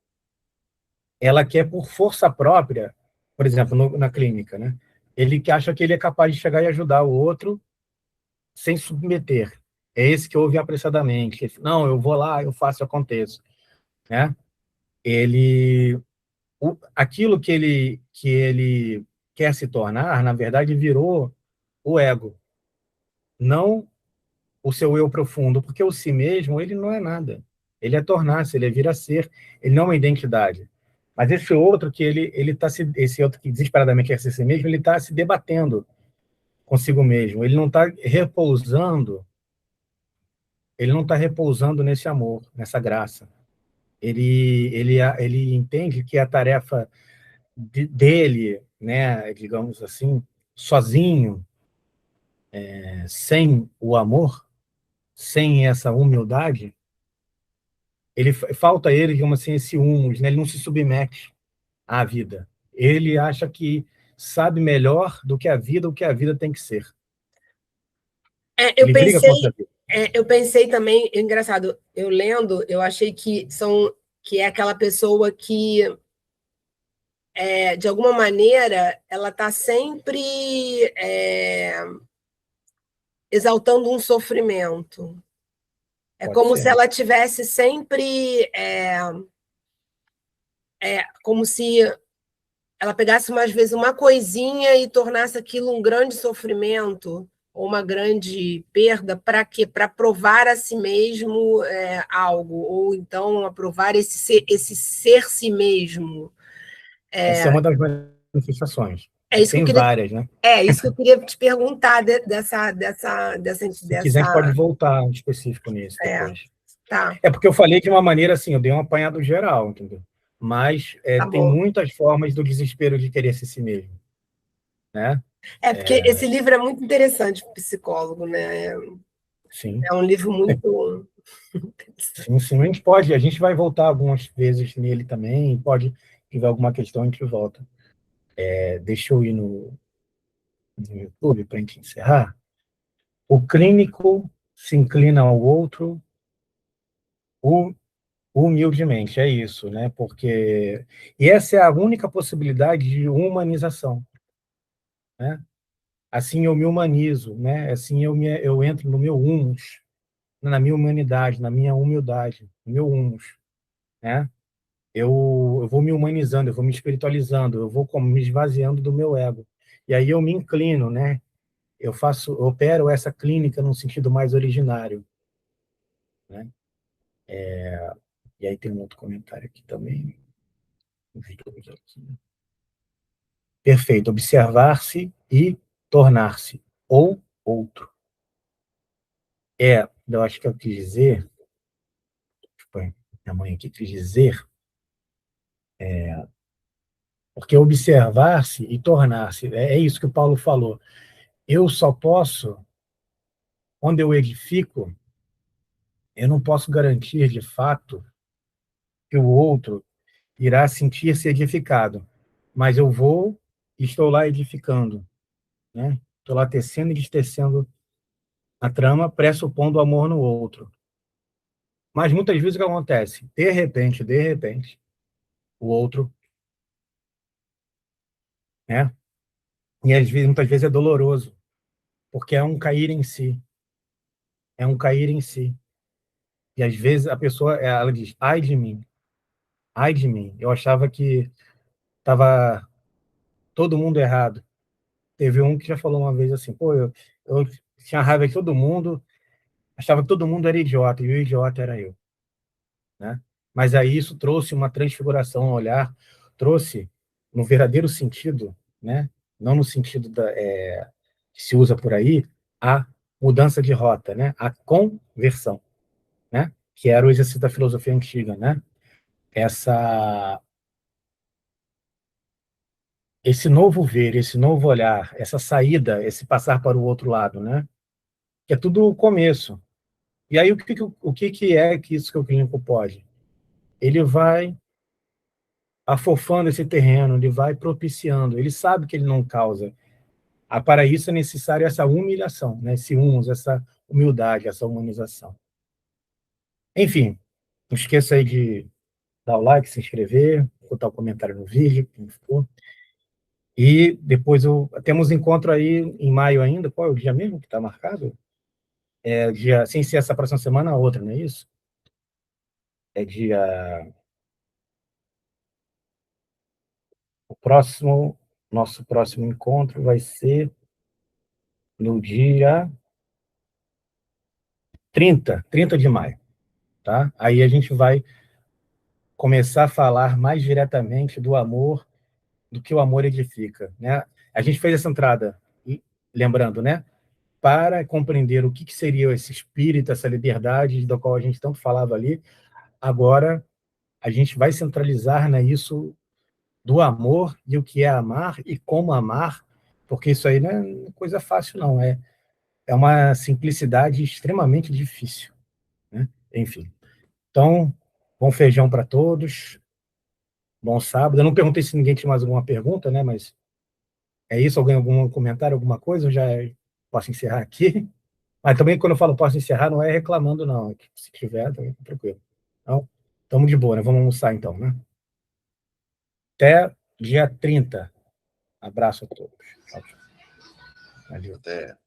Ela quer, por força própria, por exemplo, na clínica, né? Ele que acha que ele é capaz de chegar e ajudar o outro sem submeter. É esse que ouve apressadamente. Não, eu vou lá, eu faço, eu aconteço, né? Ele, aquilo que ele quer se tornar, na verdade, virou o ego, não o seu eu profundo, porque o si mesmo, ele não é nada. Ele é tornar-se, ele é vir a ser, ele não é uma identidade. Mas esse outro esse outro que desesperadamente quer ser si mesmo, ele está se debatendo consigo mesmo. Ele não está repousando nesse amor, nessa graça. Ele entende que a tarefa dele, né, digamos assim, sozinho, sem o amor, sem essa humildade, falta a ele, digamos assim, esse humus, né? Ele não se submete à vida. Ele acha que sabe melhor do que a vida, o que a vida tem que ser. Eu Ele briga pensei, contra a vida. eu pensei também, engraçado, eu lendo, eu achei que é aquela pessoa que, de alguma maneira, ela está sempre exaltando um sofrimento. É Pode como se ser. ela tivesse sempre, como se ela pegasse, às vezes, uma coisinha e tornasse aquilo um grande sofrimento ou uma grande perda. Para quê? Para provar a si mesmo algo, ou então aprovar esse ser si mesmo. Essa é uma das manifestações. É isso que eu Tem queria, várias, né? isso que eu queria te perguntar Se quiser, a gente pode voltar em específico nisso depois. Tá, É porque eu falei de uma maneira assim, eu dei um apanhado geral, entendeu? Mas tá tem bom. muitas formas do desespero de querer ser si mesmo, né? Porque esse livro é muito interessante para o psicólogo, né? Sim, É um livro muito... sim, sim. A gente vai voltar algumas vezes nele também, pode, se tiver alguma questão, a gente volta. Deixa eu ir no YouTube para a gente encerrar. O clínico se inclina ao outro humildemente, é isso, né? Porque e essa é a única possibilidade de humanização, né? Assim eu me humanizo, né? Assim eu entro no meu humus, na minha humanidade, na minha humildade, no meu humus, né? Eu vou me humanizando, eu vou me espiritualizando, eu vou como me esvaziando do meu ego. E aí eu me inclino, né? Eu opero essa clínica num sentido mais originário, né? E aí tem um outro comentário aqui também. Perfeito. Observar-se e tornar-se ou outro. Eu acho que eu quis dizer, minha mãe aqui quis dizer, porque observar-se e tornar-se, é isso que o Paulo falou. Eu só posso, quando eu edifico, eu não posso garantir de fato que o outro irá sentir-se edificado, mas eu vou e estou lá edificando, né? Estou lá tecendo e destecendo a trama, pressupondo o amor no outro. Mas muitas vezes o que acontece? De repente, o outro, né? E às vezes, muitas vezes é doloroso, porque é um cair em si. É um cair em si. E às vezes a pessoa, ela diz, ai de mim, ai de mim. Eu achava que estava todo mundo errado. Teve um que já falou uma vez assim, pô, eu tinha raiva de todo mundo, achava que todo mundo era idiota, e o idiota era eu, né? Mas aí isso trouxe uma transfiguração ao olhar, trouxe, no verdadeiro sentido, né? Não no sentido que se usa por aí, a mudança de rota, né? A conversão, né? Que era o exercício da filosofia antiga, né? Esse novo ver, esse novo olhar, essa saída, esse passar para o outro lado, né? Que é tudo o começo. E aí o que é que isso que o clínico pode? Ele vai afofando esse terreno, ele vai propiciando, ele sabe que ele não causa. Para isso é necessário essa humilhação, né? Esse humus, essa humildade, essa humanização. Enfim, não esqueça aí de dar o like, se inscrever, botar o comentário no vídeo, como for. E depois temos encontro aí em maio ainda. Qual é o dia mesmo que está marcado? Sem ser essa próxima semana, a outra, não é isso? Nosso próximo encontro vai ser no dia 30 de maio, tá? Aí a gente vai começar a falar mais diretamente do amor, do que o amor edifica, né? A gente fez essa entrada, lembrando, né? Para compreender o que seria esse espírito, essa liberdade da qual a gente tanto falava ali, agora a gente vai centralizar nisso do amor e o que é amar e como amar, porque isso aí não é coisa fácil, não. É uma simplicidade extremamente difícil, né? Enfim. Então, bom feijão para todos, bom sábado. Eu não perguntei se ninguém tinha mais alguma pergunta, né? Mas é isso? Alguém, algum comentário, alguma coisa? Eu já posso encerrar aqui. Mas também, quando eu falo posso encerrar, não é reclamando, não. Se tiver, também tá tranquilo. Então, estamos de boa, né? Vamos almoçar, então, né? Até dia 30. Abraço a todos. Tchau, tchau. Valeu. Até.